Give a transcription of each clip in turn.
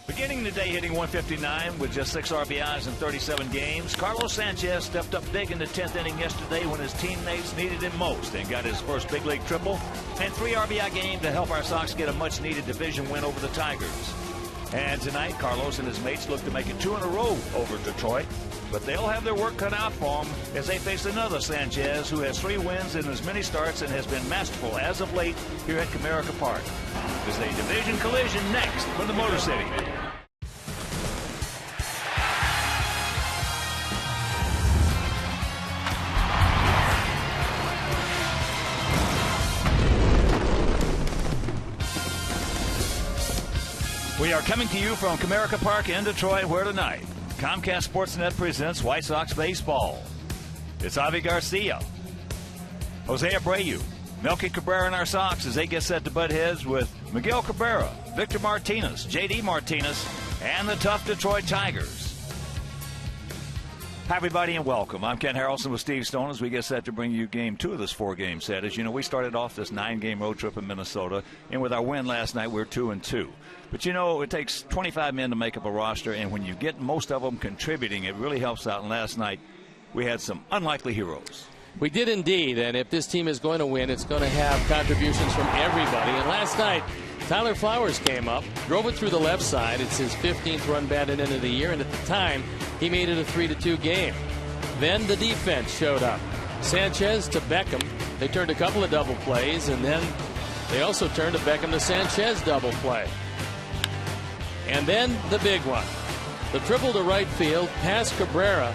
Beginning the day hitting 159 with just 6 RBIs in 37 games, Carlos Sanchez stepped up big in the 10th inning yesterday when his teammates needed him most and got his first big league triple and 3 RBI game to help our Sox get a much-needed division win over the Tigers. And tonight, Carlos and his mates look to make it 2 in a row over Detroit, but they'll have their work cut out for them as they face another Sanchez who has 3 wins in as many starts and has been masterful as of late here at Comerica Park. There's a division collision next from the Motor City. We are coming to you from Comerica Park in Detroit, where tonight Comcast Sportsnet presents White Sox baseball. It's Avi Garcia, Jose Abreu, Melky Cabrera and our Sox as they get set to butt heads with Miguel Cabrera, Victor Martinez, J.D. Martinez, and the tough Detroit Tigers. Hi, everybody, and welcome. I'm Ken Harrelson with Steve Stone as we get set to bring you Game 2 of this 4-game set. As you know, we started off this 9-game road trip in Minnesota, and with our win last night, we're 2-2. But, you know, it takes 25 men to make up a roster, and when you get most of them contributing, it really helps out. And last night, we had some unlikely heroes. We did indeed, and if this team is going to win, it's going to have contributions from everybody. And last night, Tyler Flowers came up, drove it through the left side. It's his 15th run batted in of the year, and at the time, he made it a 3-2 game. Then the defense showed up. Sanchez to Beckham. They turned a couple of double plays, and then they also turned a Beckham to Sanchez double play. And then the big one. The triple to right field, past Cabrera.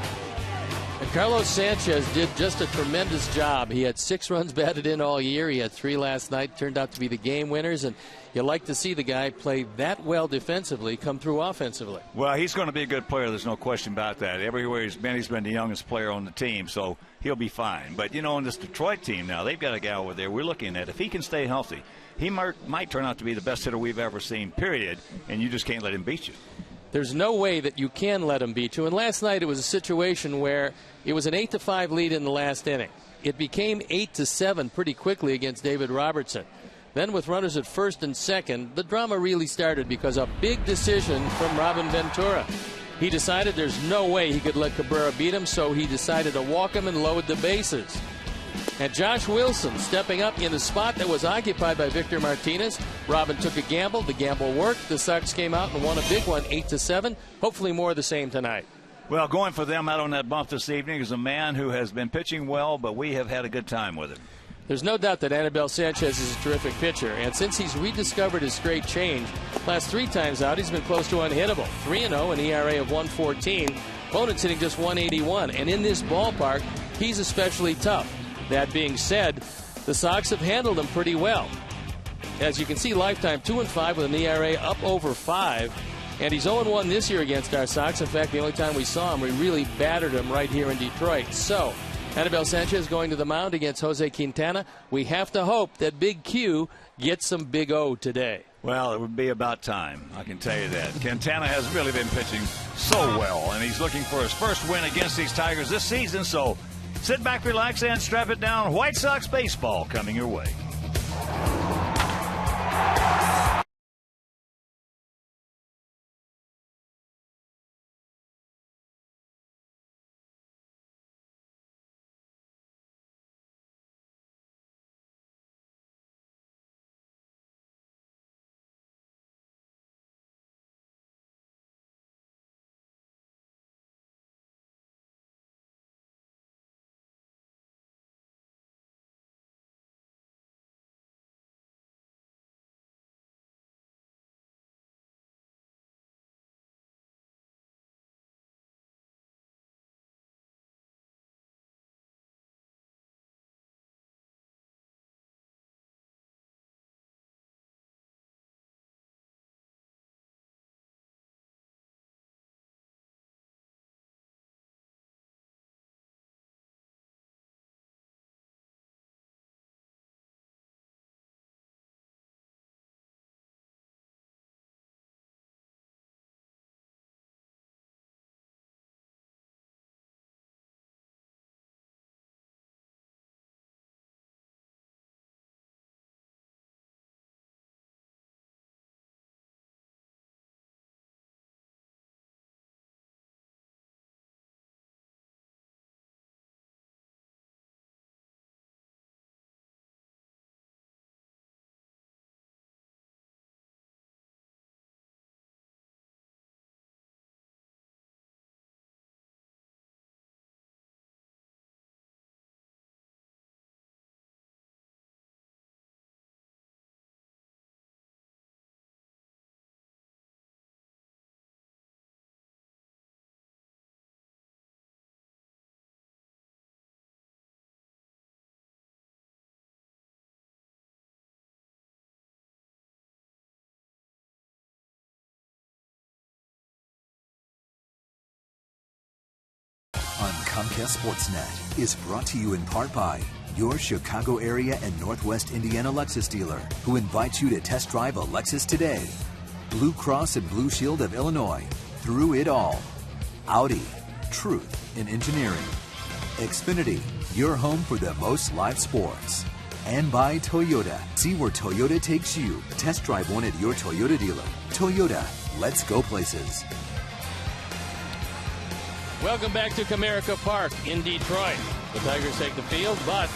And Carlos Sanchez did just a tremendous job. He had 6 runs batted in all year. He had 3 last night. Turned out to be the game winners. And you like to see the guy play that well defensively come through offensively. Well, he's going to be a good player. There's no question about that. Everywhere he's been the youngest player on the team, so he'll be fine. But, you know, on this Detroit team now, they've got a guy over there we're looking at. If he can stay healthy, he might turn out to be the best hitter we've ever seen, period, and you just can't let him beat you. There's no way that you can let him beat you. And last night it was a situation where it was an 8-5 lead in the last inning. It became 8-7 pretty quickly against David Robertson. Then with runners at first and second, the drama really started because a big decision from Robin Ventura. He decided there's no way he could let Cabrera beat him, so he decided to walk him and load the bases. And Josh Wilson stepping up in the spot that was occupied by Victor Martinez. Robin took a gamble. The gamble worked. The Sox came out and won a big one, 8-7. Hopefully more of the same tonight. Well, going for them out on that bump this evening is a man who has been pitching well, but we have had a good time with him. There's no doubt that Anibal Sanchez is a terrific pitcher, and since he's rediscovered his straight change, last 3 times out he's been close to unhittable. 3-0, an ERA of 1.14. Opponents hitting just 181, and in this ballpark, he's especially tough. That being said, the Sox have handled him pretty well. As you can see, lifetime 2-5 with an ERA up over 5. And he's 0-1 this year against our Sox. In fact, the only time we saw him, we really battered him right here in Detroit. So, Anibal Sanchez going to the mound against Jose Quintana. We have to hope that Big Q gets some Big O today. Well, it would be about time, I can tell you that. Quintana has really been pitching so well, and he's looking for his first win against these Tigers this season. So, sit back, relax, and strap it down. White Sox baseball coming your way. Comcast Sportsnet is brought to you in part by your Chicago area and Northwest Indiana Lexus dealer, who invites you to test drive a Lexus today. Blue Cross and Blue Shield of Illinois, through it all. Audi, truth in engineering. Xfinity, your home for the most live sports. And by Toyota. See where Toyota takes you. Test drive one at your Toyota dealer. Toyota, let's go places. Welcome back to Comerica Park in Detroit. The Tigers take the field, but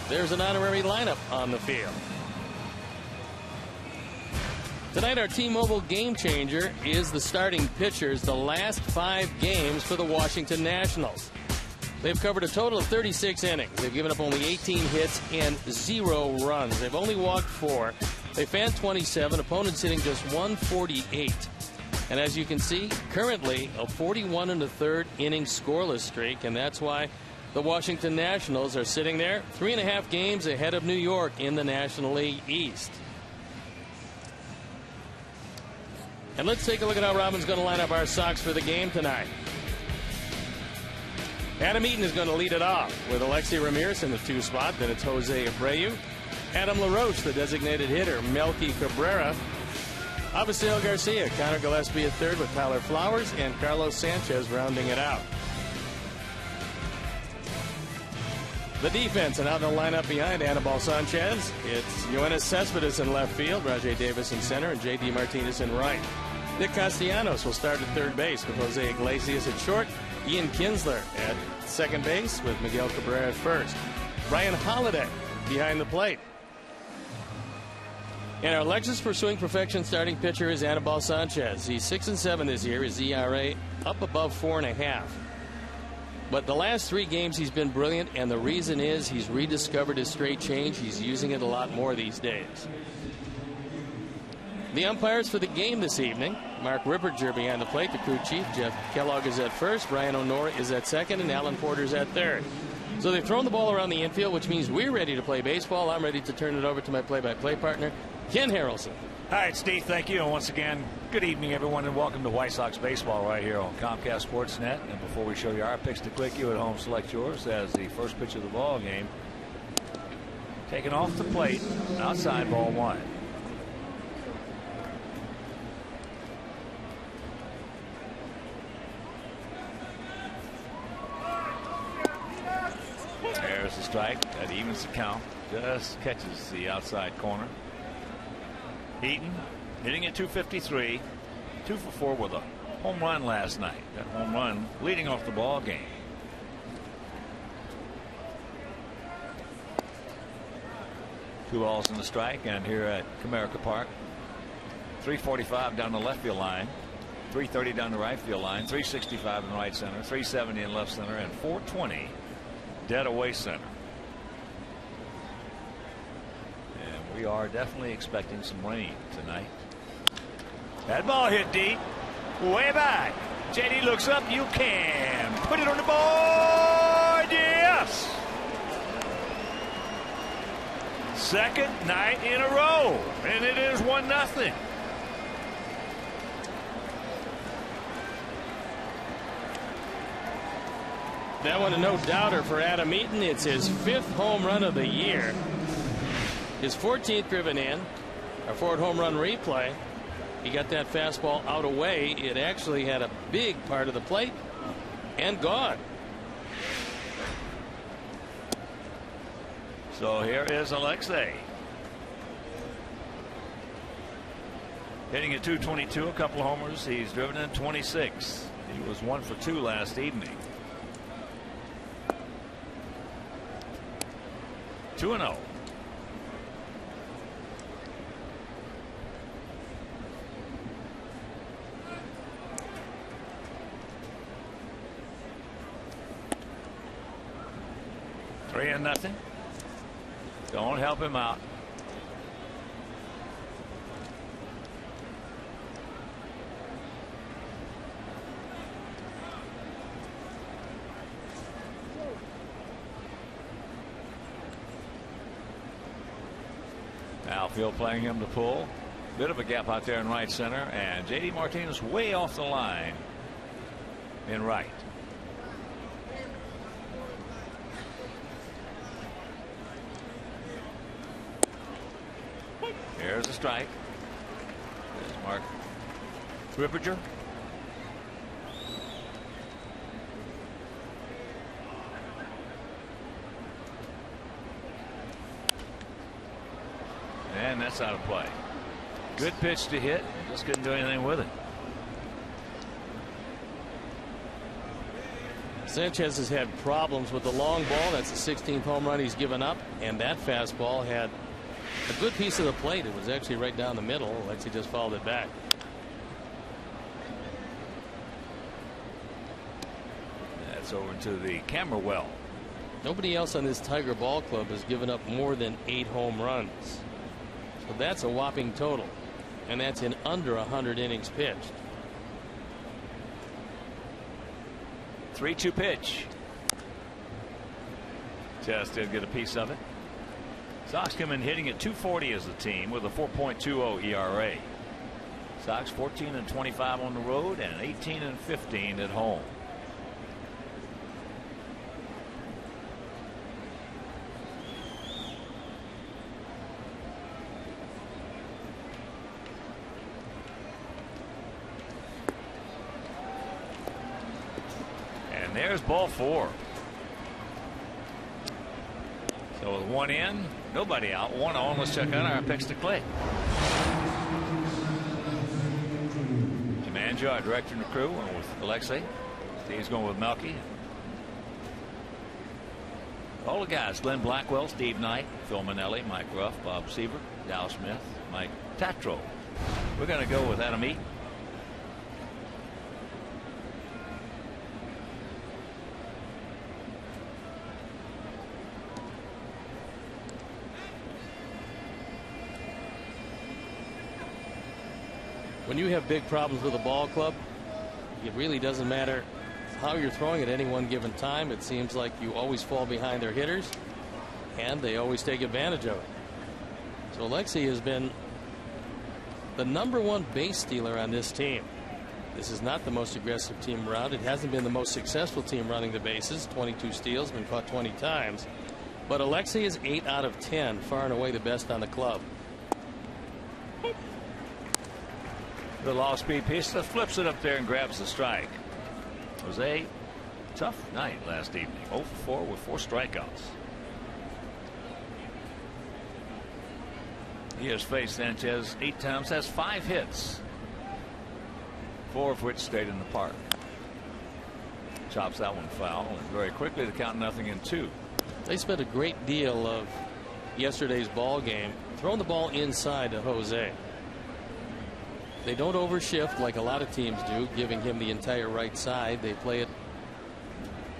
there's an honorary lineup on the field. Tonight, our T-Mobile game changer is the starting pitchers the last 5 games for the Washington Nationals. They've covered a total of 36 innings. They've given up only 18 hits and 0 runs. They've only walked 4. They fanned 27. Opponents hitting just 148. And as you can see, currently a 41 1/3 inning scoreless streak, and that's why the Washington Nationals are sitting there 3.5 games ahead of New York in the National League East. And let's take a look at how Robin's going to line up our Sox for the game tonight. Adam Eaton is going to lead it off with Alexei Ramirez in the 2 spot. Then it's Jose Abreu. Adam LaRoche, the designated hitter. Melky Cabrera. Avisail Garcia. Connor Gillespie at third with Tyler Flowers. And Carlos Sanchez rounding it out. The defense, and out in the lineup behind Anibal Sanchez. It's Yoenis Cespedes in left field. Rajay Davis in center. And J.D. Martinez in right. Nick Castellanos will start at third base with Jose Iglesias at short. Ian Kinsler at second base with Miguel Cabrera at first. Ryan Holiday behind the plate. And our Lexus Pursuing Perfection starting pitcher is Anibal Sanchez. He's 6-7 this year. His ERA up above 4.5. But the last 3 games he's been brilliant, and the reason is he's rediscovered his straight change. He's using it a lot more these days. The umpires for the game this evening: Mark Ripperger behind the plate, the crew chief. Jeff Kellogg is at first. Brian O'Nora is at second, and Alan Porter is at third. So they've thrown the ball around the infield, which means we're ready to play baseball. I'm ready to turn it over to my play-by-play partner, Ken Harrelson. All right, Steve, thank you. And once again, good evening, everyone, and welcome to White Sox Baseball right here on Comcast Sportsnet. And before we show you our picks to click, you at home select yours as the first pitch of the ball game. Taken off the plate, outside, ball 1. There's the strike. That evens the count. Just catches the outside corner. Eaton hitting at 253. 2 for 4 with a home run last night. That home run leading off the ball game. Two balls in the strike, and here at Comerica Park, 345 down the left field line, 330 down the right field line, 365 in right center, 370 in left center, and 420 dead away center. And we are definitely expecting some rain tonight. That ball hit deep, way back. JD looks up. You can put it on the board. Yes. Second night in a row, and it is 1-0. That one a no doubter for Adam Eaton. It's his 5th home run of the year. His 14th driven in. Our 4th home run replay. He got that fastball out away. It actually had a big part of the plate and gone. So here is Alexei. Hitting at 222, a couple of homers. He's driven in 26. He was 1 for 2 last evening. 2-0. Three and nothing. Don't help him out. Outfield playing him to pull. Bit of a gap out there in right center, and J.D. Martinez way off the line in right. There's a strike. There's Mark Ripperger. And that's out of play. Good pitch to hit. Just couldn't do anything with it. Sanchez has had problems with the long ball. That's the 16th home run he's given up. And that fastball had a good piece of the plate. It was actually right down the middle. Alexei just fouled it back. That's over into the camera well. Nobody else on this Tiger ball club has given up more than 8 home runs. So that's a whopping total. And that's in under 100 innings pitched. 3-2 pitch. Just did get a piece of it. Sox come in hitting at .240 as a team with a 4.20 ERA. Sox 14-25 on the road and 18-15 at home. And there's ball 4. So with 1 in, nobody out, 1 on. Let's check out our picks to click. Jumanjo, our director and the crew, went with Alexei. Steve's going with Melky. All the guys: Glenn Blackwell, Steve Knight, Phil Manelli, Mike Ruff, Bob Seaver, Dow Smith, Mike Tatro. We're going to go with Adam Eaton. When you have big problems with a ball club, it really doesn't matter how you're throwing at any one given time. It seems like you always fall behind their hitters, and they always take advantage of it. So Alexei has been the #1 base stealer on this team. This is not the most aggressive team around. It hasn't been the most successful team running the bases. 22 steals, been caught 20 times. But Alexei is 8 out of 10, far and away the best on the club. The low speed pitch that flips it up there and grabs the strike. Jose, tough night last evening. 0 for 4 with 4 strikeouts. He has faced Sanchez 8 times, has 5 hits, 4 of which stayed in the park. Chops that one foul, and very quickly the count 0-2. They spent a great deal of yesterday's ball game throwing the ball inside to Jose. They don't overshift like a lot of teams do, giving him the entire right side. They play it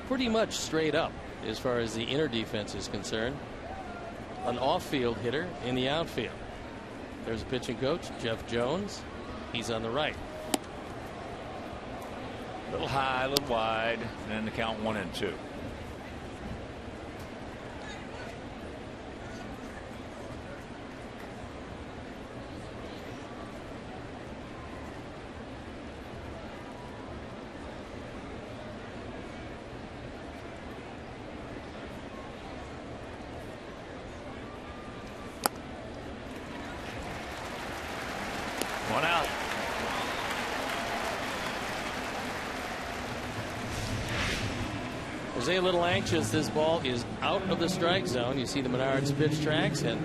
pretty much straight up as far as the inner defense is concerned. An off-field hitter in the outfield. There's a pitching coach, Jeff Jones. He's on the right. A little high, a little wide, and the count 1-2. Jose a little anxious. This ball is out of the strike zone. You see the Menards pitch tracks, and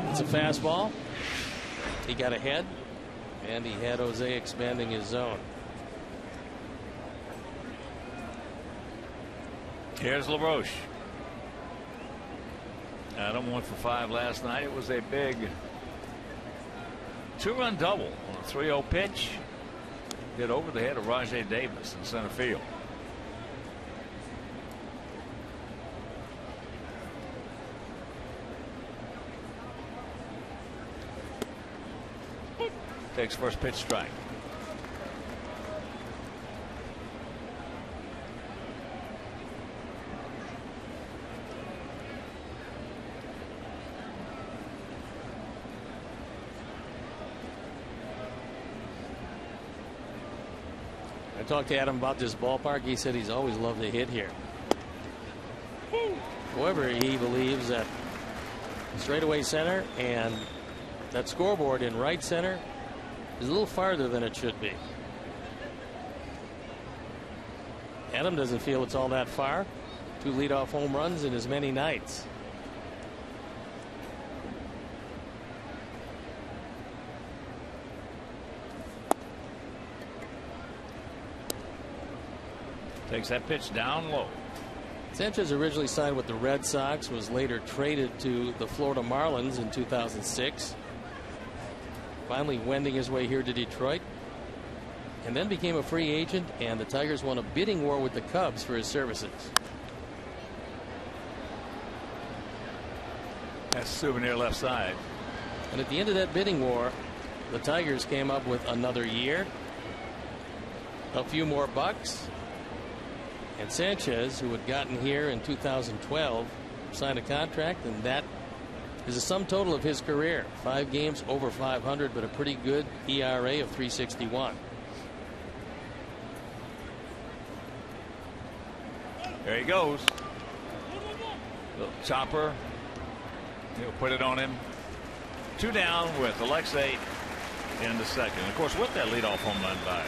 it's a fastball. He got ahead, and he had Jose expanding his zone. Here's LaRoche. Adam 1 for 5 last night. It was a big 2-run double on a 3-0 pitch. Hit over the head of Rajay Davis in center field. Takes first pitch strike. I talked to Adam about this ballpark. He said he's always loved to hit here. However, he believes that straightaway center and That scoreboard in right center is a little farther than it should be. Adam doesn't feel it's all that far. 2 leadoff home runs in as many nights. Takes that pitch down low. Sanchez originally signed with the Red Sox, was later traded to the Florida Marlins in 2006. Finally wending his way here to Detroit, and then became a free agent, and the Tigers won a bidding war with the Cubs for his services. That's souvenir left side. And at the end of that bidding war, the Tigers came up with another year, a few more bucks, and Sanchez, who had gotten here in 2012, signed a contract, and that is a sum total of his career. 5 games over 500, but a pretty good ERA of 3.61. There he goes. Little chopper. He'll put it on him. 2 down with Alexei in the second. Of course, with that leadoff home run by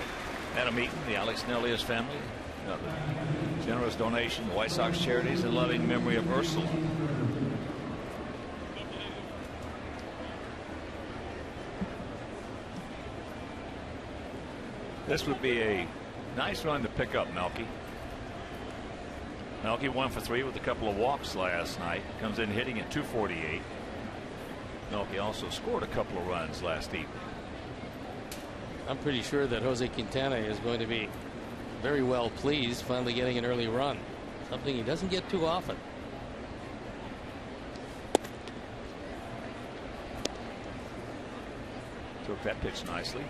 Adam Eaton, the Alex Nellius family. The generous donation to White Sox charities in loving memory of Ursula. This would be a nice run to pick up Melky. Melky 1 for 3 with a couple of walks last night. Comes in hitting at 248. Melky also scored a couple of runs last evening. I'm pretty sure that Jose Quintana is going to be very well pleased finally getting an early run, something he doesn't get too often. Took that pitch nicely.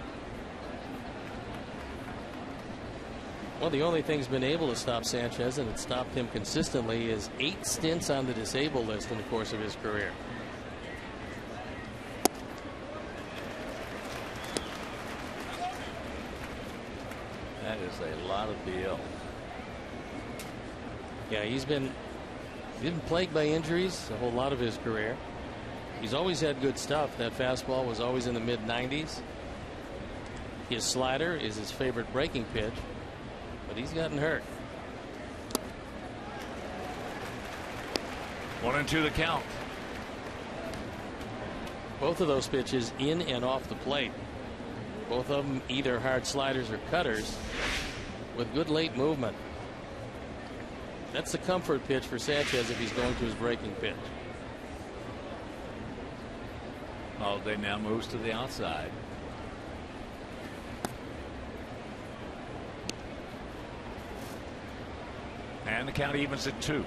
Well, the only thing's been able to stop Sanchez, and it stopped him consistently, is 8 stints on the disabled list in the course of his career. That is a lot of DL. Yeah, he's been plagued by injuries a whole lot of his career. He's always had good stuff. That fastball was always in the mid-90s. His slider is his favorite breaking pitch, but he's gotten hurt. 1-2 the count. Both of those pitches in and off the plate. Both of them either hard sliders or cutters with good late movement. That's the comfort pitch for Sanchez if he's going to his breaking pitch. Holiday now moves to the outside. And the count evens at 2.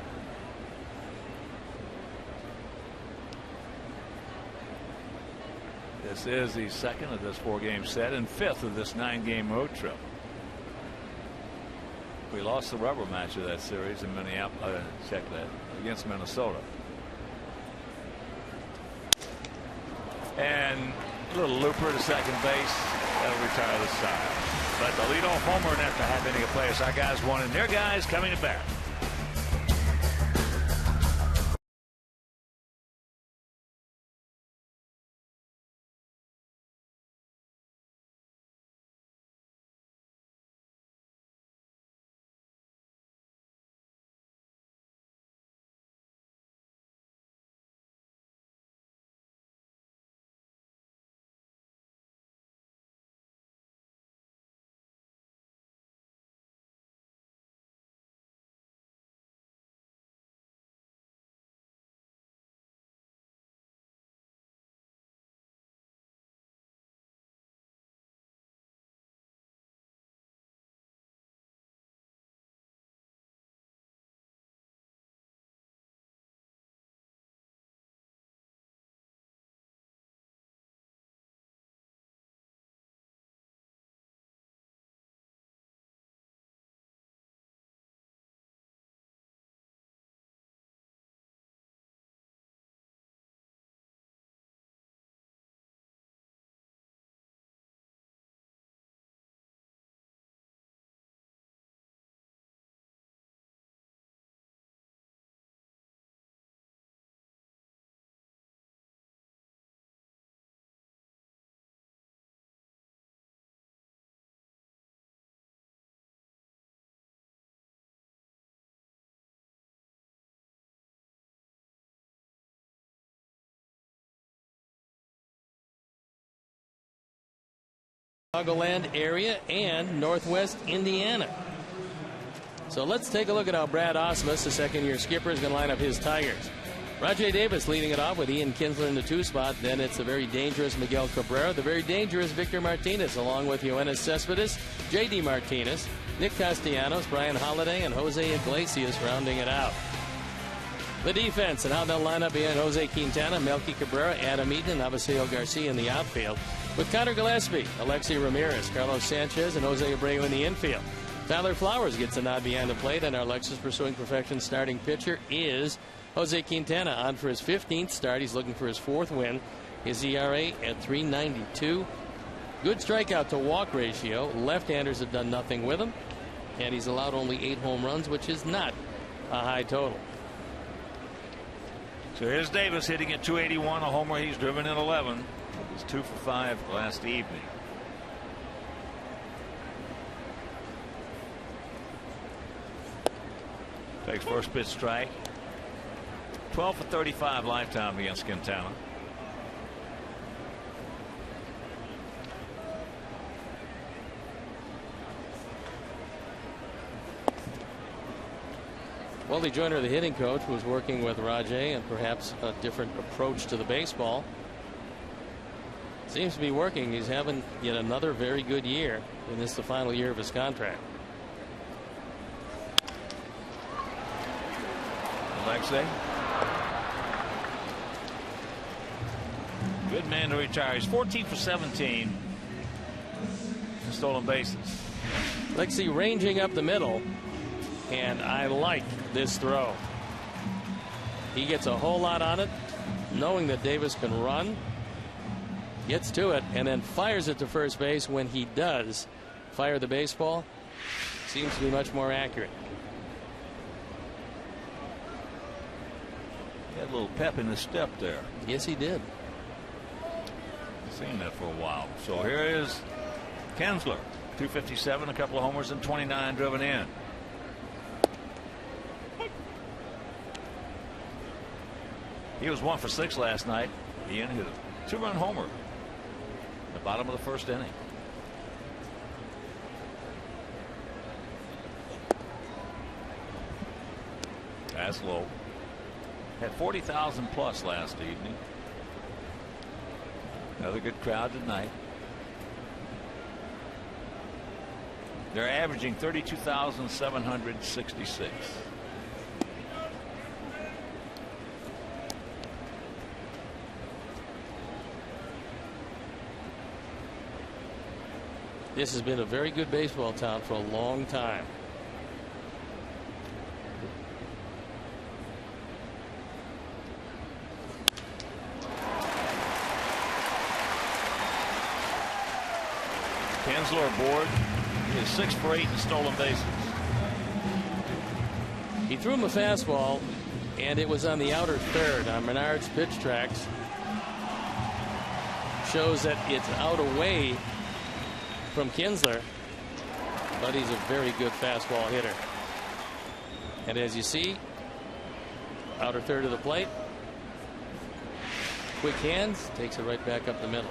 This is the second of this 4-game set and 5th of this 9-game road trip. We lost the rubber match of that series in Minneapolis. Check that, against Minnesota. And a little looper to second base. That'll retire the side. But the leadoff homer in after half inning of play as our guys won, and their guys coming to bat. Chicagoland area and Northwest Indiana. So let's take a look at how Brad Ausmus, the second-year skipper, is going to line up his Tigers. Rajai Davis leading it off with Ian Kinsler in the 2 spot. Then it's the very dangerous Miguel Cabrera, the very dangerous Victor Martinez, along with Yoenis Cespedes, J.D. Martinez, Nick Castellanos, Brian Holiday, and Jose Iglesias rounding it out. The defense and how they'll line up behind Jose Quintana, Melky Cabrera, Adam Eaton, and Avisail Garcia in the outfield, with Connor Gillespie, Alexei Ramirez, Carlos Sanchez, and Jose Abreu in the infield. Tyler Flowers gets a nod behind the plate, and our Lexus Pursuing Perfection starting pitcher is Jose Quintana, on for his 15th start. He's looking for his 4th win. His ERA at 3.92. Good strikeout to walk ratio. Left-handers have done nothing with him, and he's allowed only 8 home runs, which is not a high total. So here's Davis hitting at 281, a homer. He's driven in 11. He was 2 for 5 last evening. Takes first pitch strike. 12 for 35 lifetime against Quintana. Wally Joyner, the hitting coach, was working with Rajai and perhaps a different approach to the baseball. Seems to be working. He's having yet another very good year, and this is the final year of his contract. Alexei. Good man to retire. He's 14 for 17 in stolen bases. Alexei ranging up the middle, and I like this throw. He gets a whole lot on it, knowing that Davis can run, gets to it, and then fires it to first base. When he does fire the baseball, seems to be much more accurate. He had a little pep in his step there. Yes, he did. Seen that for a while. So here is Kinsler, 257, a couple of homers, and 29 driven in. He was 1 for 6 last night. Ian hit a 2-run homer at the bottom of the first inning. That's low. Had 40,000 plus last evening. Another good crowd tonight. They're averaging 32,766. This has been a very good baseball town for a long time. Kinsler aboard. He is 6 for 8 in stolen bases. He threw him a fastball, and it was on the outer third on Menard's pitch tracks. Shows that it's out away from Kinsler, but he's a very good fastball hitter. And as you see, outer third of the plate, quick hands, takes it right back up the middle.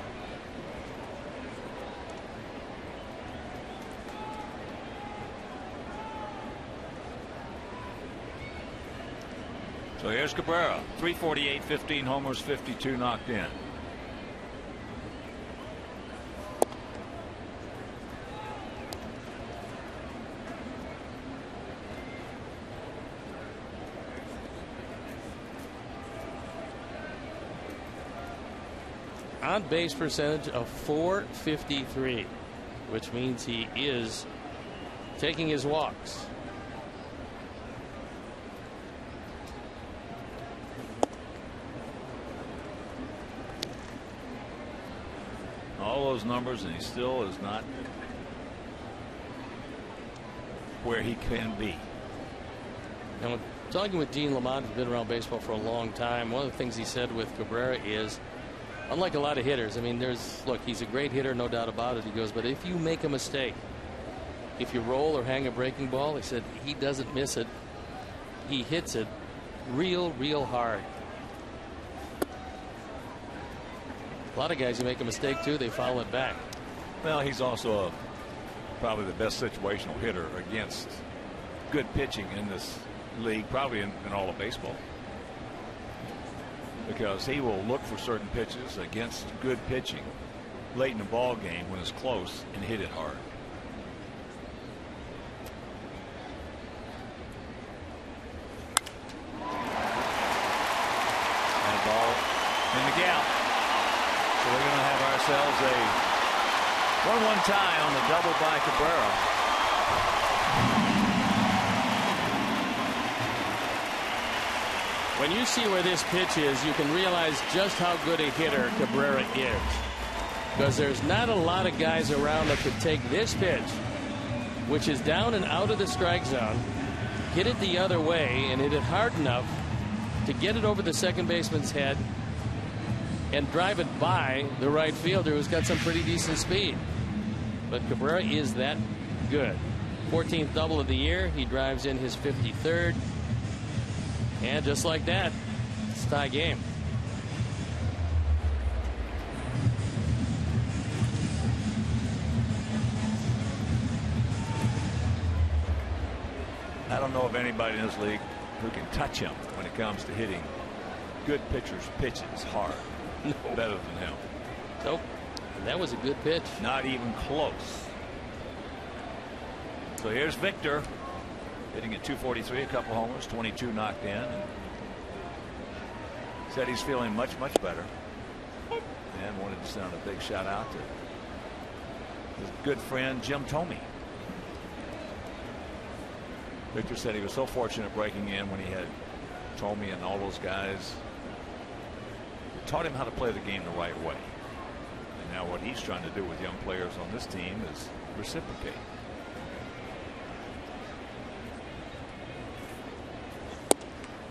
So here's Cabrera, 348, 15 homers, 52 knocked in. On base percentage of .453, which means he is taking his walks. All those numbers, and he still is not where he can be. And talking with Gene Lamont, who's been around baseball for a long time, one of the things he said with Cabrera is, unlike a lot of hitters, I mean, look, he's a great hitter, no doubt about it. He goes, but if you make a mistake, if you roll or hang a breaking ball, he said, he doesn't miss it. He hits it real hard. A lot of guys who make a mistake too, they foul it back. Well, he's also probably the best situational hitter against good pitching in this league, probably in all of baseball, because he will look for certain pitches against good pitching late in the ball game when it's close and hit it hard. And ball in the gap. So we're going to have ourselves a 1-1 tie on the double by Cabrera. When you see where this pitch is, you can realize just how good a hitter Cabrera is. Because there's not a lot of guys around that could take this pitch, which is down and out of the strike zone, hit it the other way, and hit it hard enough to get it over the second baseman's head and drive it by the right fielder, who's got some pretty decent speed. But Cabrera is that good. 14th double of the year. He drives in his 53rd. And just like that, it's a tie game. I don't know of anybody in this league who can touch him when it comes to hitting good pitchers' pitches hard. No. Better than him. Nope. And that was a good pitch. Not even close. So here's Victor hitting at 243, a couple homers, 22 knocked in. And said he's feeling much better, and wanted to send a big shout out to his good friend Jim Thome. Victor said he was so fortunate breaking in when he had Thome and all those guys who taught him how to play the game the right way. And now what he's trying to do with young players on this team is reciprocate.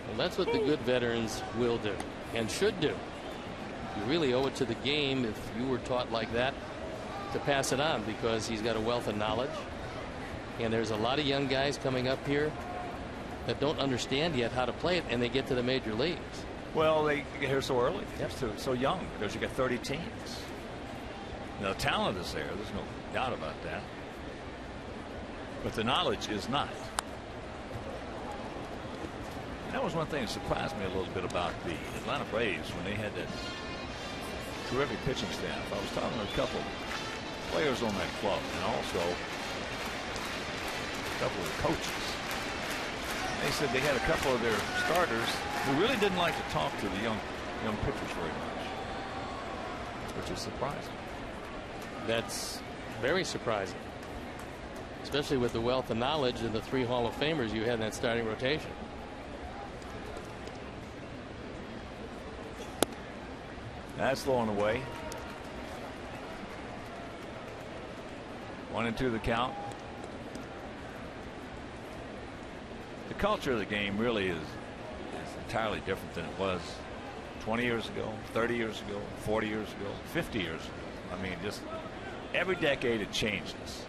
Well, that's what the good veterans will do and should do. You really owe it to the game if you were taught like that to pass it on, because he's got a wealth of knowledge. And there's a lot of young guys coming up here that don't understand yet how to play it, and they get to the major leagues. Well, they get here so early. Yep. So young, because you got 30 teams. Now, talent is there. There's no doubt about that. But the knowledge is not. And that was one thing that surprised me a little bit about the Atlanta Braves when they had that terrific pitching staff. I was talking to a couple players on that club, and also a couple of the coaches. They said they had a couple of their starters who really didn't like to talk to the young pitchers very much, which is surprising. That's very surprising, especially with the wealth of knowledge and the 3 Hall of Famers you had in that starting rotation. That's throwing away. 1-2 the count. The culture of the game really is entirely different than it was 20 years ago, 30 years ago, 40 years ago, 50 years ago. I mean, just every decade it changes.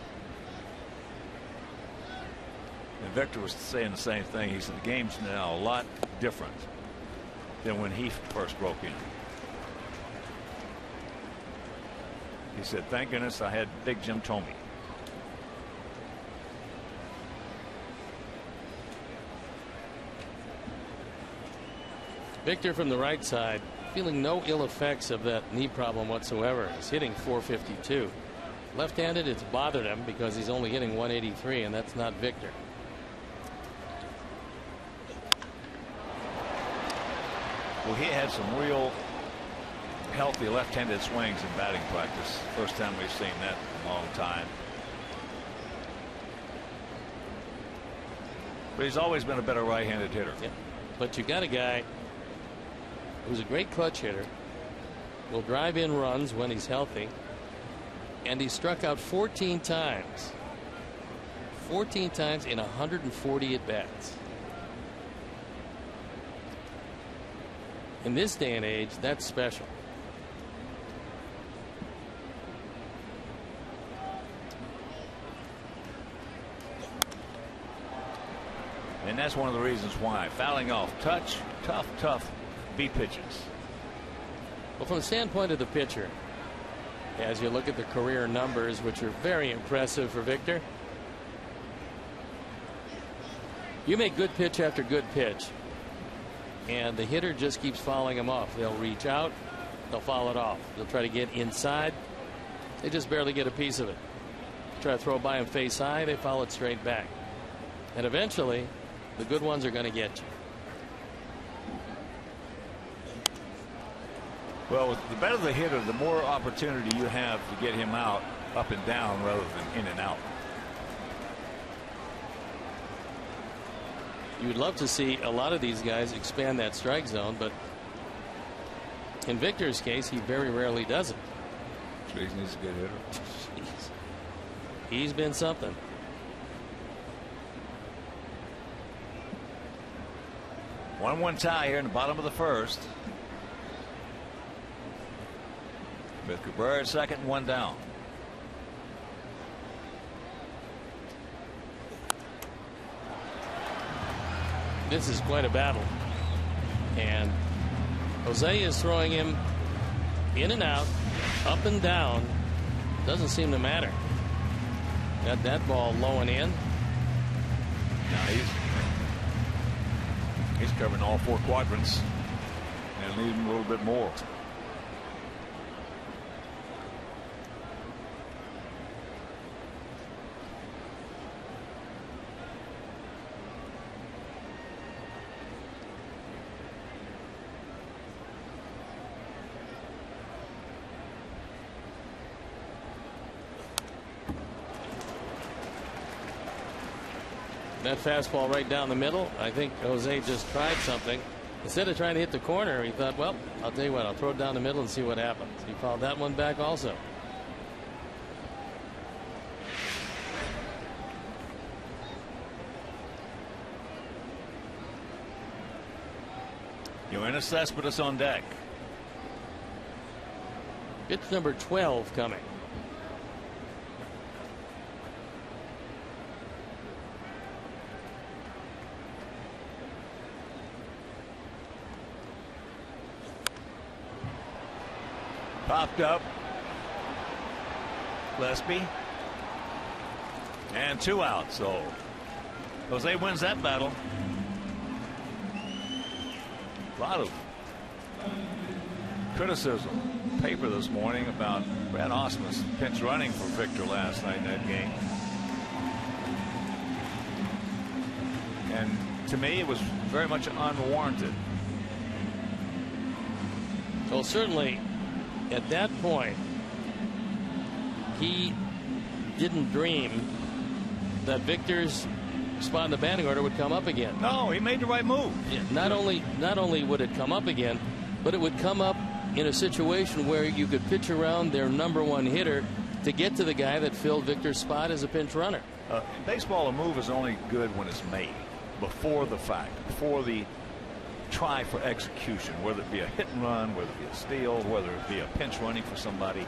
And Victor was saying the same thing. He said the game's now a lot different than when he first broke in. He said, thank goodness I had big Jim Thome. Victor from the right side, feeling no ill effects of that knee problem whatsoever. He's hitting .452. Left-handed, it's bothered him because he's only hitting .183, and that's not Victor. Well, he had some real healthy left-handed swings in batting practice. First time we've seen that in a long time. But he's always been a better right-handed hitter. Yeah. But you got a guy who's a great clutch hitter, will drive in runs when he's healthy, and he struck out 14 times. 14 times in 140 at-bats. In this day and age, that's special. And that's one of the reasons why. Fouling off tough beat pitches. Well, from the standpoint of the pitcher, as you look at the career numbers, which are very impressive for Victor. You make good pitch after good pitch, and the hitter just keeps fouling them off. They'll reach out, they'll foul it off. They'll try to get inside. They just barely get a piece of it. Try to throw by them face high, they foul it straight back. And eventually, the good ones are going to get you. Well, the better the hitter, the more opportunity you have to get him out up and down rather than in and out. You would love to see a lot of these guys expand that strike zone, but in Victor's case, he very rarely does it. He's a good hitter. He's been something. One tie here in the bottom of the first. With Cabrera at second, one down. This is quite a battle, and Jose is throwing him in and out, up and down. Doesn't seem to matter. Got that ball low and in. Now he's covering all four quadrants and leaving a little bit more. That fastball right down the middle. I think Jose just tried something. Instead of trying to hit the corner, he thought, well, I'll tell you what, I'll throw it down the middle and see what happens. He fouled that one back also. Yoenis Cespedes on deck. Pitch number 12 coming. Popped up. Gillespie. And 2 out. So Jose wins that battle. A lot of criticism paper this morning about Brad Ausmus's pinch running for Victor last night in that game. And to me, it was very much unwarranted. Well, certainly at that point, he didn't dream that Victor's spot in the batting order would come up again. No, he made the right move. Yeah, not only would it come up again, but it would come up in a situation where you could pitch around their #1 hitter to get to the guy that filled Victor's spot as a pinch runner. In baseball, a move is only good when it's made before the fact, before the try for execution, whether it be a hit and run, whether it be a steal, whether it be a pinch running for somebody.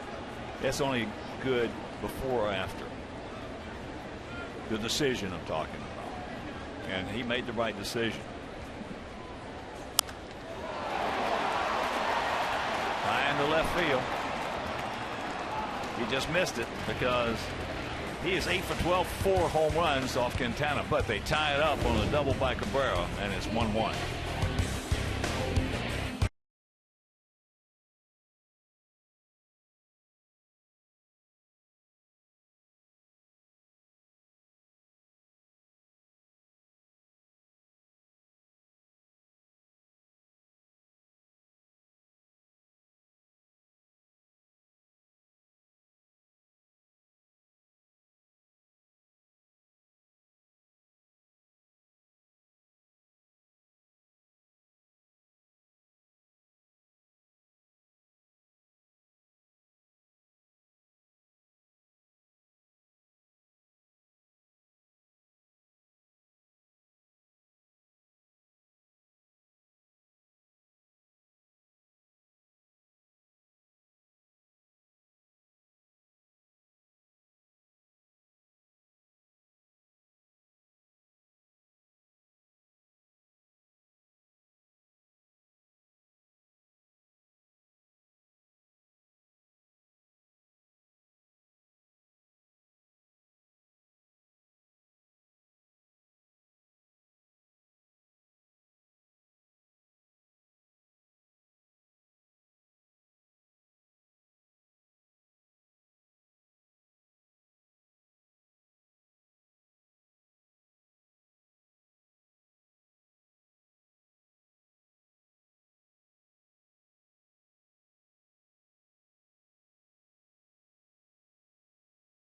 That's only good before or after the decision I'm talking about. And he made the right decision. High into left field. He just missed it because he is 8 for 12, 4 home runs off Quintana, but they tie it up on a double by Cabrera, and it's 1-1.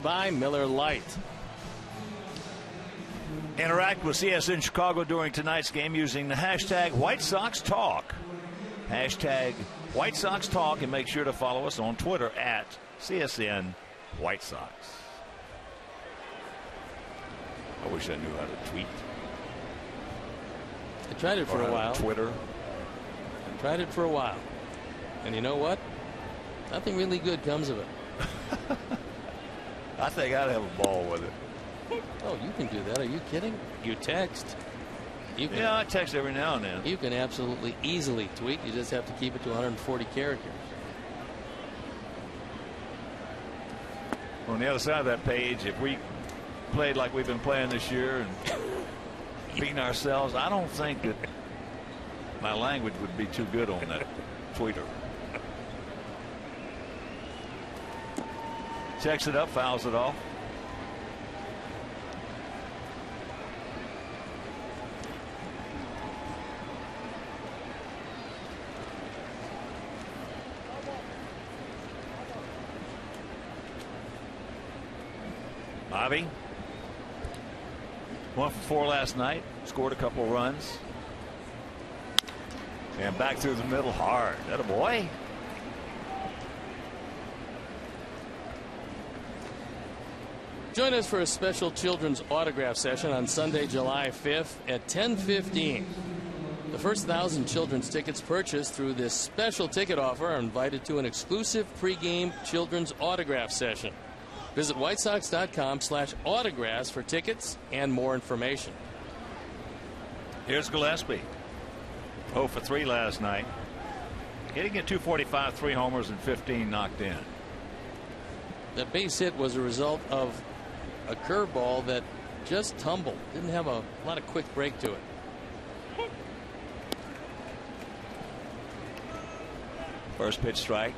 by Miller Lite. Interact with CSN Chicago during tonight's game using the hashtag White Sox Talk. Hashtag White Sox Talk, and make sure to follow us on Twitter at CSN White Sox. I wish I knew how to tweet. I tried it for a while. Twitter. I tried it for a while. And you know what? Nothing really good comes of it. I think I'd have a ball with it. Oh, you can do that. Are you kidding? You text. You can, yeah, I text every now and then. You can absolutely easily tweet. You just have to keep it to 140 characters. On the other side of that page, if we played like we've been playing this year and beating ourselves, I don't think that my language would be too good on that tweeter. Checks it up, fouls it off. Bobby 1 for 4 last night, scored a couple runs, and back through the middle hard. That a boy. Join us for a special children's autograph session on Sunday, July 5th at 10:15. The first 1,000 children's tickets purchased through this special ticket offer are invited to an exclusive pregame children's autograph session. Visit whitesox.com/autographs for tickets and more information. Here's Gillespie. 0 for 3 last night. Hitting at .245, 3 homers and 15 knocked in. That base hit was a result of a curveball that just tumbled. Didn't have a lot of quick break to it. First pitch strike.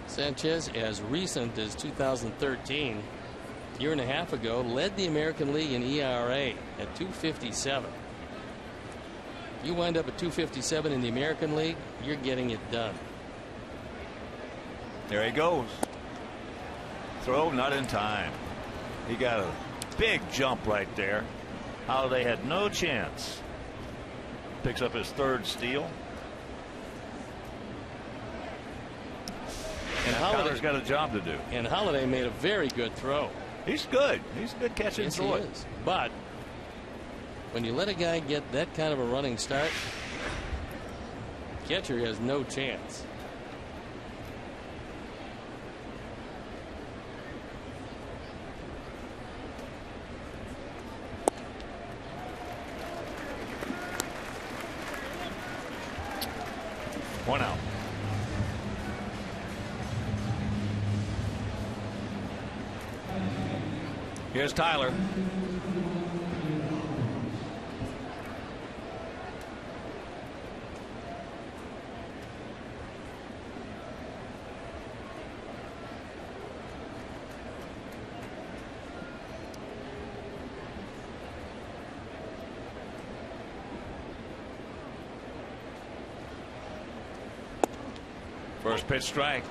Sanchez, as recent as 2013, a year and a half ago, led the American League in ERA at .257. You wind up at .257 in the American League, you're getting it done. There he goes. Throw not in time. He got a big jump right there. Holiday had no chance. Picks up his 3rd steal. And Holiday's got a job to do. And Holiday made a very good throw. He's good. He's a good catcher and throw. Yes, he is. But when you let a guy get that kind of a running start, catcher has no chance. One out. Here's Tyler. First pitch strike.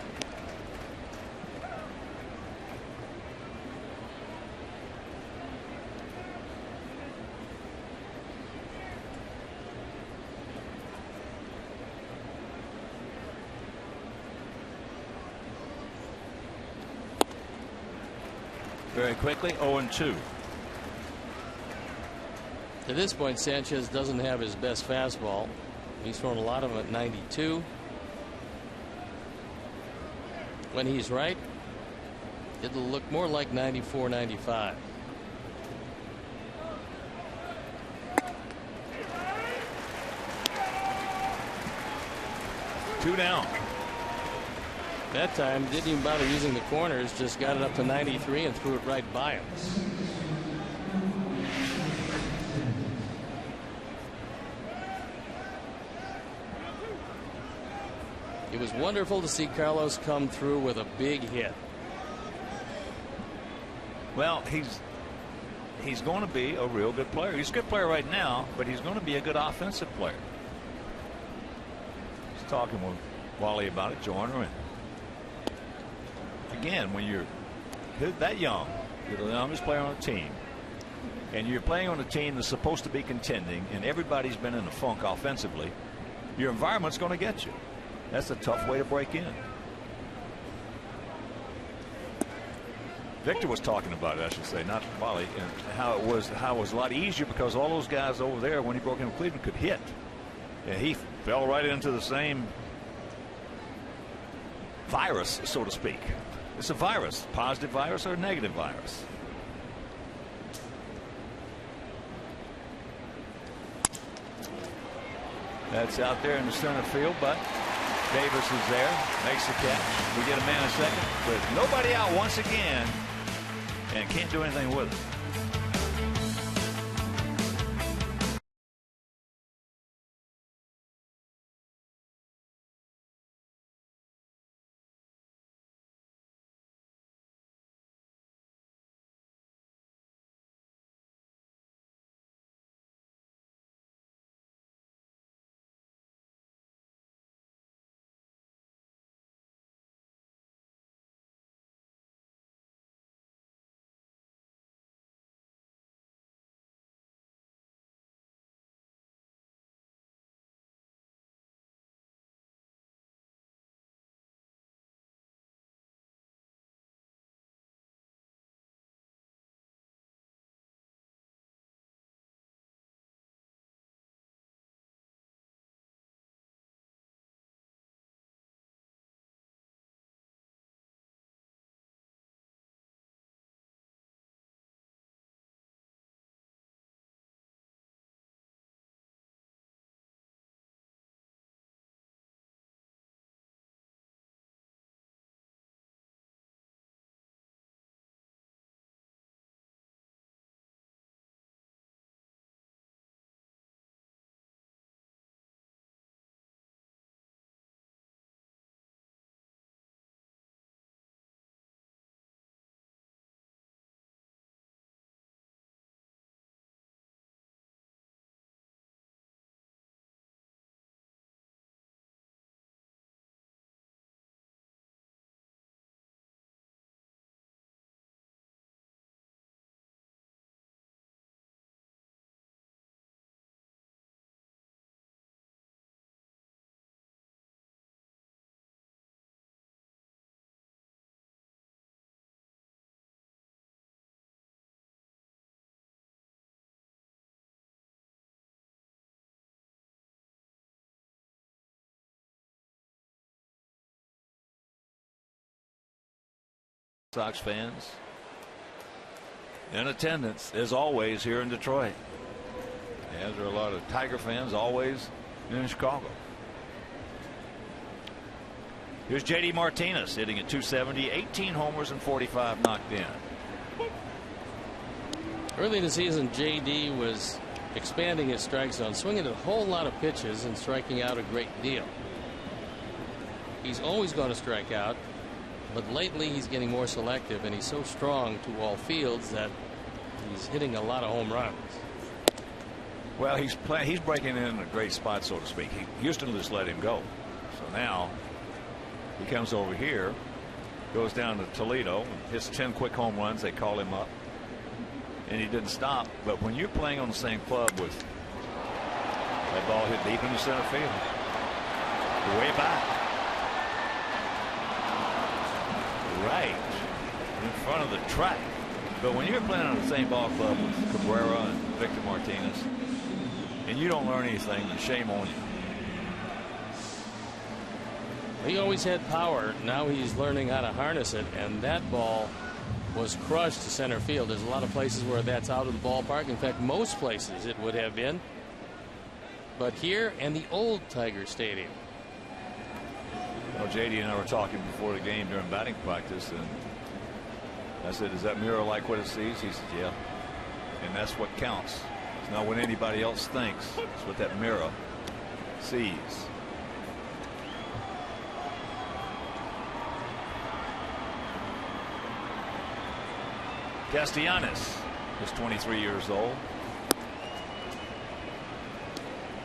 Very quickly, 0-2. At this point, Sanchez doesn't have his best fastball. He's thrown a lot of them at 92. When he's right, it'll look more like 94, 95. Two down. That time didn't even bother using the corners, just got it up to 93 and threw it right by him. It was wonderful to see Carlos come through with a big hit. Well, he's going to be a real good player. He's a good player right now, but he's going to be a good offensive player. I was talking with Wally about it, Joyner, and again, when you're that young. You're the youngest player on the team. And you're playing on a team that's supposed to be contending, and everybody's been in a funk offensively. Your environment's going to get you. That's a tough way to break in. Victor was talking about it, I should say, not Wally, and how it was a lot easier because all those guys over there, when he broke into Cleveland, could hit. And he fell right into the same virus, so to speak. It's a virus, positive virus or a negative virus. That's out there in the center field, but Davis is there, makes the catch. We get a man a second with nobody out once again, and can't do anything with it. Sox fans in attendance as always here in Detroit, as there are a lot of Tiger fans always in Chicago. Here's JD Martinez hitting at 270, 18 homers and 45 knocked in. Early in the season, JD was expanding his strike zone, swinging a whole lot of pitches and striking out a great deal. He's always going to strike out, but lately he's getting more selective, and he's so strong to all fields that he's hitting a lot of home runs. Well, he's breaking in a great spot, so to speak. Houston just let him go, so now he comes over here, goes down to Toledo, hits 10 quick home runs. They call him up, and he didn't stop. But when you're playing on the same club with that ball hit deep in the center field, way back, right in front of the track. But when you're playing on the same ball club with Cabrera and Victor Martinez, and you don't learn anything, then shame on you. He always had power. Now he's learning how to harness it, and that ball was crushed to center field. There's a lot of places where that's out of the ballpark. In fact, most places it would have been. But here and the old Tiger Stadium. Well, JD and I were talking before the game during batting practice, and I said, "Does that mirror like what it sees?" He said, "Yeah." And that's what counts. It's not what anybody else thinks. It's what that mirror sees. Castellanos is 23 years old.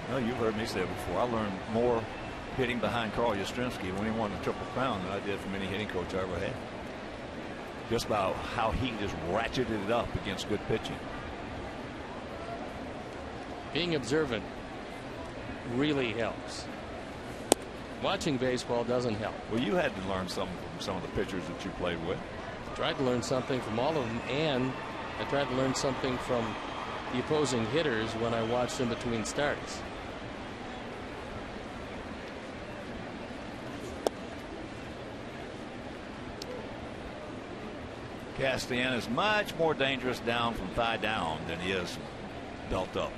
Well, you've heard me say it before. I learned more hitting behind Carl Yastrzemski when he won the Triple Crown than I did from any hitting coach I ever had. just about how he just ratcheted it up against good pitching. Being observant really helps. Watching baseball doesn't help. Well, you had to learn something from some of the pitchers that you played with. I tried to learn something from all of them, and I tried to learn something from the opposing hitters when I watched them between starts. Castellanos is much more dangerous down from thigh down than he is belt up.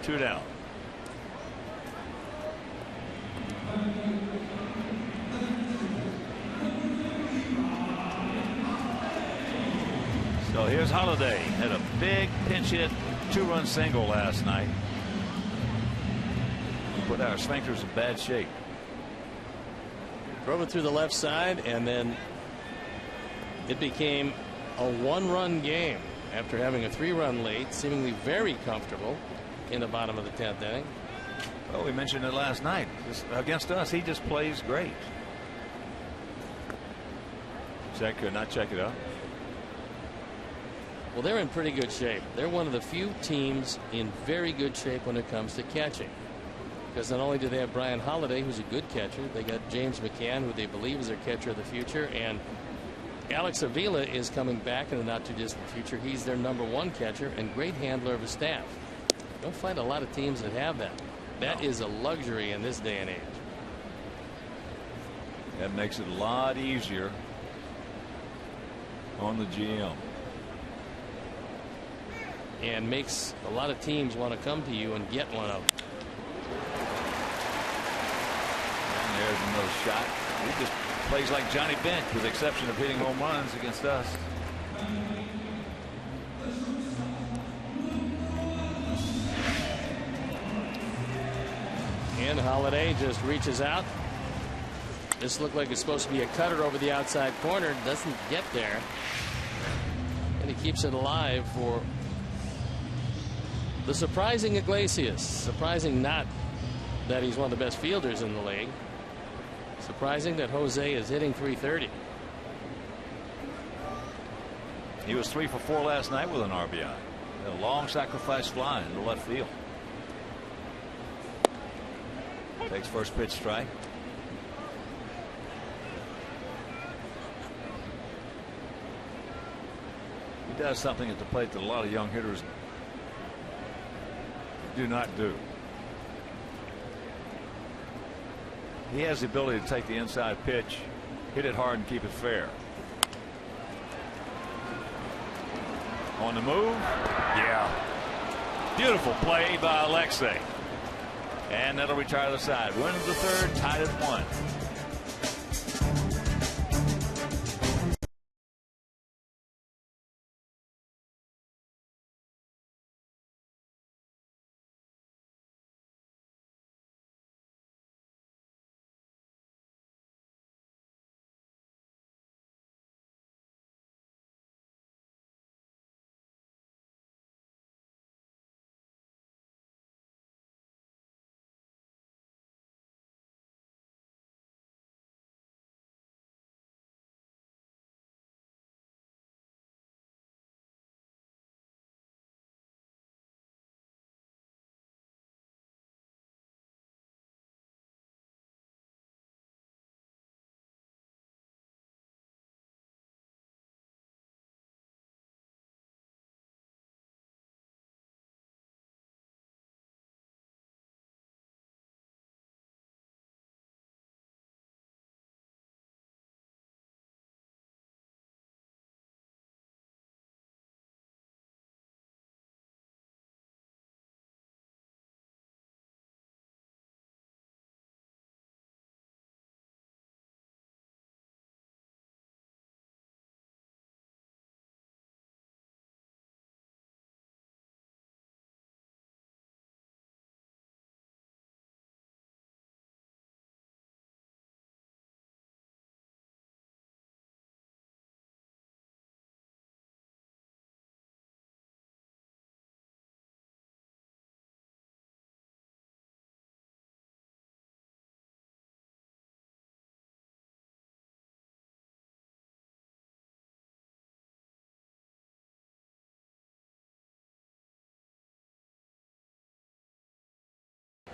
Two down. So here's Holiday. Had a big pinch hit, 2-run single last night. Put our sphincters in bad shape. Drove it through the left side, and then it became a 1-run game after having a 3-run lead, seemingly very comfortable in the bottom of the 10th inning. Well, we mentioned it last night. Against us, he just plays great. Check, could not check it out. Well, they're in pretty good shape. They're one of the few teams in very good shape when it comes to catching. Because not only do they have Brian Holiday, who's a good catcher, they got James McCann, who they believe is their catcher of the future, and Alex Avila is coming back in the not too distant future. He's their #1 catcher and great handler of his staff. Don't find a lot of teams that have that. That is a luxury in this day and age. That makes it a lot easier on the GM. And makes a lot of teams want to come to you and get one of them. And there's another shot. He just plays like Johnny Bench, with the exception of hitting home runs against us. And Holiday just reaches out. This looked like it's supposed to be a cutter over the outside corner. Doesn't get there. And he keeps it alive for the surprising Iglesias. Surprising not that he's one of the best fielders in the league. Surprising that Jose is hitting .330. He was 3 for 4 last night with an RBI. A long sacrifice fly into left field. Takes first pitch strike. He does something at the plate that a lot of young hitters do not do. He has the ability to take the inside pitch, hit it hard, and keep it fair. On the move. Yeah. Beautiful play by Alexei. And that'll retire the side. Wins the third, tied at 1.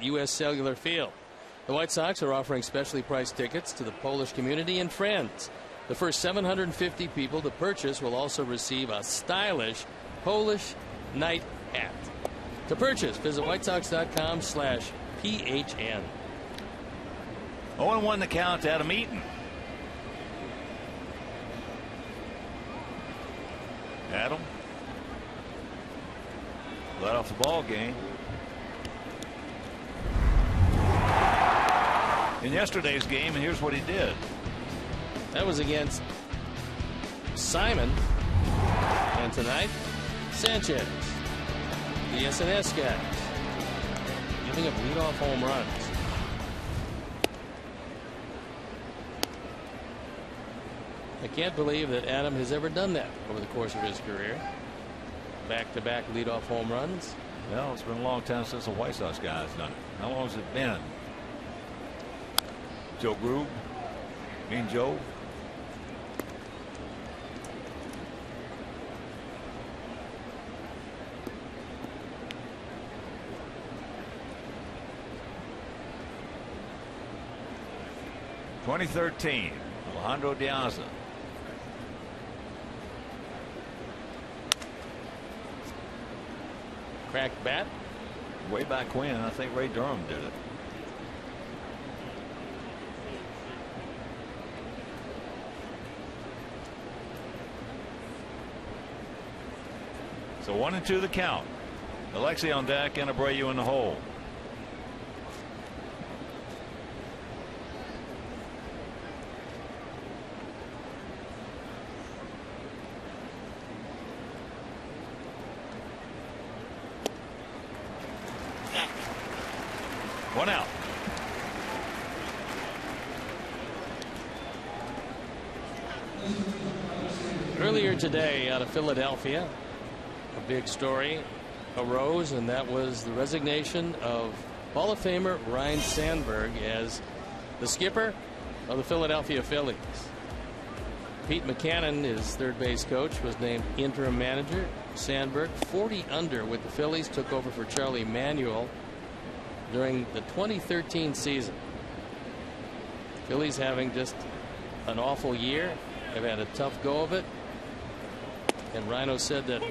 U.S. Cellular Field. The White Sox are offering specially priced tickets to the Polish community and friends. The first 750 people to purchase will also receive a stylish Polish night hat. To purchase, visit whitesox.com/PHN. 0-1 the count to Adam Eaton. Adam led off the ball game. In yesterday's game, and here's what he did. That was against Simon. And tonight, Sanchez. The SNS guys giving up leadoff home runs. I can't believe that Adam has ever done that over the course of his career. Back-to-back leadoff home runs. Well, it's been a long time since the White Sox guy's done it. How long has it been? Joe Grube, Mean Joe. (2013) Alejandro Diaza. Cracked bat. Way back when, I think Ray Durham did it. So 1-2 the count. Alexi on deck and Abreu in the hole. One out. Earlier today out of Philadelphia, a big story arose, and that was the resignation of Hall of Famer Ryne Sandberg as the skipper of the Philadelphia Phillies. Pete Mackanin, his third base coach, was named interim manager. Sandberg, 40 under with the Phillies, took over for Charlie Manuel during the 2013 season. Phillies having just an awful year. They've had a tough go of it. And Rhino said that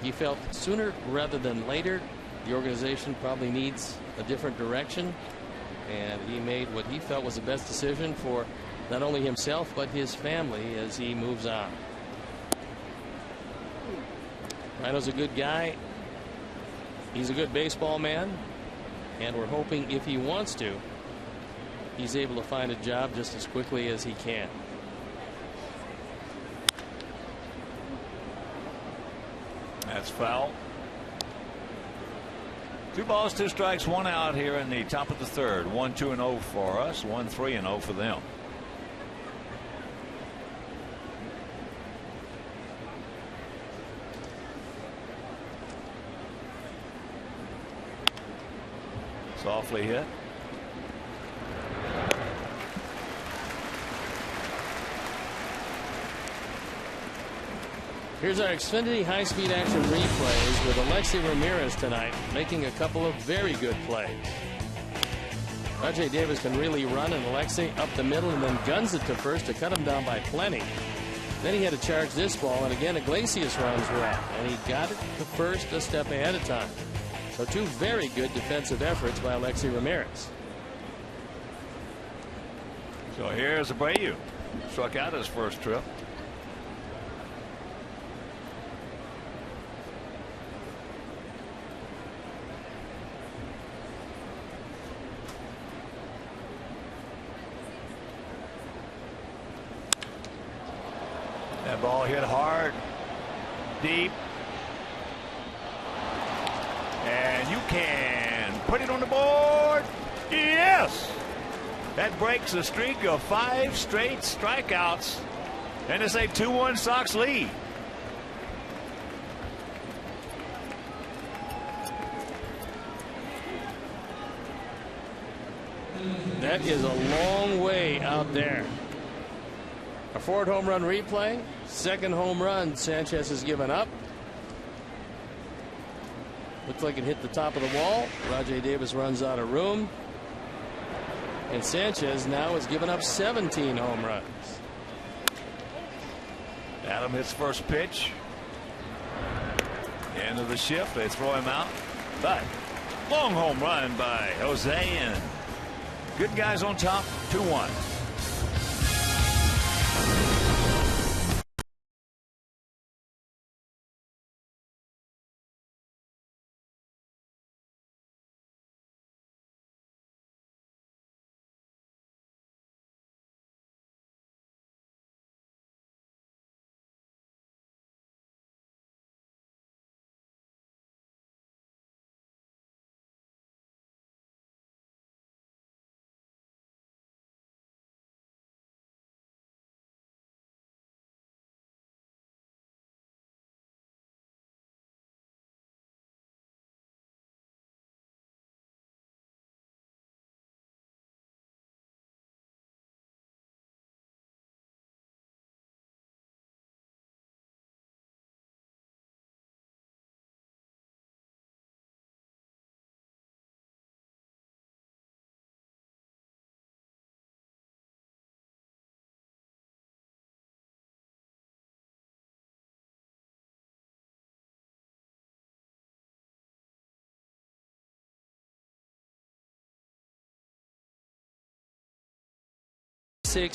he felt sooner rather than later the organization probably needs a different direction. And he made what he felt was the best decision for not only himself but his family as he moves on. Rhino's a good guy. He's a good baseball man, and we're hoping if he wants to, he's able to find a job just as quickly as he can. That's foul. 2 balls, 2 strikes, 1 out here in the top of the third. 1-2-0 for us, 1-3-0 for them. Softly hit. Here's our Xfinity high-speed action replays with Alexi Ramirez tonight, making a couple of very good plays. R.J. Davis can really run, and Alexi up the middle and then guns it to first to cut him down by plenty. Then he had to charge this ball, and again Iglesias runs right, and he got it to first a step ahead of time. So 2 very good defensive efforts by Alexi Ramirez. So here's Abreu. Struck out his first trip. That ball hit hard, deep. And you can put it on the board. Yes. That breaks a streak of 5 straight strikeouts. And it's a 2-1 Sox lead. That is a long way out there. A Ford home run replay. Second home run Sanchez has given up. Looks like it hit the top of the wall. Rajai Davis runs out of room. And Sanchez now has given up 17 home runs. Adam hits first pitch. End of the shift. They throw him out. But long home run by Jose, and good guys on top. 2-1.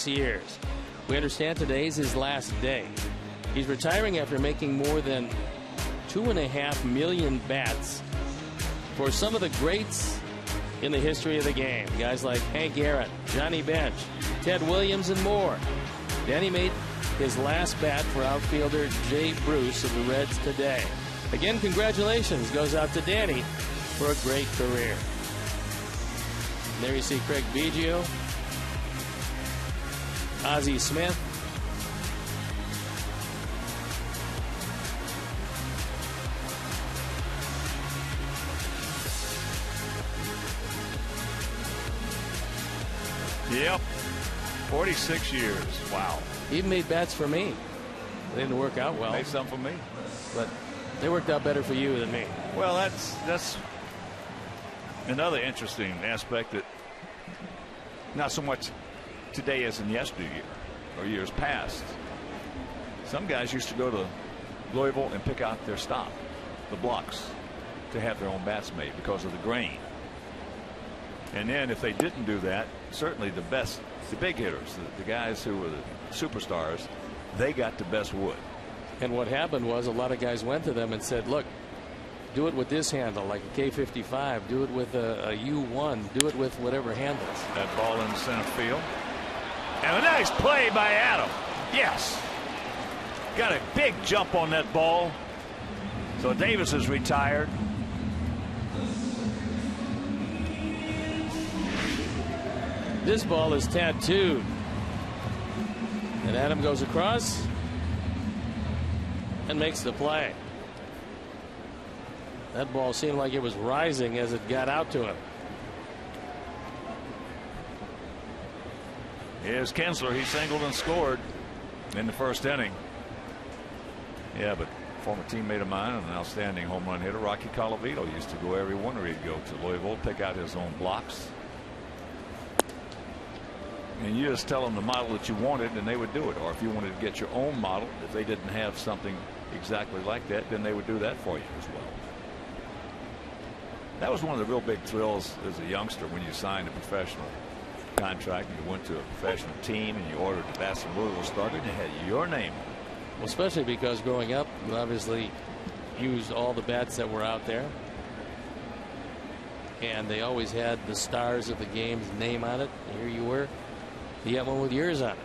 Years. We understand today's his last day. He's retiring after making more than 2.5 million bats for some of the greats in the history of the game. Guys like Hank Aaron, Johnny Bench, Ted Williams, and more. Danny made his last bat for outfielder Jay Bruce of the Reds today. Again, congratulations goes out to Danny for a great career. And there you see Craig Biggio, Ozzie Smith, yep, 46 years. Wow. Even made bats for me. They didn't work out well. Made some for me, but they worked out better for you than me. Well, that's another interesting aspect that not so much today as in yesteryear or years past. Some guys used to go to Louisville and pick out their stop, the blocks, to have their own bats made because of the grain. And then if they didn't do that, certainly the best, the big hitters, the guys who were the superstars, they got the best wood. And what happened was a lot of guys went to them and said, look, do it with this handle, like a K55, do it with a U1, do it with whatever handles. That ball in center field. And a nice play by Adam. Yes. Got a big jump on that ball. So Davis is retired. This ball is tattooed. And Adam goes across and makes the play. That ball seemed like it was rising as it got out to him. Here's Kinsler. He singled and scored in the first inning. Yeah, but former teammate of mine and an outstanding home run hitter, Rocky Colavito, used to go every winter. He'd go to Louisville, pick out his own blocks. And you just tell them the model that you wanted and they would do it. Or if you wanted to get your own model, if they didn't have something exactly like that, then they would do that for you as well. That was one of the real big thrills as a youngster when you signed a professional contract and you went to a professional team and you ordered the bats from Louisville started and it had your name on it. Well, especially because growing up, you obviously used all the bats that were out there. And they always had the stars of the game's name on it. And here you were. You got one with yours on it.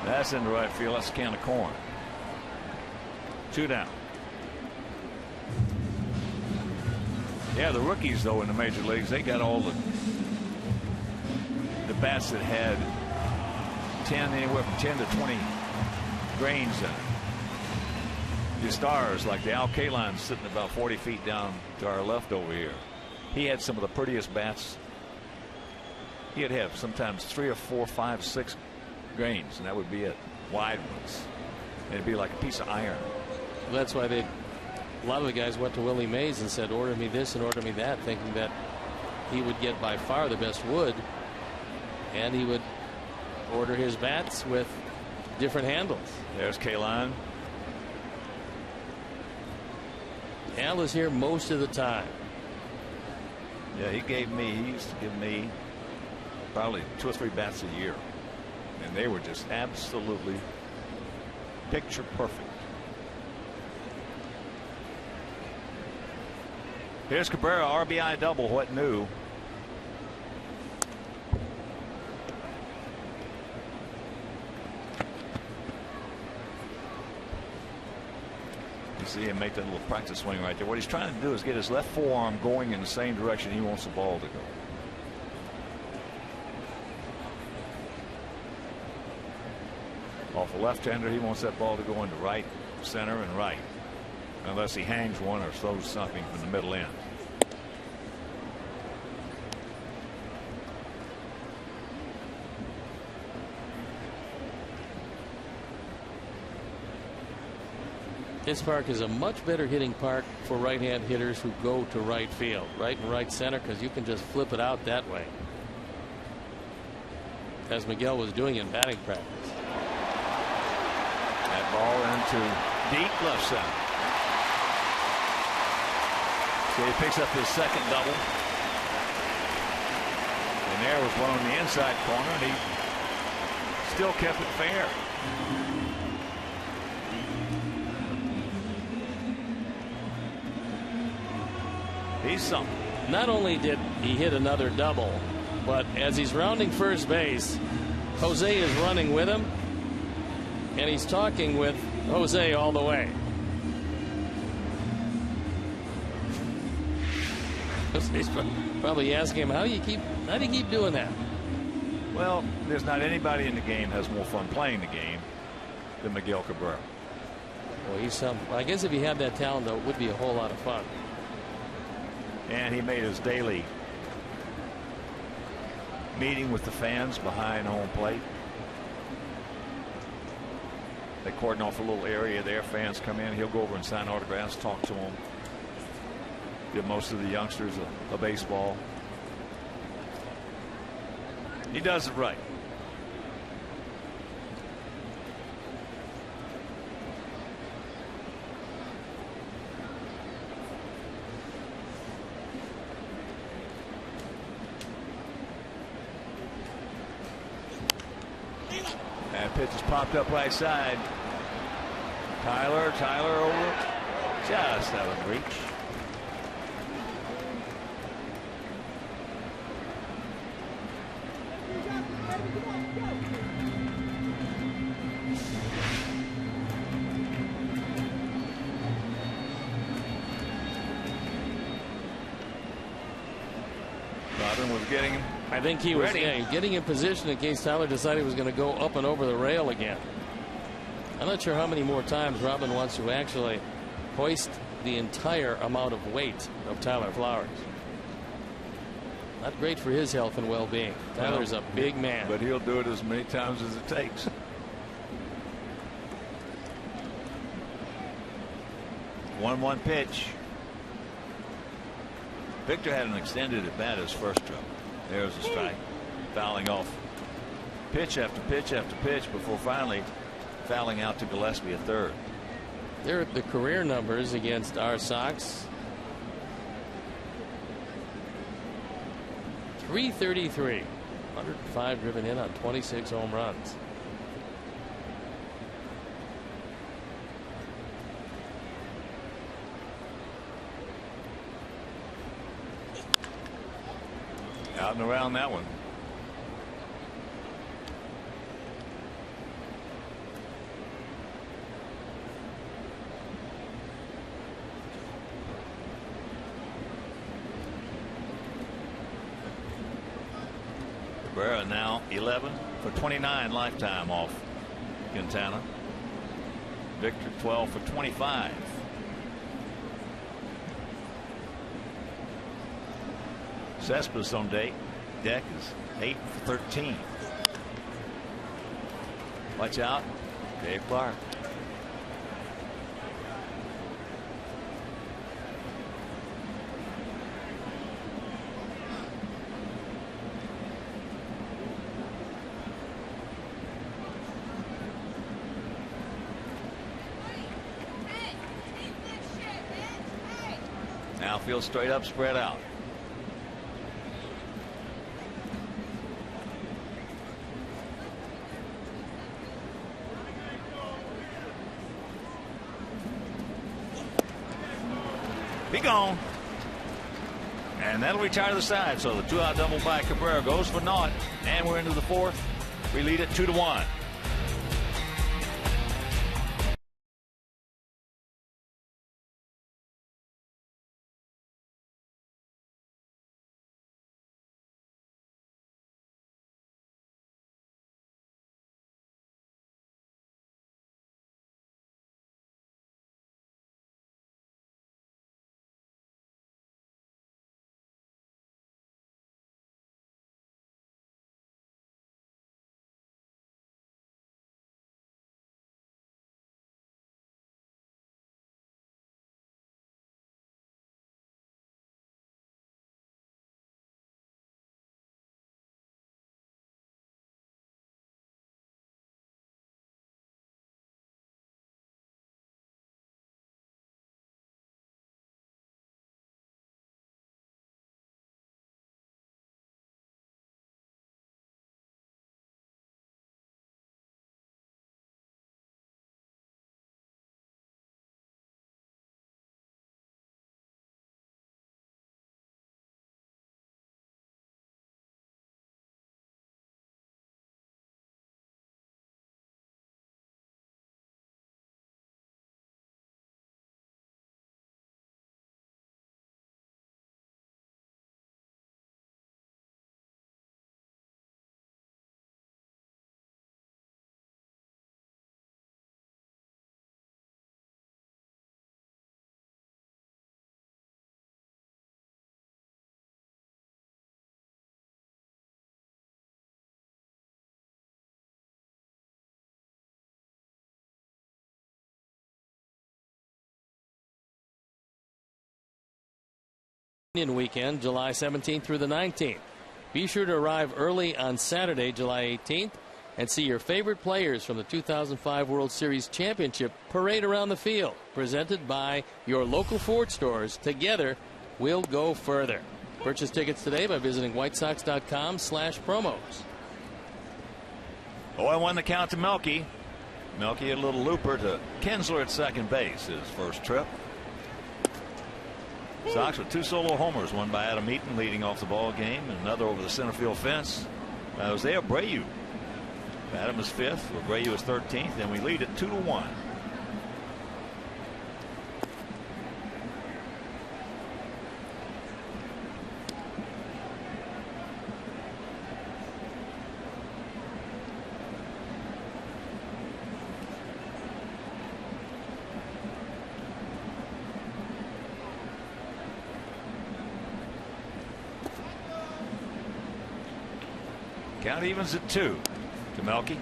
That's in the right field. That's a can of corn. 2 down. Yeah, the rookies, though, in the major leagues, they got all the bats that had 10, anywhere from 10 to 20 grains in it. The stars, like the Al Kaline sitting about 40 feet down to our left over here. He had some of the prettiest bats. He'd have sometimes 3 or 4, 5, 6 grains, and that would be it. Wide ones. And it'd be like a piece of iron. That's why a lot of the guys went to Willie Mays and said, order me this and order me that, thinking that he would get by far the best wood, and he would order his bats with different handles. There's Kaline. Al is here most of the time. Yeah, he used to give me probably 2 or 3 bats a year, and they were just absolutely picture perfect. Here's Cabrera, RBI double. What new? You see him make that little practice swing right there. What he's trying to do is get his left forearm going in the same direction he wants the ball to go. Off a left-hander, he wants that ball to go into right, center, and right, unless he hangs one or throws something from the middle end. This park is a much better hitting park for right-hand hitters who go to right field, right and right center, because you can just flip it out that way, as Miguel was doing in batting practice. That ball into deep left center. So he picks up his second double. And there was one on the inside corner, and he still kept it fair. He's something. Not only did he hit another double, but as he's rounding first base, Jose is running with him, and he's talking with Jose all the way. Jose's probably asking him, how do you keep doing that? Well, there's not anybody in the game has more fun playing the game than Miguel Cabrera. Well, he's some. I guess if he had that talent, though, it would be a whole lot of fun. And he made his daily meeting with the fans behind home plate. They cordon off a little area there. Fans come in. He'll go over and sign autographs, talk to them, give most of the youngsters a baseball. He does it right. That pitch is popped up right side. Tyler over, just out of reach. Rodman was getting him. I think he was getting in position in case Tyler decided he was going to go up and over the rail again. I'm not sure how many more times Robin wants to actually hoist the entire amount of weight of Tyler Flowers. Not great for his health and well-being. Tyler's a big man. But he'll do it as many times as it takes. One pitch. Victor had an extended at bat his first trip. There's a strike. Fouling off pitch after pitch after pitch before finally fouling out to Gillespie a third. They're at the career numbers against our Sox. 333. 105 driven in on 26 home runs. Out and around that one. Cabrera now 11 for 29 lifetime off Quintana. Victor 12 for 25. Cespedes on deck is 8 for 13. Watch out, Dave Clark. Outfield straight up, spread out. Be gone. And that'll retire the side. So the 2-out double by Cabrera goes for naught. And we're into the fourth. We lead it 2-1. Weekend, July 17th through the 19th. Be sure to arrive early on Saturday, July 18th, and see your favorite players from the 2005 World Series Championship parade around the field, presented by your local Ford stores. Together, we'll go further. Purchase tickets today by visiting whitesox.com/promos. 0-1 the count to Melky. Melky a little looper to Kinsler at second base, his first trip. Sox with 2 solo homers, one by Adam Eaton leading off the ball game, and another over the center field fence. Jose Abreu. Adam is 5th, Abreu is 13th, and we lead it 2-1. Count evens at 2 to Melky.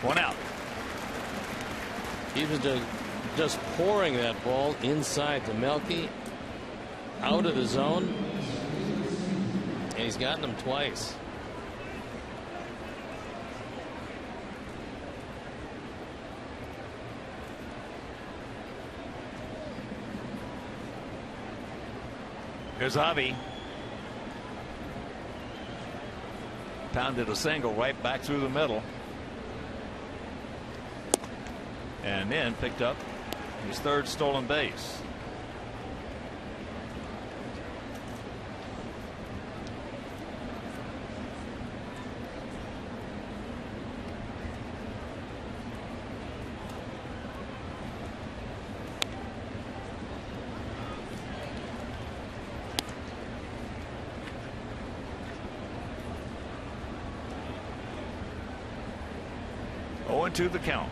One out. He was just pouring that ball inside to Melky, out of the zone, and he's gotten him twice. Here's Javi. Pounded a single right back through the middle. And then picked up his 3rd stolen base. To the count.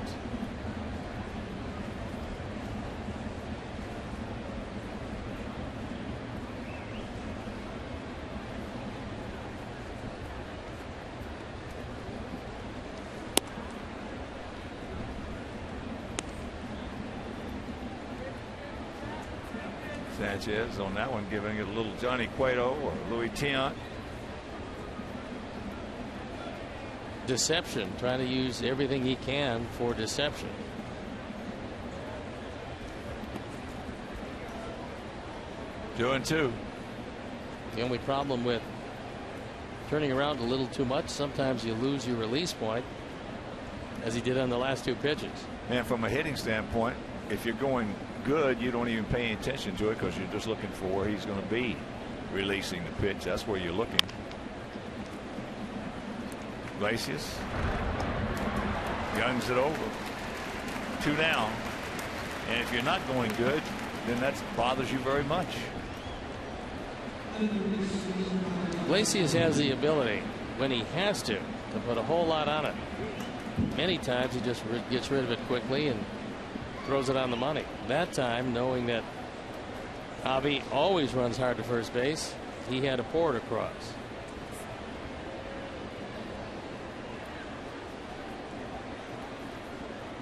Sanchez on that one, giving it a little Johnny Cueto or Louis Tiant. Deception, trying to use everything he can for deception. Two and two. The only problem with turning around a little too much, sometimes you lose your release point, as he did on the last two pitches. And from a hitting standpoint, if you're going good, you don't even pay any attention to it because you're just looking for where he's going to be releasing the pitch. That's where you're looking. Iglesias guns it over. 2 down. And if you're not going good, then that bothers you very much. Iglesias has the ability, when he has to put a whole lot on it. Many times he just gets rid of it quickly and throws it on the money. That time, knowing that Avi always runs hard to first base, he had to pour it across.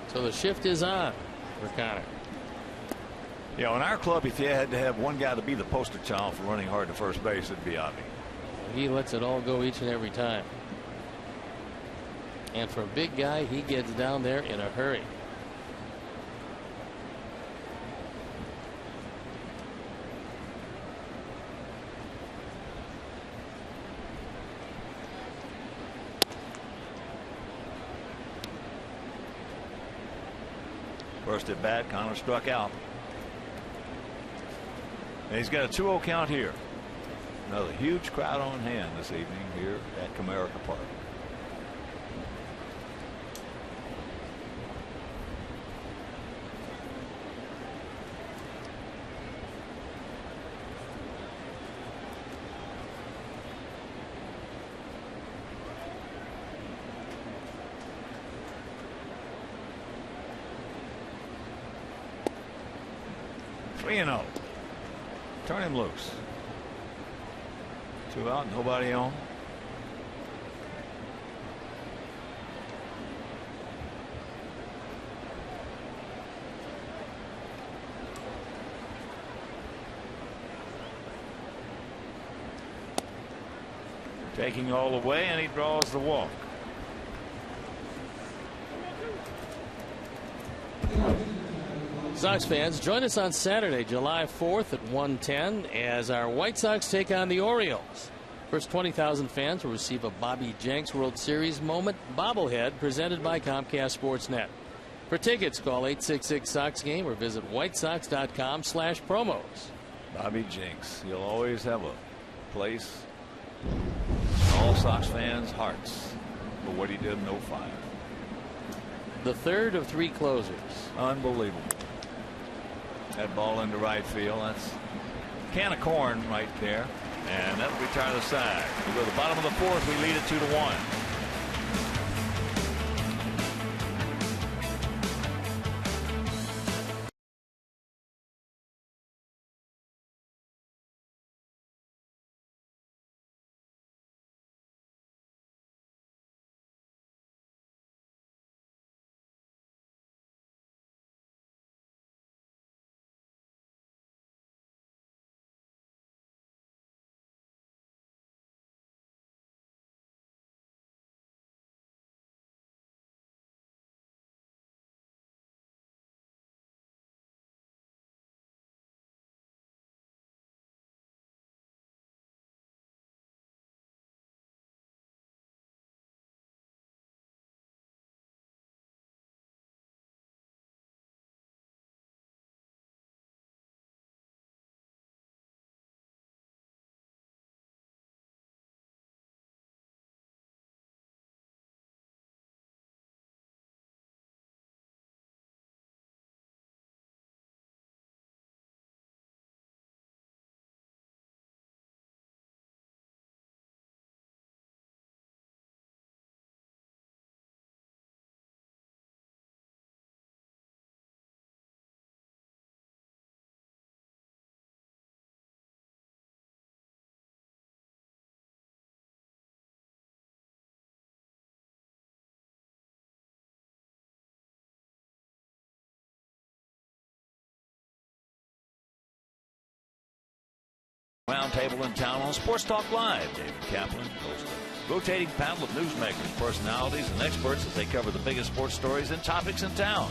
So the shift is on for Connor. Yeah, in our club, if you had to have one guy to be the poster child for running hard to first base, it'd be Avi. He lets it all go each and every time. And for a big guy, he gets down there in a hurry. First at bat, Connor struck out. And he's got a 2-0 count here. Another huge crowd on hand this evening here at Comerica Park. Three and 0. Turn him loose. 2 out, nobody on. Taking all the way, and he draws the walk. Sox fans, join us on Saturday, July 4th at 1:10 as our White Sox take on the Orioles. First 20,000 fans will receive a Bobby Jenks World Series moment bobblehead presented by Comcast Sportsnet. For tickets, call 866-SOX-GAME or visit whitesox.com/promos. Bobby Jenks, he'll always have a place in all Sox fans' hearts for what he did in 05. The third of 3 closers. Unbelievable. That ball into right field. That's a can of corn right there. And that'll retire the side. We go to the bottom of the 4th. We lead it 2-1. Roundtable in town on Sports Talk Live. David Kaplan hosts a rotating panel of newsmakers, personalities, and experts as they cover the biggest sports stories and topics in town.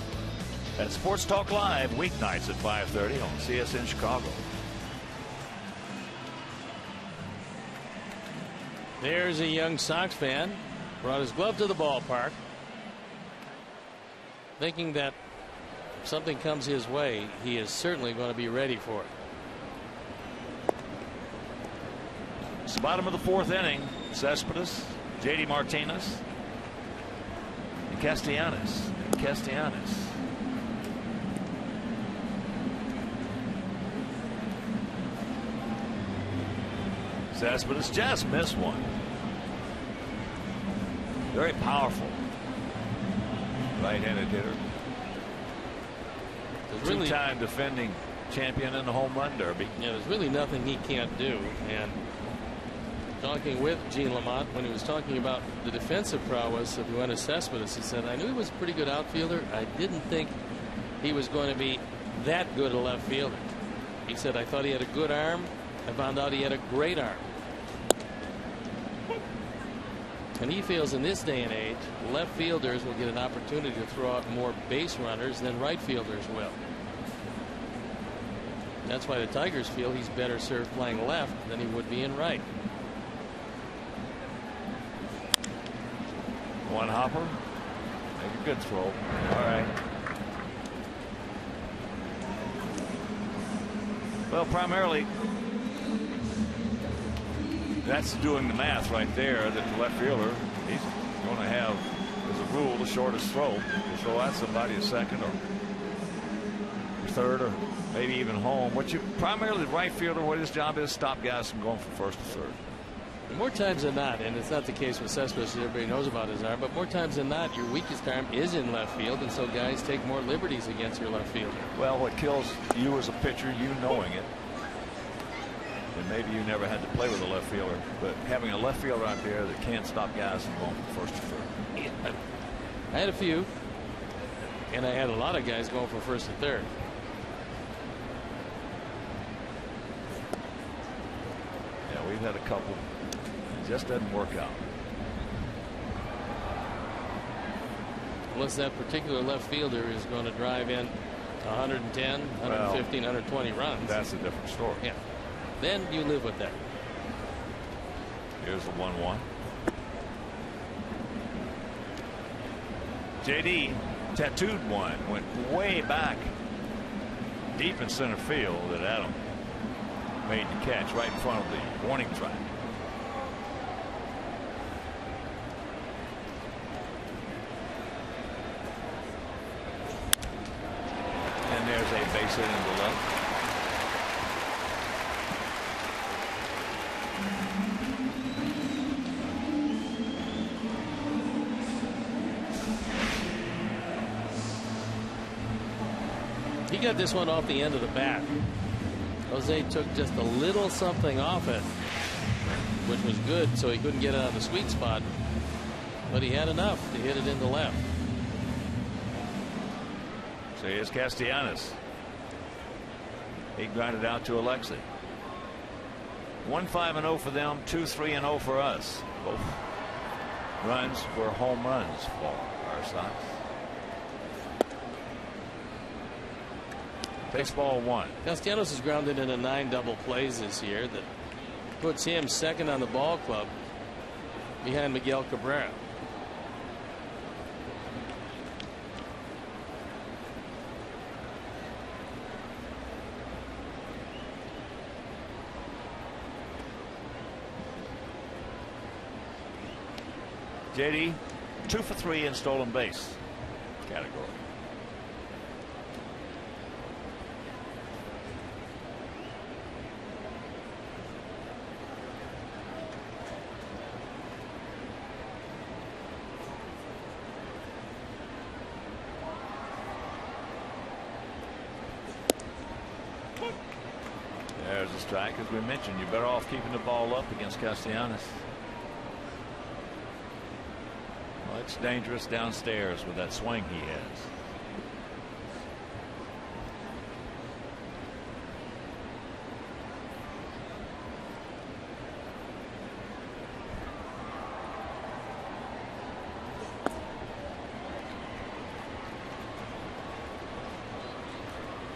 That's Sports Talk Live, weeknights at 5:30 on CSN Chicago. There's a young Sox fan, brought his glove to the ballpark, thinking that if something comes his way, he is certainly going to be ready for it. It's the bottom of the fourth inning. Cespedes, J.D. Martinez, and Castellanos. Cespedes just missed one. Very powerful right-handed hitter. Two-time defending champion in the home run derby. Yeah, there's really nothing he can't do. And talking with Gene Lamont, when he was talking about the defensive prowess of Yoenis Cespedes, he said, I knew he was a pretty good outfielder. I didn't think he was going to be that good a left fielder. He said, I thought he had a good arm. I found out he had a great arm. And he feels in this day and age, left fielders will get an opportunity to throw out more base runners than right fielders will. That's why the Tigers feel he's better served playing left than he would be in right. One hopper. Make a good throw. All right. Well, primarily, that's doing the math right there, that the left fielder, he's going to have, as a rule, the shortest throw. You throw at somebody a second or third or maybe even home. Primarily the right fielder, what his job is, stop guys from going from first to third. More times than not, and it's not the case with Cespedes, everybody knows about his arm, but more times than not, your weakest arm is in left field, and so guys take more liberties against your left fielder. Well, what kills you as a pitcher, you knowing it, and maybe you never had to play with a left fielder, but having a left fielder out there that can't stop guys from going from first to third. Yeah. I had a few, and I had a lot of guys going from first to third. Yeah, we've had a couple. It just doesn't work out. Unless that particular left fielder is going to drive in 110, 115, 120 runs. That's a different story. Yeah. Then you live with that. Here's the 1-1. JD tattooed one, went way back deep in center field that Adam made the catch right in front of the warning track. And there's a base hit into the left. He got this one off the end of the bat. Jose took just a little something off it, which was good, so he couldn't get it on the sweet spot, but he had enough to hit it in the left. So here's Castellanos. He grounded out to Alexi. 1-5-0 for them, 2-3-0 for us. Both runs were home runs for our Sox. Baseball 1. Castellanos is grounded into 9 double plays this year. That puts him second on the ball club behind Miguel Cabrera. JD 2 for 3 in stolen base category. There's a strike. As we mentioned, you're better off keeping the ball up against Castellanos. Well, it's dangerous downstairs with that swing he has.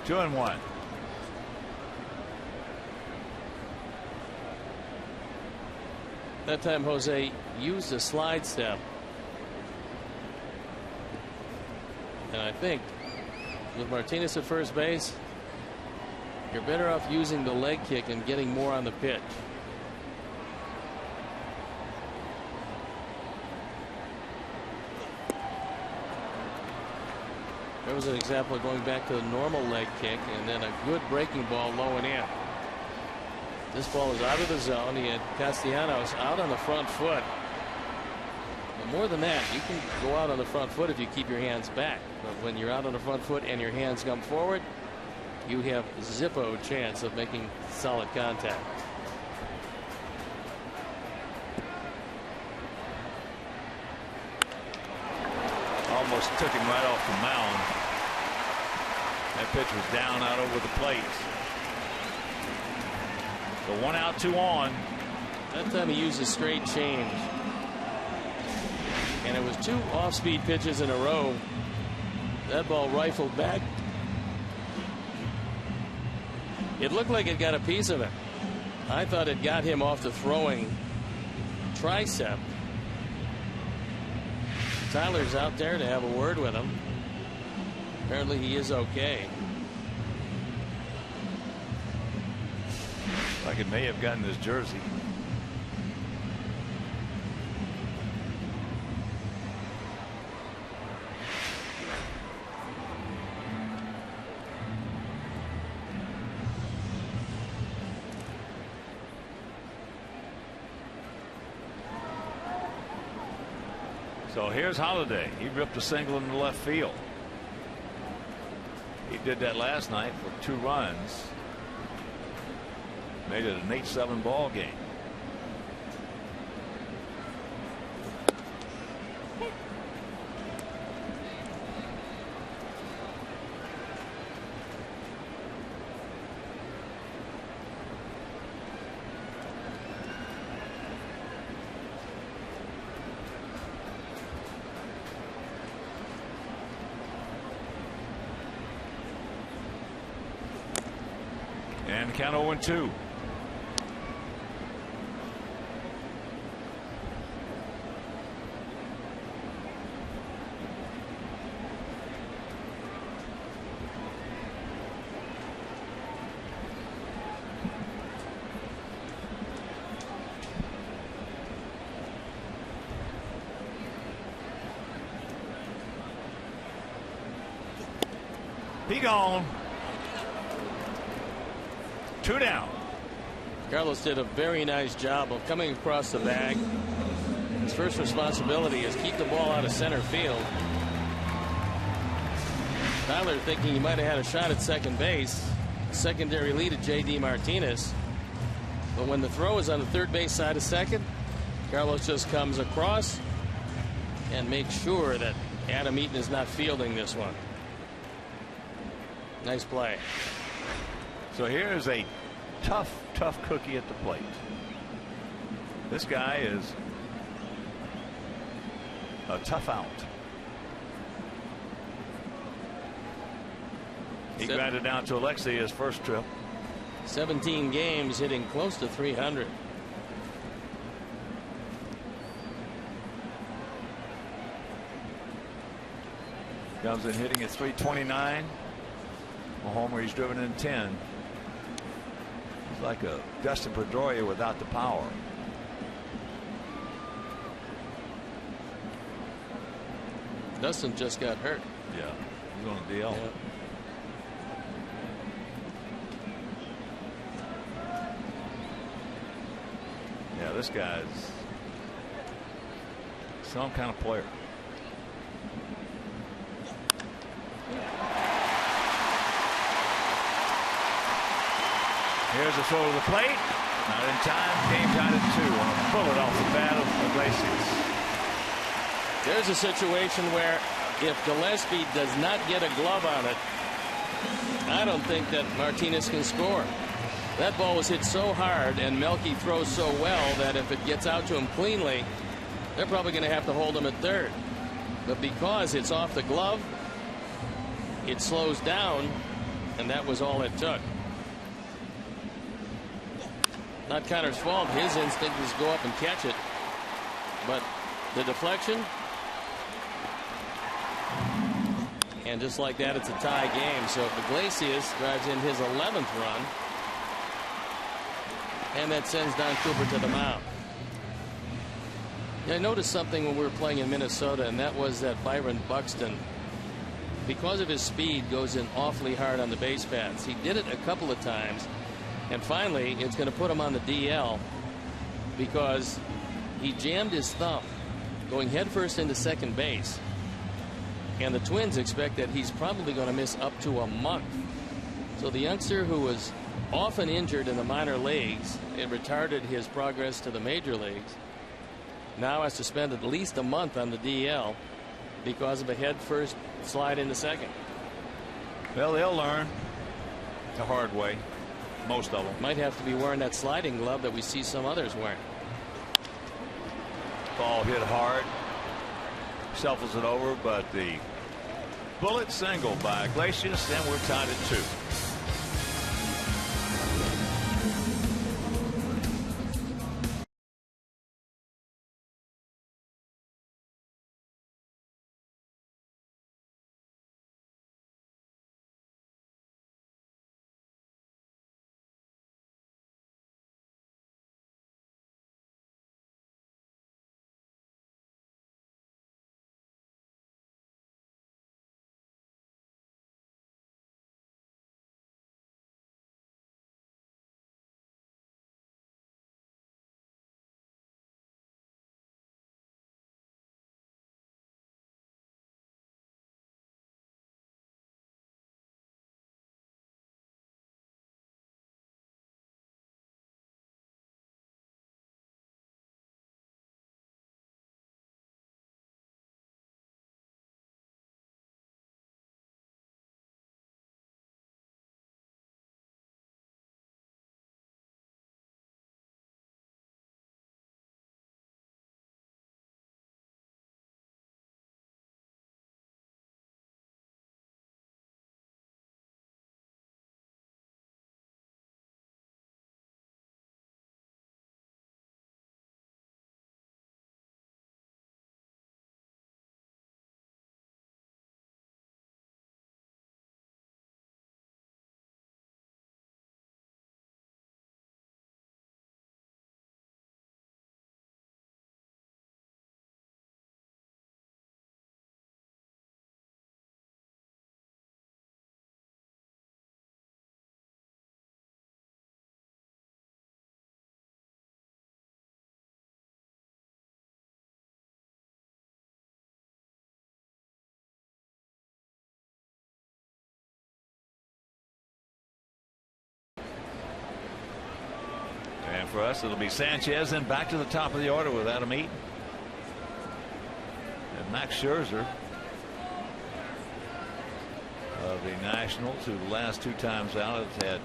2-1. That time Jose used a slide step. And I think with Martinez at first base, you're better off using the leg kick and getting more on the pitch. There was an example of going back to the normal leg kick and then a good breaking ball low and in. This ball is out of the zone. He had Castellanos out on the front foot. But more than that, you can go out on the front foot if you keep your hands back. But when you're out on the front foot and your hands come forward, you have zippo chance of making solid contact. Almost took him right off the mound. That pitch was down out over the plate. So 1 out, 2 on. That time he used a straight change. And it was 2 off-speed pitches in a row. That ball rifled back. It looked like it got a piece of it. I thought it got him off the throwing tricep. Tyler's out there to have a word with him. Apparently he is okay. Like it may have gotten his jersey. So here's Holiday. He ripped a single in the left field. He did that last night for 2 runs. Made it an 8-7 ball game. And count 0-2. He gone. 2 down. Carlos did a very nice job of coming across the bag. His first responsibility is keep the ball out of center field. Tyler thinking he might have had a shot at second base. Secondary lead at J.D. Martinez. But when the throw is on the third base side of second, Carlos just comes across and makes sure that Adam Eaton is not fielding this one. Nice play. So here's a tough cookie at the plate. This guy is a tough out. He grounded down to Alexei his first trip. 17 games, hitting close to 300. Comes in hitting at 329. A homer he's driven in 10. He's like a Dustin Pedroia without the power. Dustin just got hurt. Yeah, he's on a DL. Yeah. Yeah, this guy's some kind of player. Here's a throw to the plate. Not in time. Game tied at 2 on a bullet off the bat of Iglesias. There's a situation where if Gillespie does not get a glove on it, I don't think that Martinez can score. That ball was hit so hard and Melky throws so well that if it gets out to him cleanly, they're probably going to have to hold him at third. But because it's off the glove, it slows down And that was all it took. Not Connor's fault. His instinct was to go up and catch it. But the deflection. And just like that, it's a tie game. So Iglesias drives in his 11th run. And that sends Don Cooper to the mound. I noticed something when we were playing in Minnesota, and that was that Byron Buxton, because of his speed, goes in awfully hard on the base paths. He did it a couple of times, and finally it's going to put him on the DL because he jammed his thumb going headfirst into second base, and the Twins expect that he's probably going to miss up to a month. So the youngster, who was often injured in the minor leagues, it retarded his progress to the major leagues, now has to spend at least a month on the DL because of a head first slide into second. Well, they'll learn the hard way. Most of them might have to be wearing that sliding glove that we see some others wearing. Ball hit hard, shuffles it over, but the bullet single by Iglesias, and we're tied at 2. And for us, it'll be Sanchez, and back to the top of the order with Adam Eaton. And Max Scherzer of the Nationals, who the last 2 times out has had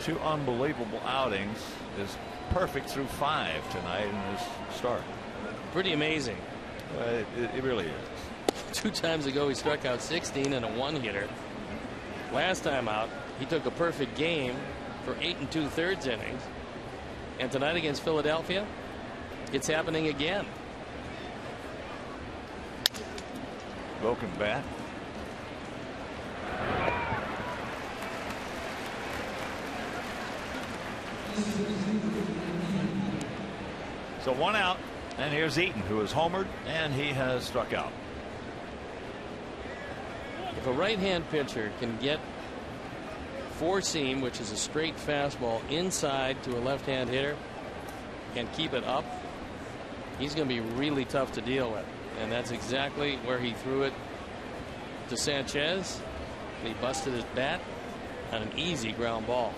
2 unbelievable outings, is perfect through 5 tonight in his start. Pretty amazing. It really is. 2 times ago, he struck out 16 and a 1-hitter. Last time out, he took a perfect game for 8 2/3 innings. And tonight against Philadelphia, it's happening again. Broken bat. So 1 out, and here's Eaton, who is homered, and he has struck out. If a right-hand pitcher can get 4-seam, which is a straight fastball, inside to a left-hand hitter and keep it up, he's going to be really tough to deal with. And that's exactly where he threw it to Sanchez. He busted his bat on an easy ground ball.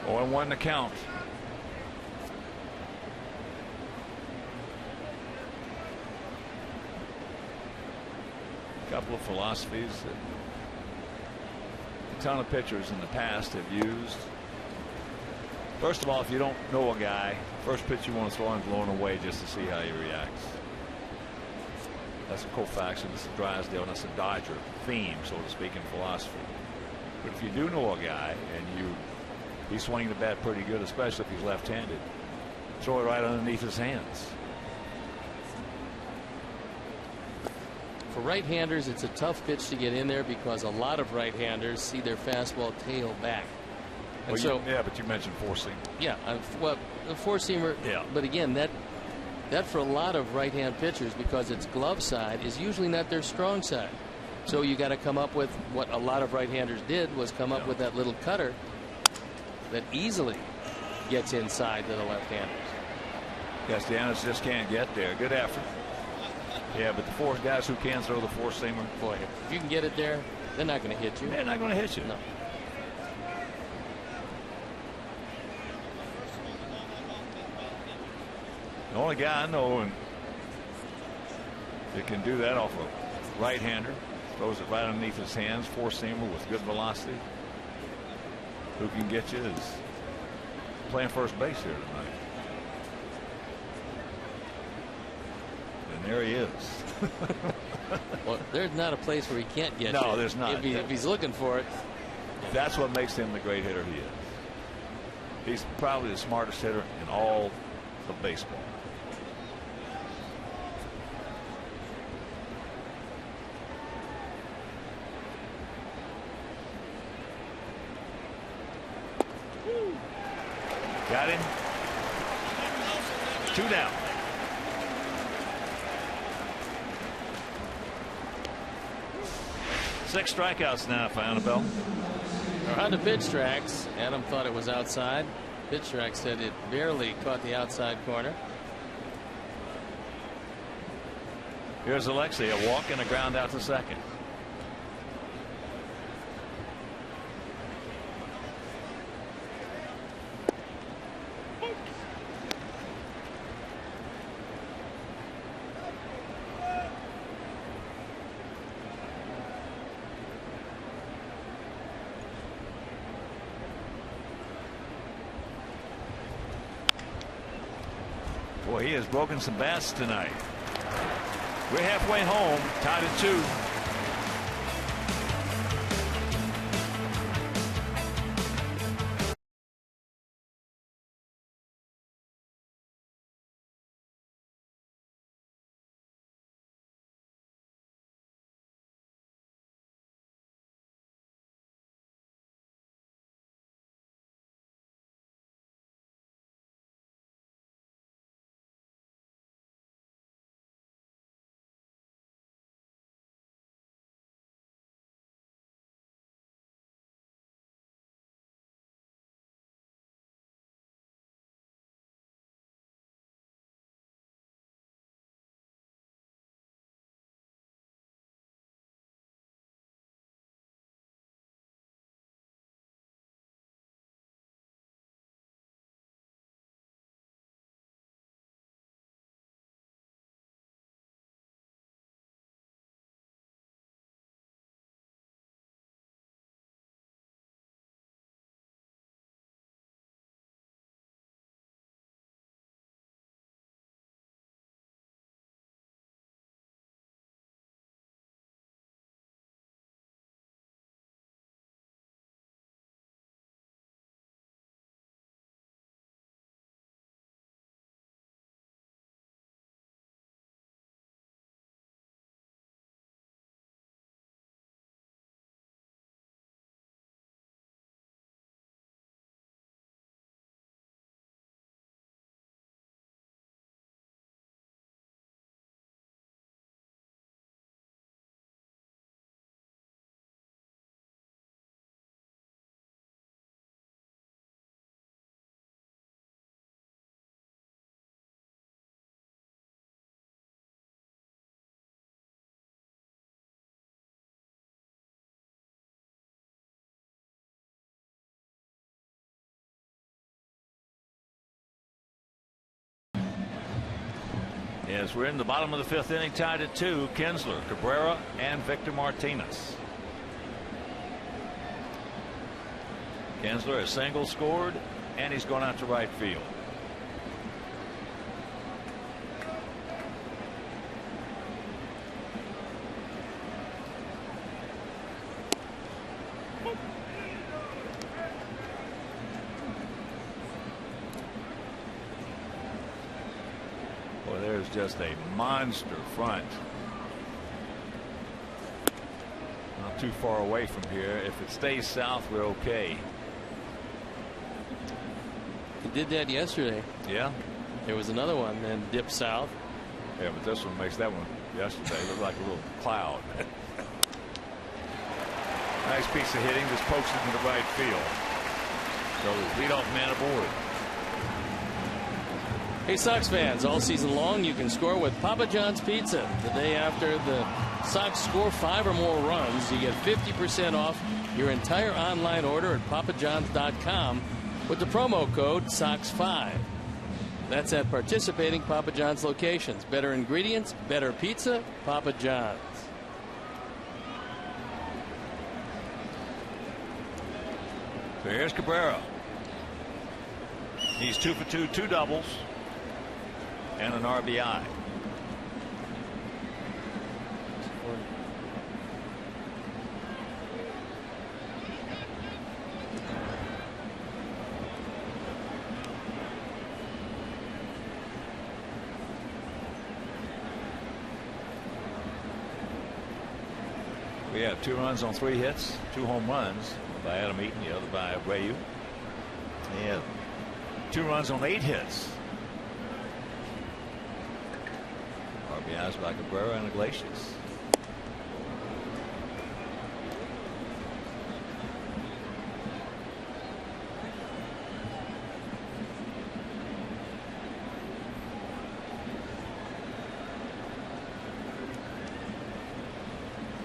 Oh, and 1 to count. A couple of philosophies that a ton of pitchers in the past have used. First of all, if you don't know a guy, first pitch you want to throw him blowing away just to see how he reacts. That's a Koufax, and this is Drysdale, and that's a Dodger theme, so to speak, in philosophy. But if you do know a guy and he's swinging the bat pretty good, especially if he's left-handed, throw it right underneath his hands. For right-handers, it's a tough pitch to get in there because a lot of right-handers see their fastball tail back. And well, yeah, but you mentioned four-seamer. Yeah, well, a four-seamer. Yeah. But again, that for a lot of right-hand pitchers, because it's glove side, is usually not their strong side. So you got to come up with what a lot of right-handers did, was come up with that little cutter that easily gets inside to the left-handers. Castellanos just can't get there. Good effort. Yeah, but the four guys who can throw the four-seamer, boy, if you can get it there, they're not going to hit you. They're not going to hit you. No. The only guy I know that can do that off a right-hander, throws it right underneath his hands, four-seamer with good velocity, who can get you, is playing first base here tonight. And there he is. Well, there's not a place where he can't get no, you. There's not. If he's looking for it. That's what makes him the great hitter he is. He's probably the smartest hitter in all of baseball. Got him. 2 down. Six strikeouts now for Annabelle. On the pitch tracks, Adam thought it was outside. Pitch track said it barely caught the outside corner. Here's Alexei, a walk and a ground out to second. Boy, he has broken some bats tonight. We're halfway home, tied at 2. Yes, we're in the bottom of the 5th inning, tied at 2. Kinsler, Cabrera, and Victor Martinez. Kinsler has single scored, and he's gone out to right field. there's just a monster front. Not too far away from here. If it stays south, we're okay. He did that yesterday. Yeah. There was another one and dipped south. Yeah, but this one makes that one yesterday look like a little cloud. Nice piece of hitting, just pokes it into the right field. So leadoff man aboard. Hey, Sox fans, all season long you can score with Papa John's Pizza. The day after the Sox score 5 or more runs, you get 50% off your entire online order at papajohns.com with the promo code SOX5. That's at participating Papa John's locations. Better ingredients, better pizza, Papa John's. So here's Cabrera. He's 2 for 2, 2 doubles, and an RBI. We have 2 runs on 3 hits, 2 home runs by Adam Eaton, the other by Abreu. And 2 runs on 8 hits. RBIs by Cabrera and Iglesias.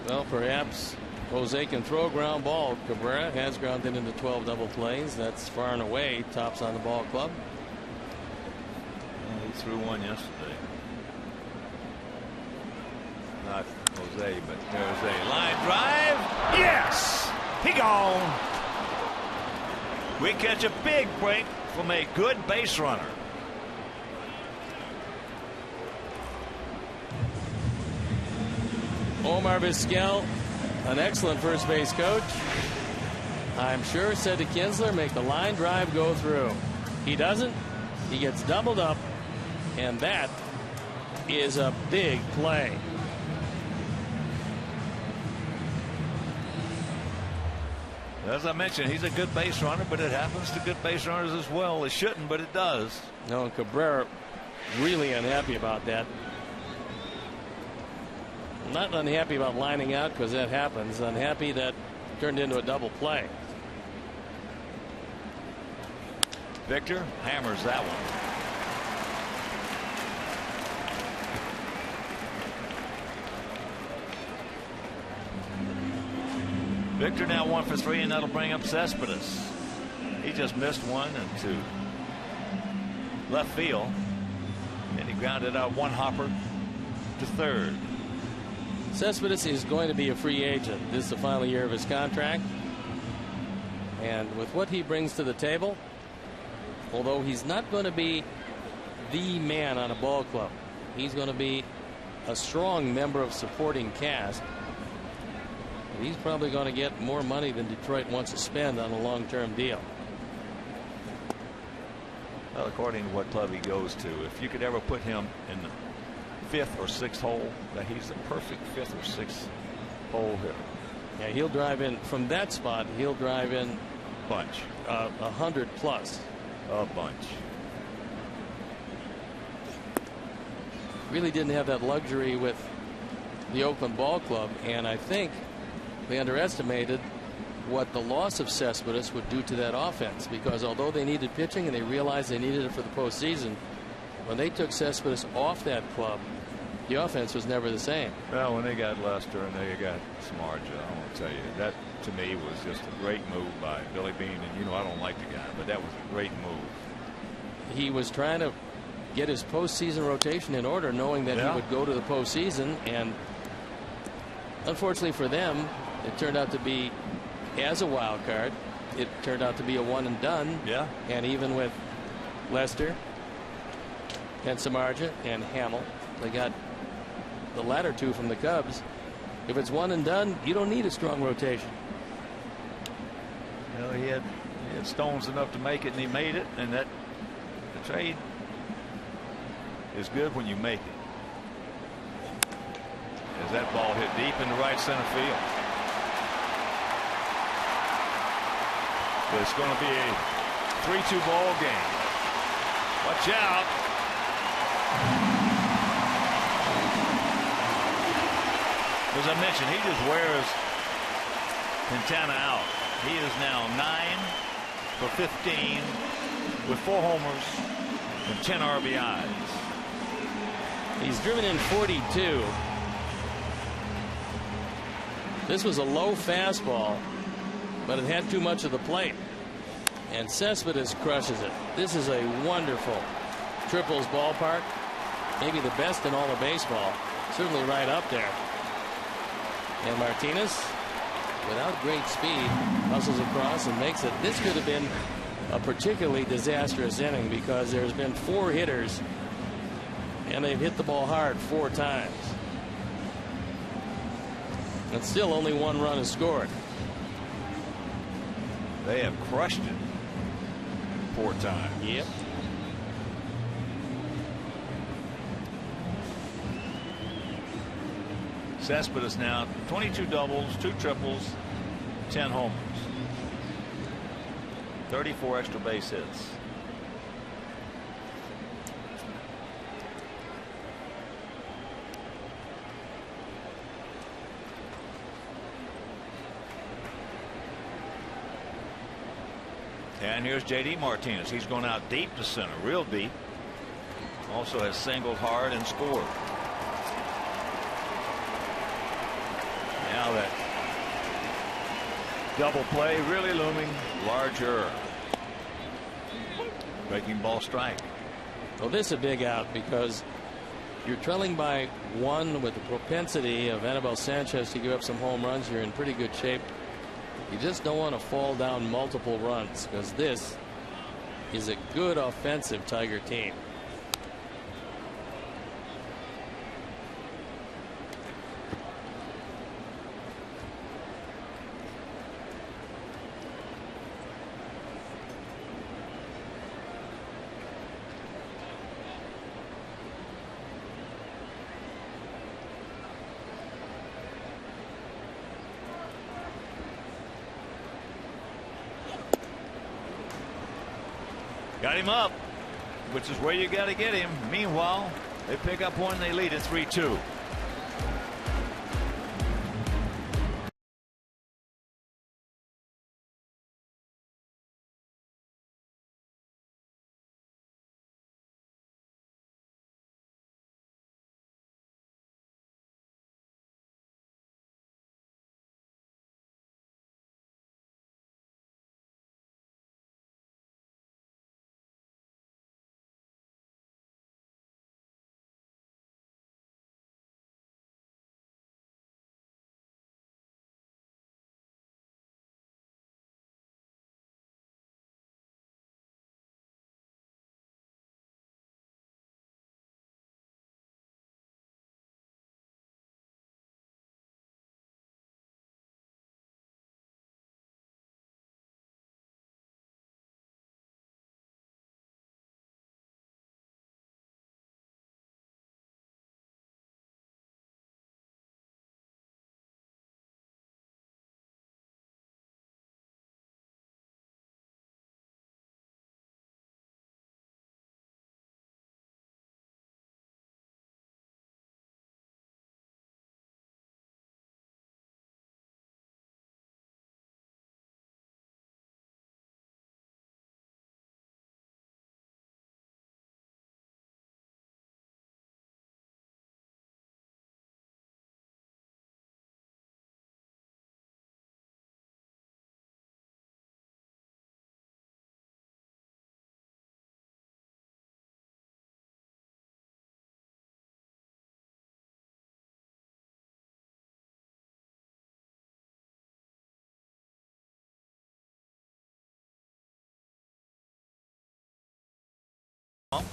Well, perhaps Jose can throw a ground ball. Cabrera has grounded into 12 double plays. That's far and away tops on the ball club. Well, he threw one yesterday. Not Jose, but there's a line drive. Yes! He gone. We catch a big break from a good base runner. Omar Vizquel, an excellent first base coach. I'm sure said to Kinsler, make the line drive go through. He doesn't. He gets doubled up, and that is a big play. As I mentioned, he's a good base runner, but it happens to good base runners as well. It shouldn't, but it does. No, Cabrera really unhappy about that. Not unhappy about lining out because that happens. Unhappy that turned into a double play. Victor hammers that one. Victor now 1 for 3, and that'll bring up Cespedes. He just missed 1 and 2. Left field, and he grounded out 1 hopper to third. Cespedes is going to be a free agent. This is the final year of his contract. And with what he brings to the table, although he's not going to be the man on a ball club, he's going to be a strong member of supporting cast. He's probably going to get more money than Detroit wants to spend on a long-term deal. Well, according to what club he goes to, if you could ever put him in the 5th or 6th hole, that he's the perfect 5th or 6th hole hitter. Yeah, he'll drive in from that spot. He'll drive in bunch 100 plus. A bunch. Really didn't have that luxury with the Oakland ball club, and I think they underestimated what the loss of Cespedes would do to that offense, because although they needed pitching and they realized they needed it for the postseason, when they took Cespedes off that club, the offense was never the same. Well, when they got Lester and they got Samardzija, I want to tell you, that to me was just a great move by Billy Beane. And you know, I don't like the guy, but that was a great move. He was trying to get his postseason rotation in order, knowing that he would go to the postseason, and unfortunately for them, it turned out to be, as a wild card, it turned out to be a one and done. Yeah. And even with Lester and Samardzija and Hamill, they got the latter two from the Cubs. If it's one and done, you don't need a strong rotation. You know, he had stones enough to make it, and he made it, and that the trade is good when you make it. As that ball hit deep into right center field. It's going to be a 3-2 ball game. Watch out. As I mentioned, he just wears Quintana out. He is now 9 for 15 with 4 homers and 10 RBIs. He's driven in 42. This was a low fastball, but it had too much of the plate. And Cespedes crushes it. This is a wonderful triples ballpark. Maybe the best in all of baseball. Certainly right up there. And Martinez, without great speed, hustles across and makes it. This could have been a particularly disastrous inning because there's been 4 hitters and they've hit the ball hard 4 times. And still only 1 run is scored. They have crushed it 4 times. Yep. Cespedes now 22 doubles, 2 triples, 10 homers, 34 extra base hits. And here's J.D. Martinez. He's going out deep to center, real deep. Also has singled hard and scored. Now that double play really looming larger. Breaking ball strike. Well, this is a big out because you're trailing by 1 with the propensity of Anibal Sanchez to give up some home runs. You're in pretty good shape. You just don't want to fall down multiple runs because this is a good offensive Tiger team. Got him up, which is where you got to get him. Meanwhile, they pick up 1, they lead at 3-2.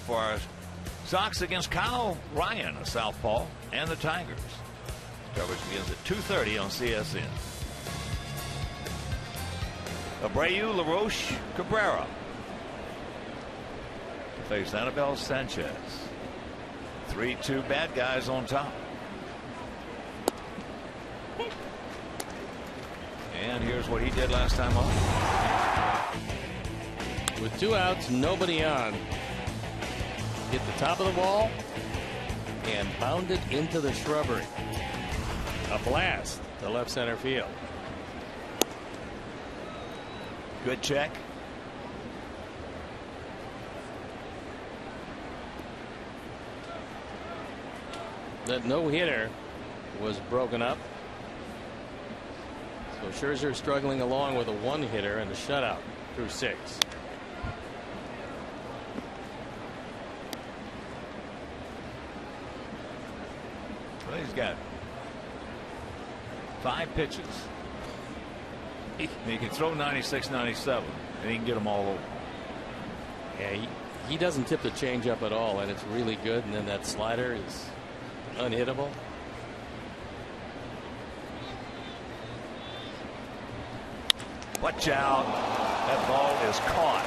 For our Sox against Kyle Ryan, a southpaw, and the Tigers. Coverage begins at 2:30 on CSN. Abreu, LaRoche, Cabrera to face Anibal Sanchez. 3-2 bad guys on top. And here's what he did last time up. With 2 outs, nobody on. Hit the top of the ball and bounded into the shrubbery. A blast to left center field. Good check. That no-hitter was broken up. So Scherzer struggling along with a 1-hitter and a shutout through 6. Well, he's got 5 pitches. He can throw 96, 97, and he can get them all over. Yeah, he doesn't tip the changeup at all, and it's really good. And then that slider is unhittable. Watch out. That ball is caught.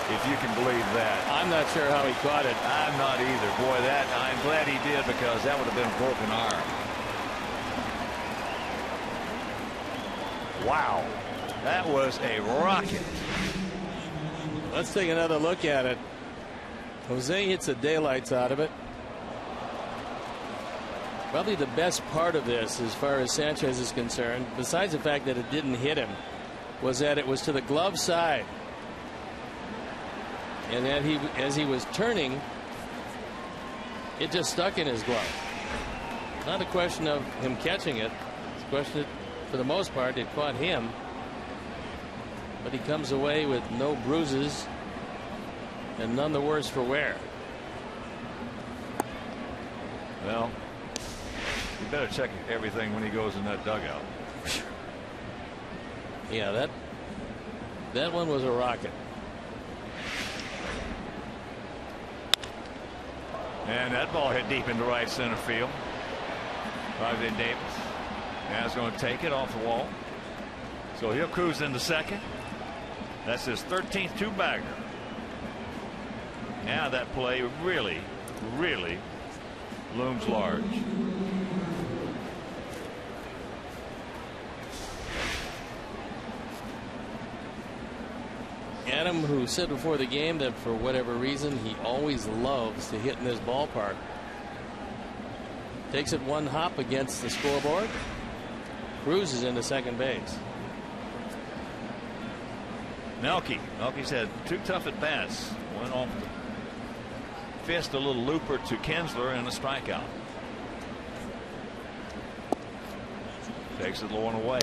If you can believe that. I'm not sure how he caught it. I'm not either. Boy, I'm glad he did, because that would have been a broken arm. Wow. That was a rocket. Let's take another look at it. Jose hits the daylights out of it. Probably the best part of this, as far as Sanchez is concerned, besides the fact that it didn't hit him, was that it was to the glove side. And that as he was turning, it just stuck in his glove. Not a question of him catching it. It's a question, for the most part, it caught him. But he comes away with no bruises and none the worse for wear. Well, you better check everything when he goes in that dugout. Yeah, that one was a rocket. And that ball hit deep into right center field. Rajay Davis. Now he's going to take it off the wall. So he'll cruise into second. That's his 13th two-bagger. Now that play really, really looms large. Adam, who said before the game that for whatever reason he always loves to hit in this ballpark, takes it 1 hop against the scoreboard, cruises into second base. Melky's had 2 tough at bats. Went off the fist, a little looper to Kinsler, and a strikeout. Takes it low and away.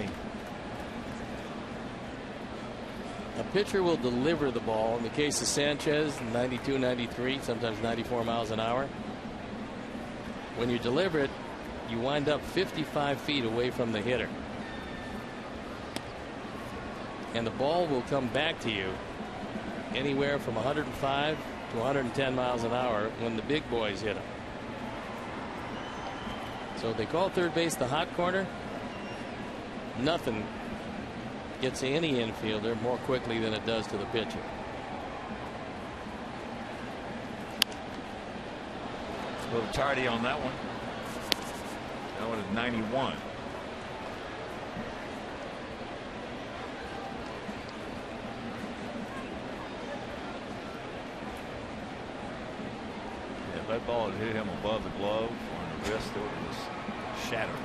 A pitcher will deliver the ball. In the case of Sanchez, 92, 93, sometimes 94 miles an hour. When you deliver it, you wind up 55 feet away from the hitter. And the ball will come back to you anywhere from 105 to 110 miles an hour when the big boys hit them. So they call third base the hot corner. Nothing gets to any infielder more quickly than it does to the pitcher. A little tardy on that one. That one is 91. Yeah, if that ball had hit him above the glove or the wrist, it would have just shattered.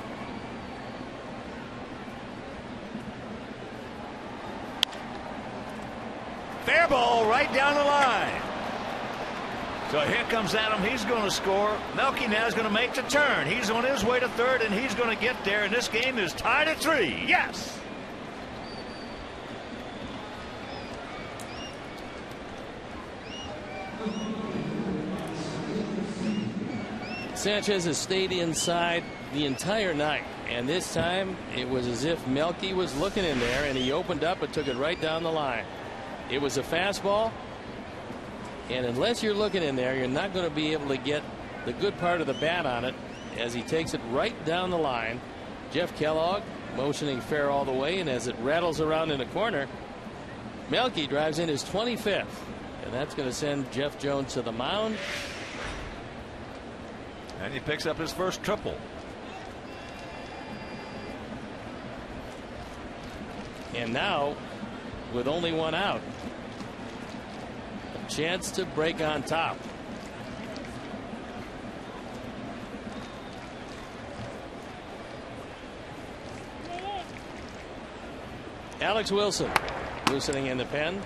Fair ball right down the line. So here comes Adam. He's going to score. Melky now is going to make the turn. He's on his way to third, and he's going to get there. And this game is tied at 3. Yes. Sanchez has stayed inside the entire night, and this time it was as if Melky was looking in there, and he opened up and took it right down the line. It was a fastball, and unless you're looking in there, you're not going to be able to get the good part of the bat on it as he takes it right down the line. Jeff Kellogg motioning fair all the way, and as it rattles around in the corner, Melky drives in his 25th, and that's going to send Jeff Jones to the mound. And he picks up his first triple. And now, with only one out, a chance to break on top. Alex Wilson loosening in the pen.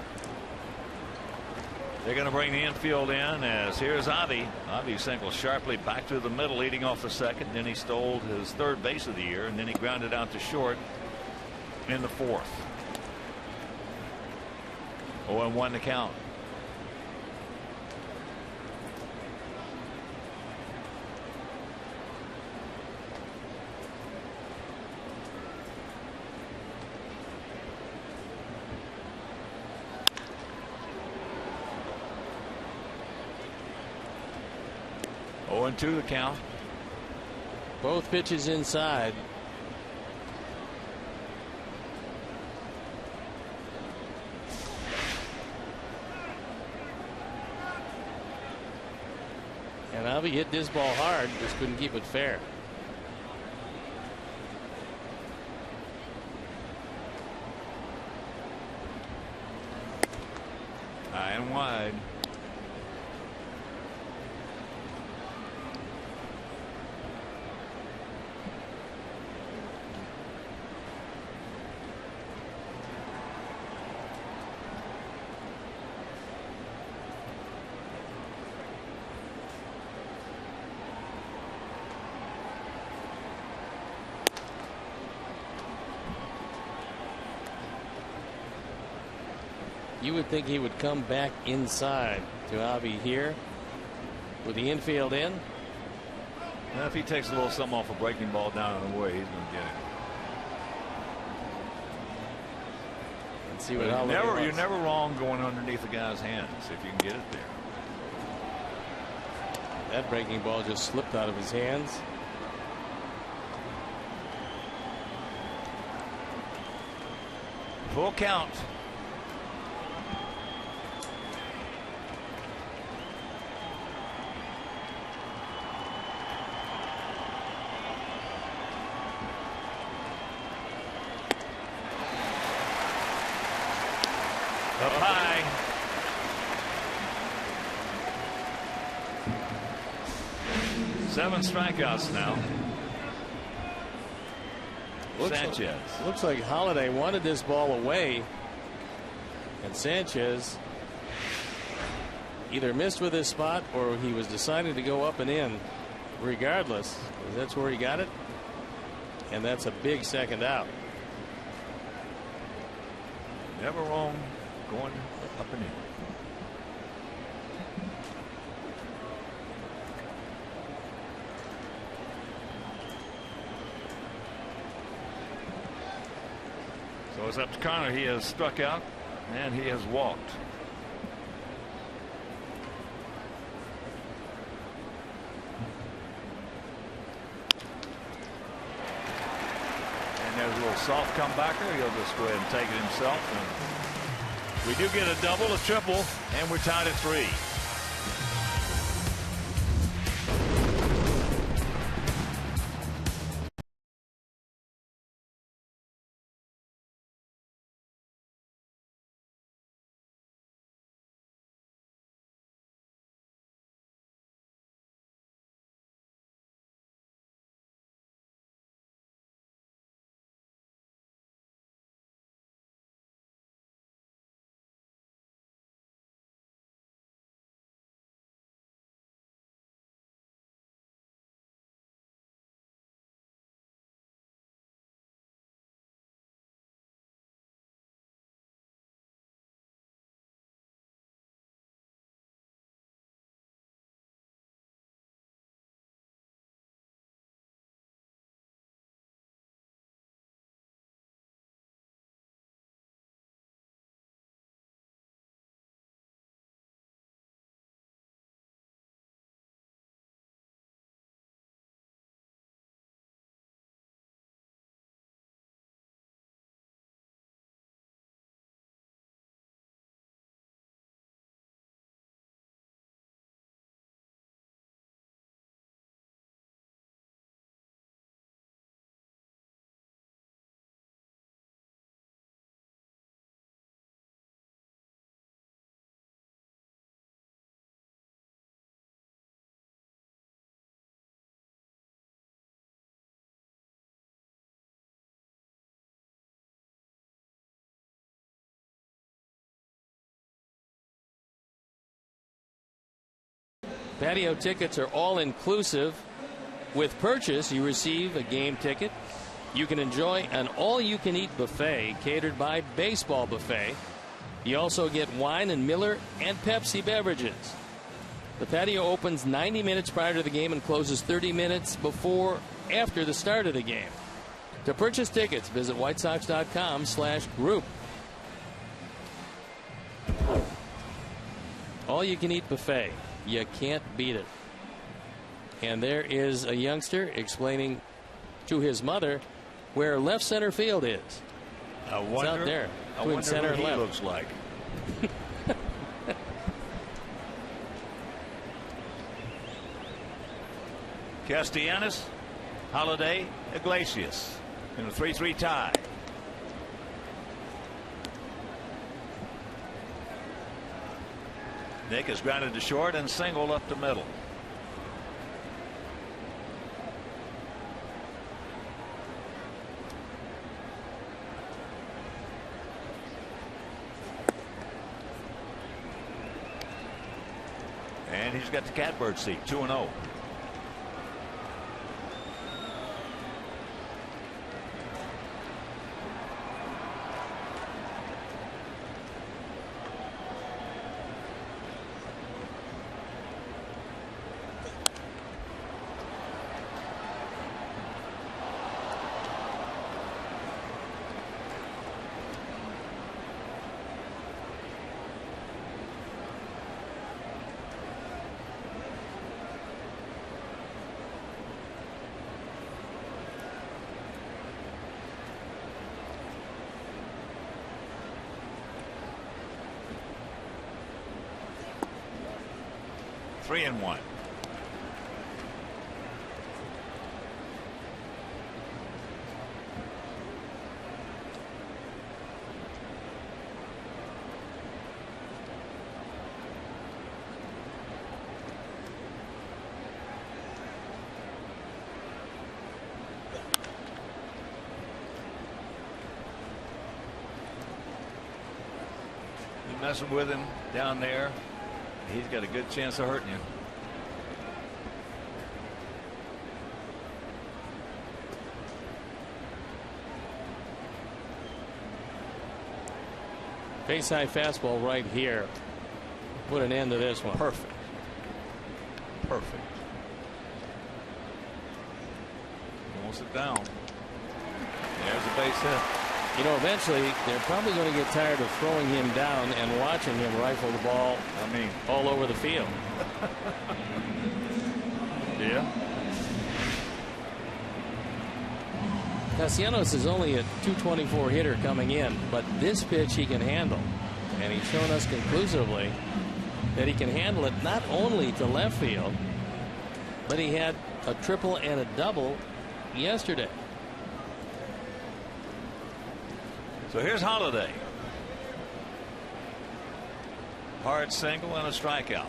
They're going to bring the infield in as here's Avi. Avi singles sharply back to the middle, leading off the second. Then he stole his third base of the year, and then he grounded out to short in the fourth. 0-1 to count. And 2 the count. Both pitches inside. And Avi hit this ball hard, just couldn't keep it fair. High and wide. You would think he would come back inside to Avi here with the infield in. Well, if he takes a little something off a breaking ball down on the way, he's going to get it. And see what you're never wrong going underneath the guy's hands if you can get it there. That breaking ball just slipped out of his hands. Full count. Up high. Seven strikeouts now. Sanchez. Looks like Holiday wanted this ball away, and Sanchez either missed with his spot or he was deciding to go up and in. Regardless, that's where he got it, and that's a big second out. Never wrong going up and in. So it's up to Connor. He has struck out and he has walked. And there's a little soft comebacker. He'll just go ahead and take it himself. And we do get a double, a triple, and we're tied at 3. Patio tickets are all inclusive. With purchase, you receive a game ticket. You can enjoy an all-you-can-eat buffet catered by Baseball Buffet. You also get wine and Miller and Pepsi beverages. The patio opens 90 minutes prior to the game and closes 30 minutes after the start of the game. To purchase tickets, visit whitesox.com/group. All-you-can-eat buffet. You can't beat it. And there is a youngster explaining to his mother where left center field is. It's out there. Between center and left. Looks like. Castellanos, Holiday, Iglesias in a 3-3 tie. Nick is grounded to short and singled up the middle. And he's got the catbird seat, 2-0. Three and one. You messing with him down there, he's got a good chance of hurting you. Face high fastball right here. Put an end to this one. Perfect. Perfect. He wants it down. There's a base hit. You know, eventually they're probably going to get tired of throwing him down and watching him rifle the ball. All over the field. Yeah. Castellanos is only a .224 hitter coming in, but this pitch he can handle. And he's shown us conclusively that he can handle it not only to left field, but he had a triple and a double yesterday. So here's Holiday. Hard single and a strikeout.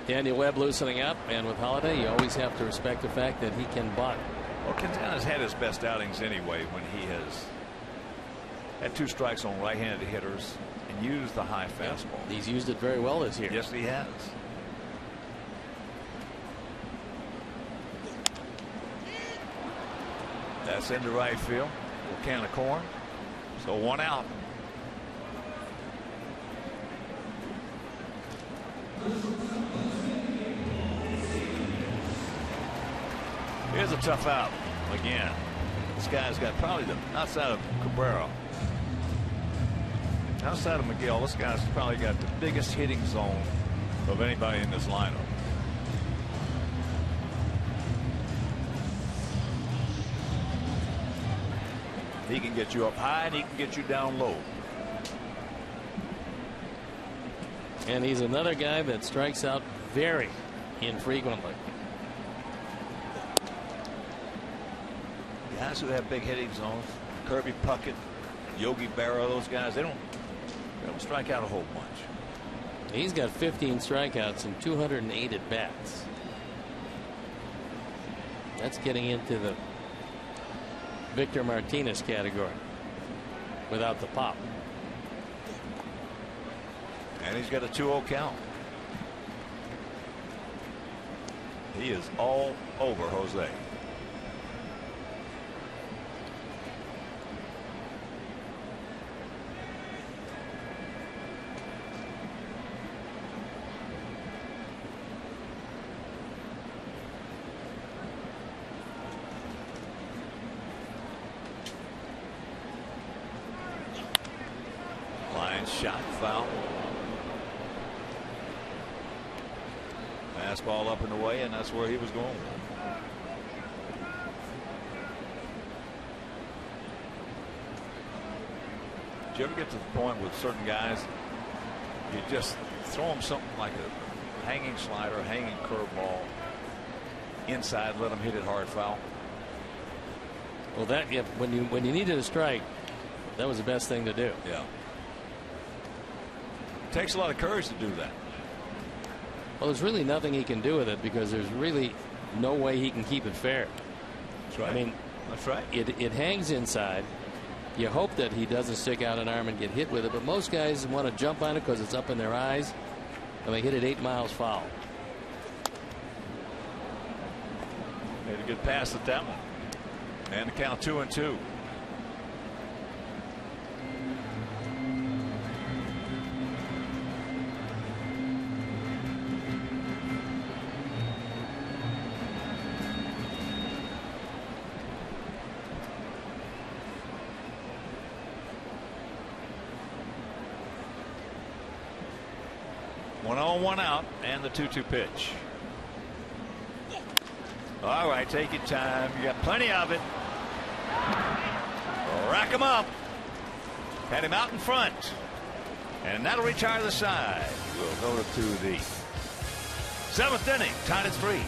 Daniel Webb loosening up, and with Holiday, you always have to respect the fact that he can bunt. Well, Quintana's had his best outings anyway when he has had 2 strikes on right-handed hitters and used the high fastball. He's used it very well this year. Yes, he has. That's into right field. A can of corn. So 1 out. Here's a tough out again. This guy's got probably the outside of Cabrera, outside of Miguel, this guy's probably got the biggest hitting zone of anybody in this lineup. He can get you up high and he can get you down low. And he's another guy that strikes out very infrequently. Guys who have big hitting zones, Kirby Puckett, Yogi Berra, those guys, they don't strike out a whole bunch. He's got 15 strikeouts and 208 at bats. That's getting into the Victor Martinez category without the pop. And he's got a 2-0 count. He is all over Jose. Line shot, foul. Fastball up and away, and that's where he was going. Do you ever get to the point with certain guys, you just throw them something like a hanging slider, a hanging curveball inside, let them hit it hard, foul? Well, that, yeah, when you needed a strike, that was the best thing to do. Yeah. It takes a lot of courage to do that. Well, there's really nothing he can do with it because there's really no way he can keep it fair. That's right. I mean, that's right. It hangs inside. You hope that he doesn't stick out an arm and get hit with it, but most guys want to jump on it because it's up in their eyes, and they hit it 8 miles foul. Made a good pass at that one. And the count 2-2. One on, one out, and the 2-2 pitch. All right, take your time. You got plenty of it. Rack him up. Had him out in front. And that'll retire the side. We'll go to the 7th inning. Tied at 3.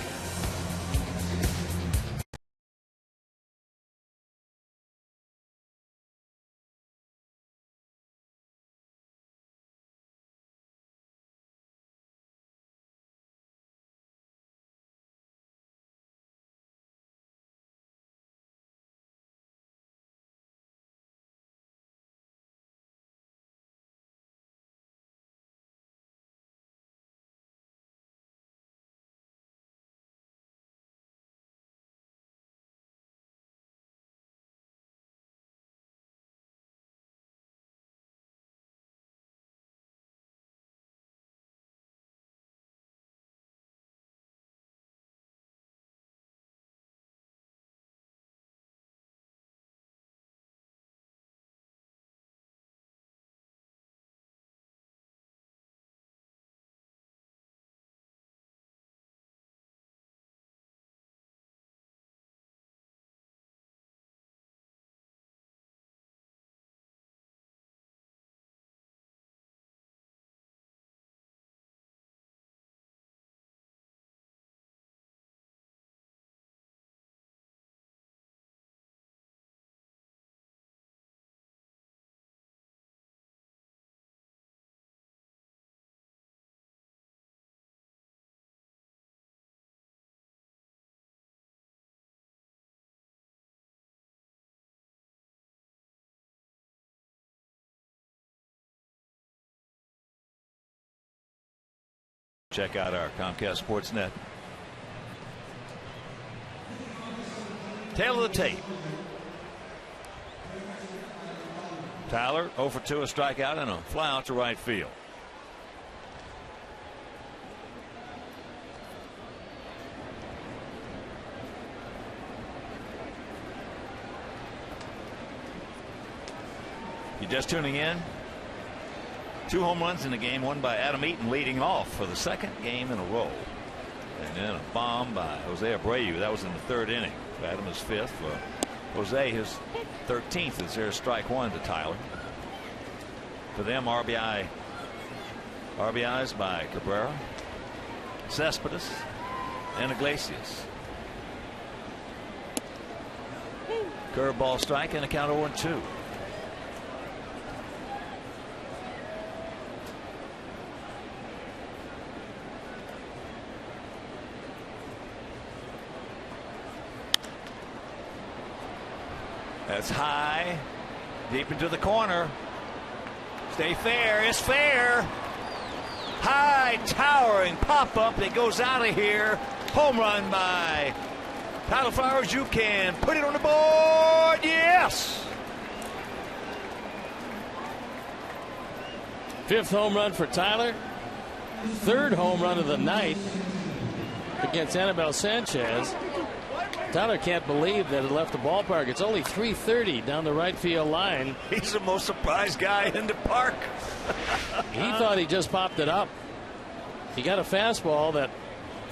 Check out our Comcast Sportsnet tail of the tape. Tyler 0 for 2, a strikeout and a fly out to right field. You just tuning in? 2 home runs in the game, one by Adam Eaton leading off for the 2nd game in a row. And then a bomb by Jose Abreu. That was in the 3rd inning. For Adam is 5th. For Jose, his 13th is their strike 1 to Tyler. For them, RBIs by Cabrera, Cespedes, and Iglesias. Curveball strike and a count 0-2. That's high, deep into the corner. Stay fair. It's fair. High, towering pop up that goes out of here. Home run by Tyler Flowers. You can put it on the board. Yes. 5th home run for Tyler. 3rd home run of the night against Anibal Sanchez. Tyler can't believe that it left the ballpark. It's only 330 down the right field line. He's the most surprised guy in the park. He thought he just popped it up. He got a fastball that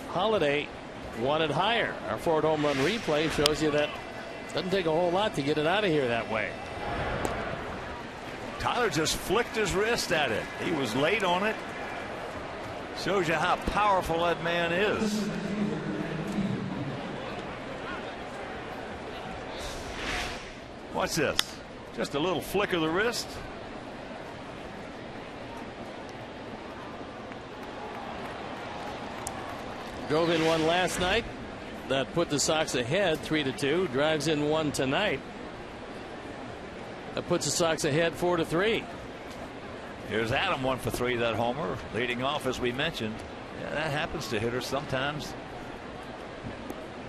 Holiday wanted higher. Our forward home run replay shows you that it doesn't take a whole lot to get it out of here that way. Tyler just flicked his wrist at it. He was late on it. Shows you how powerful that man is. What's this? Just a little flick of the wrist? Drove in one last night. That put the Sox ahead 3-2. Drives in one tonight. That puts the Sox ahead 4-3. Here's Adam 1 for 3, that homer, leading off as we mentioned. Yeah, that happens to hitters sometimes.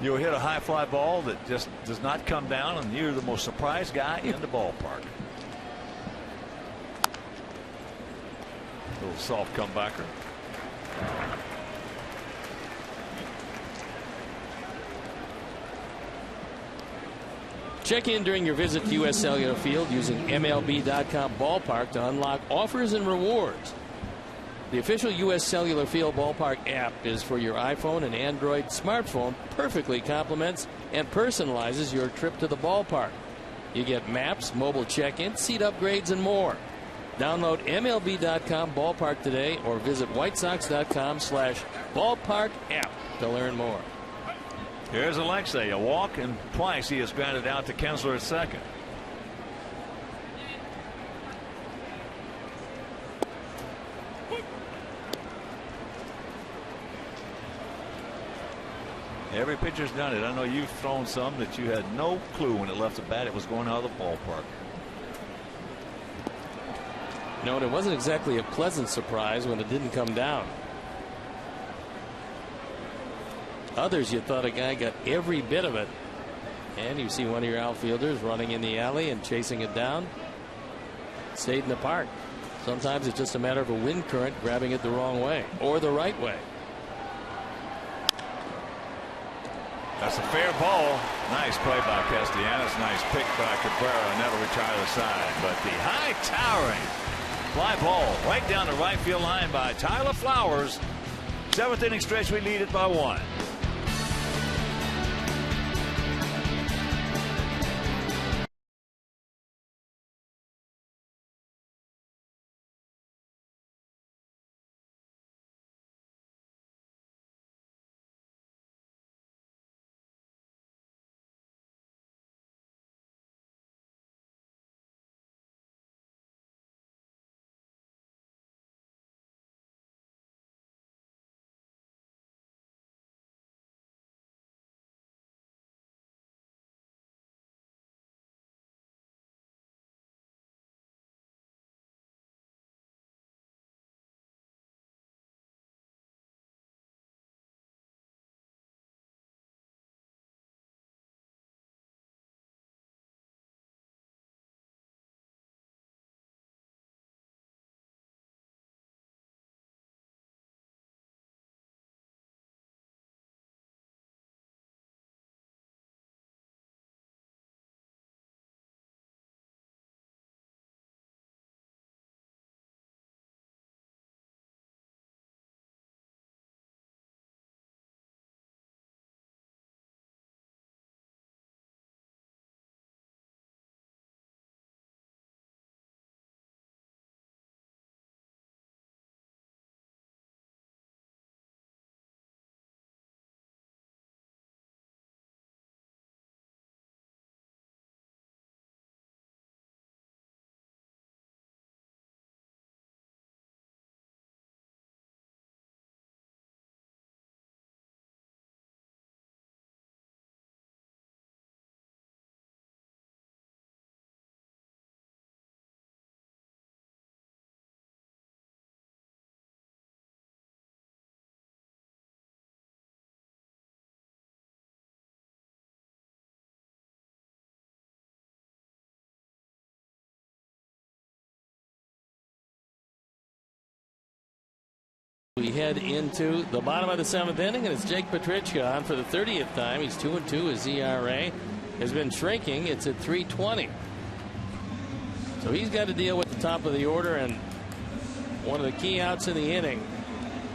You'll hit a high fly ball that just does not come down, and you're the most surprised guy in the ballpark. Little soft comebacker. Check in during your visit to U.S. Cellular Field using MLB.com Ballpark to unlock offers and rewards. The official U.S. Cellular Field Ballpark app is for your iPhone and Android smartphone, perfectly complements and personalizes your trip to the ballpark. You get maps, mobile check-in, seat upgrades, and more. Download MLB.com Ballpark today or visit WhiteSox.com/ballpark app to learn more. Here's Alexei, a walk, and twice he has grounded out to Kinsler at second. Every pitcher's done it. I know you've thrown some that you had no clue when it left the bat it was going out of the ballpark. No, and it wasn't exactly a pleasant surprise when it didn't come down. Others, you thought a guy got every bit of it. And you see one of your outfielders running in the alley and chasing it down. Stayed in the park. Sometimes it's just a matter of a wind current grabbing it the wrong way or the right way. That's a fair ball. Nice play by Castellanos. Nice pick by Cabrera, and that'll retire the side. But the high towering fly ball right down the right field line by Tyler Flowers. 7th inning stretch, we lead it by 1. We head into the bottom of the 7th inning, and it's Jake Petrichka on for the 30th time. He's 2-2. His ERA has been shrinking. It's at 3.20. So he's got to deal with the top of the order, and one of the key outs in the inning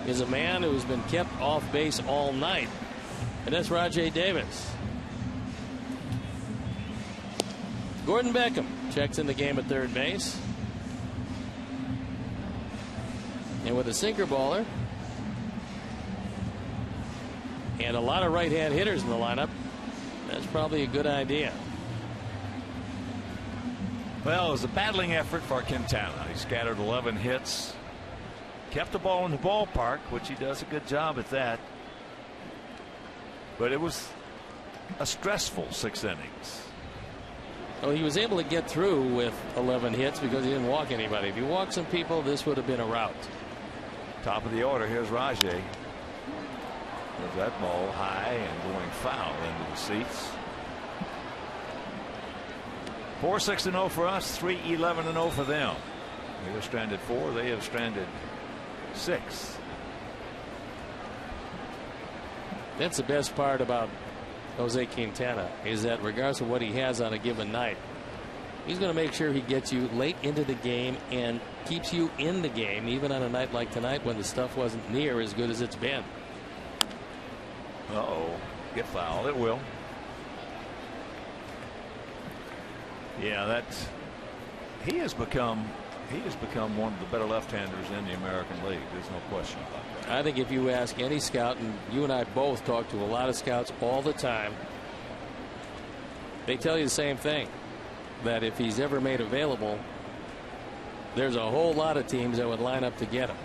is a man who's been kept off base all night, and that's Rajai Davis. Gordon Beckham checks in the game at third base. And with a sinker baller and a lot of right-hand hitters in the lineup, that's probably a good idea. Well, it was a battling effort for Quintana. He scattered 11 hits, kept the ball in the ballpark, which he does a good job at that. But it was a stressful 6 innings. Well, he was able to get through with 11 hits because he didn't walk anybody. If he walked some people, this would have been a rout. Top of the order, here's Rajai. There's that ball high and going foul into the seats. 4-6-0 for us, 3-11-0 for them. We have stranded 4, they have stranded 6. That's the best part about Jose Quintana, is that regardless of what he has on a given night, he's going to make sure he gets you late into the game and keeps you in the game, even on a night like tonight when the stuff wasn't near as good as it's been. Uh-oh. Get fouled. It will. Yeah, he has become one of the better left-handers in the American League. There's no question about that. I think if you ask any scout, and you and I both talk to a lot of scouts all the time, they tell you the same thing, that if he's ever made available, there's a whole lot of teams that would line up to get him.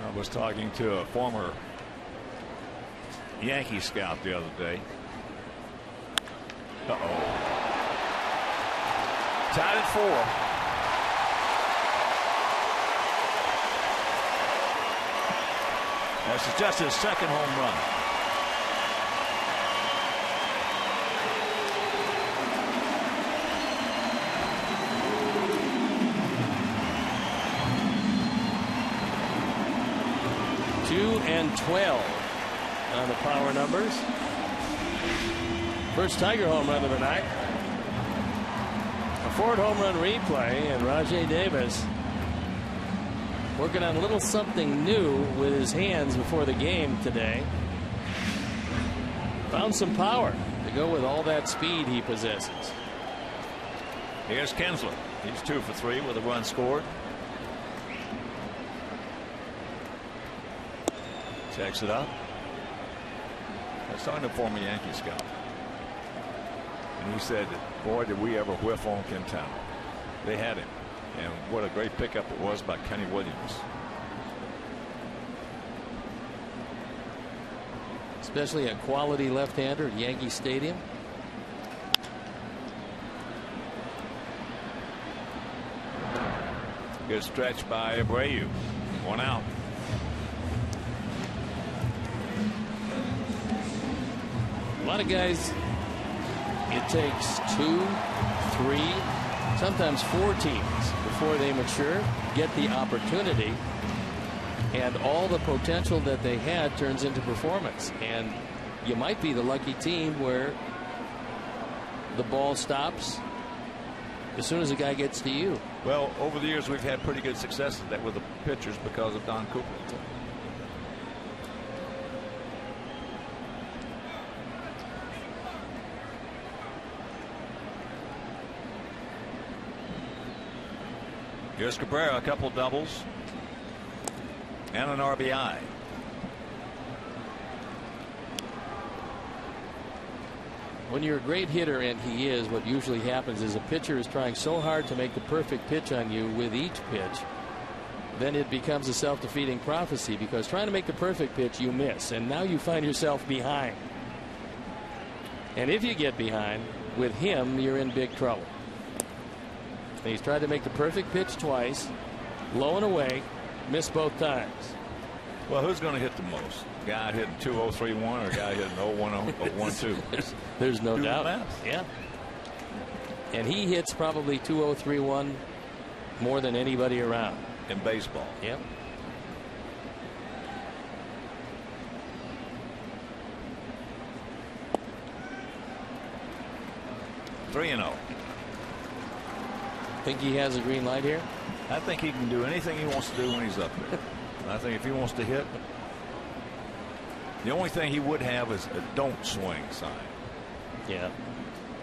I was talking to a former Yankee scout the other day. Uh-oh. Tied at 4. This is just his second home run. And 12 on the power numbers. First Tiger home run of the night. A Ford home run replay, and Rajai Davis working on a little something new with his hands before the game today. Found some power to go with all that speed he possesses. Here's Kinsler. He's 2 for 3 with a run scored. Checks it up. I was talking to a former Yankee scout, and he said, boy, did we ever whiff on Quintana. They had him, and what a great pickup it was by Kenny Williams. Especially a quality left-hander at Yankee Stadium. Good stretch by Abreu. 1 out. A lot of guys, it takes 2, 3, sometimes 4 teams before they mature, get the opportunity, and all the potential that they had turns into performance. And you might be the lucky team where the ball stops as soon as a guy gets to you. Well, over the years, we've had pretty good success at that with the pitchers because of Don Cooper. Here's Cabrera, a couple doubles and an RBI. When you're a great hitter, and he is, what usually happens is a pitcher is trying so hard to make the perfect pitch on you with each pitch, then it becomes a self-defeating prophecy, because trying to make the perfect pitch you miss, and now you find yourself behind. And if you get behind with him, you're in big trouble. And he's tried to make the perfect pitch twice, low and away, missed both times. Well, who's going to hit the most? Guy hitting 2-0-3-1 or guy hitting 0-1-0-1-2? There's no doubt. Yeah. And he hits probably 2-0-3-1 more than anybody around in baseball. Yep. 3-0. Think he has a green light here? I think he can do anything he wants to do when he's up there. I think if he wants to hit, the only thing he would have is a don't swing sign. Yeah.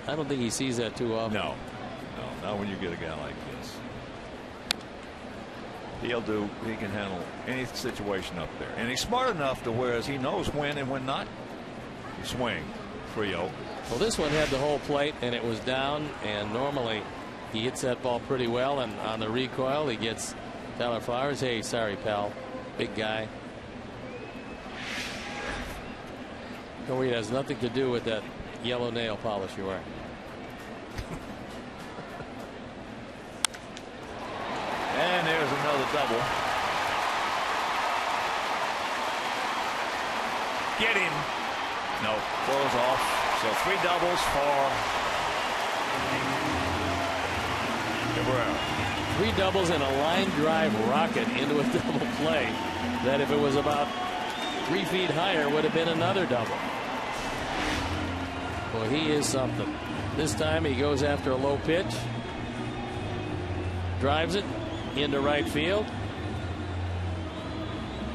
I don't think he sees that too often. No, not when you get a guy like this. He can handle any situation up there. And he's smart enough to whereas he knows when and when not to swing. 3-0. Well, this one had the whole plate and it was down, and normally he hits that ball pretty well, and on the recoil he gets Tyler Flowers. Hey, sorry pal, big guy. Don't worry, it has nothing to do with that yellow nail polish you're wearing. And there's another double. Get him. No, throws off. So 3 doubles for Cabrera. 3 doubles and a line drive rocket into a double play that, if it was about 3 feet higher, would have been another double. Well, he is something. This time he goes after a low pitch, drives it into right field.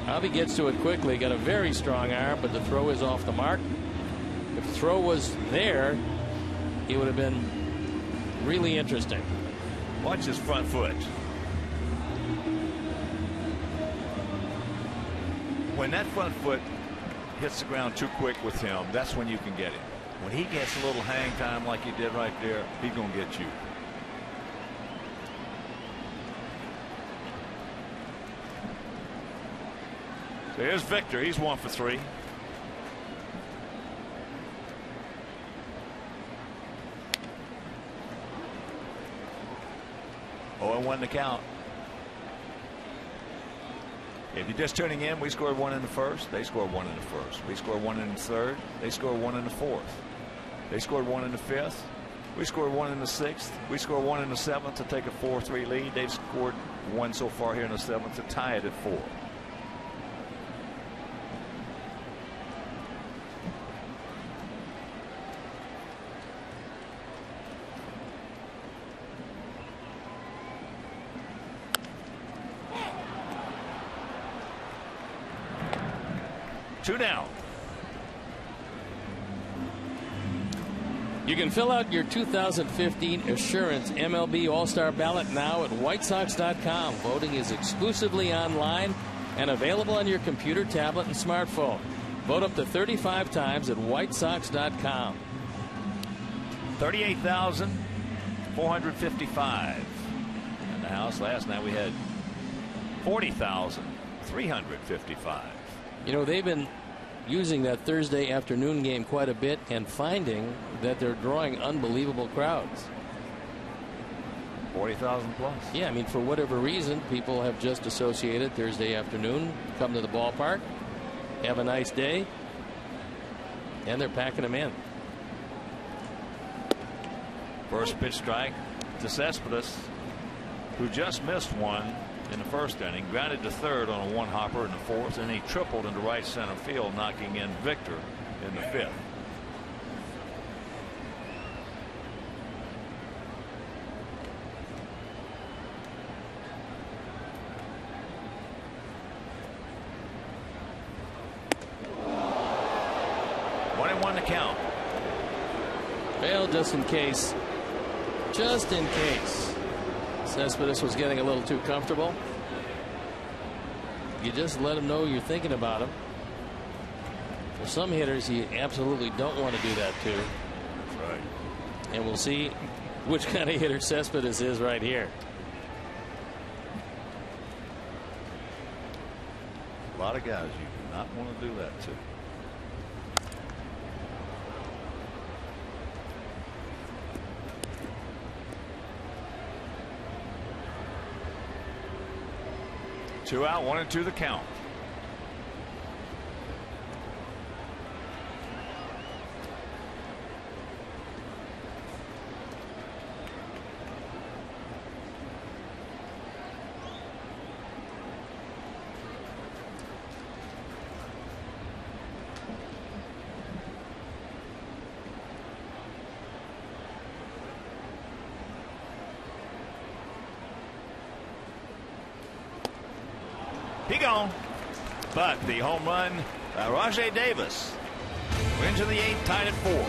Albie gets to it quickly. Got a very strong arm, but the throw is off the mark. If the throw was there, it would have been really interesting. Watch his front foot. When that front foot hits the ground too quick with him, that's when you can get him. When he gets a little hang time like he did right there, he's going to get you. So here's Victor. He's 1 for 3. Oh, 1 to count. If you're just tuning in, we scored 1 in the first. They scored 1 in the first. We scored 1 in the third. They scored 1 in the fourth. They scored 1 in the fifth. We scored 1 in the sixth. We scored 1 in the seventh to take a 4-3 lead. They've scored 1 so far here in the seventh to tie it at 4. Two down. You can fill out your 2015 Assurance MLB All-Star ballot now at WhiteSox.com. Voting is exclusively online and available on your computer, tablet, and smartphone. Vote up to 35 times at WhiteSox.com. 38,455 in the house. Last night we had 40,355. You know, they've been using that Thursday afternoon game quite a bit and finding that they're drawing unbelievable crowds. 40,000 plus. Yeah, I mean, for whatever reason, people have just associated Thursday afternoon, come to the ballpark, have a nice day, and they're packing them in. First pitch strike to Cespedes, who just missed one in the first inning, grounded to third on a 1-hopper in the fourth, and he tripled into right center field, knocking in Victor in the fifth. One and 1 to count. Well, just in case Cespedes was getting a little too comfortable, you just let him know you're thinking about him. For some hitters, you absolutely don't want to do that to. That's right. And we'll see which kind of hitter Cespedes is right here. A lot of guys you do not want to do that to. Two out, 1 and 2 the count. He gone. But the home run by Rajai Davis. We're into the 8th, tied at 4.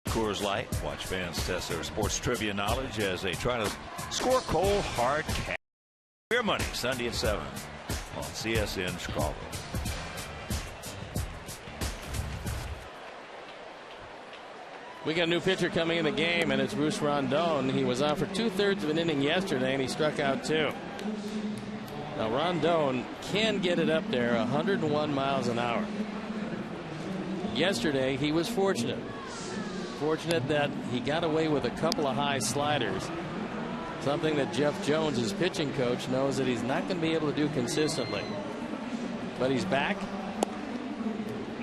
Coors Light. Watch fans test their sports trivia knowledge as they try to score cold, hard cash. Beer Money, Sunday at 7 on CSN Chicago. We got a new pitcher coming in the game, and it's Bruce Rondon. He was on for 2/3 of an inning yesterday, and he struck out 2. Now, Rondon can get it up there 101 miles an hour. Yesterday, he was fortunate. Fortunate that he got away with a couple of high sliders. Something that Jeff Jones, his pitching coach, knows that he's not going to be able to do consistently. But he's back.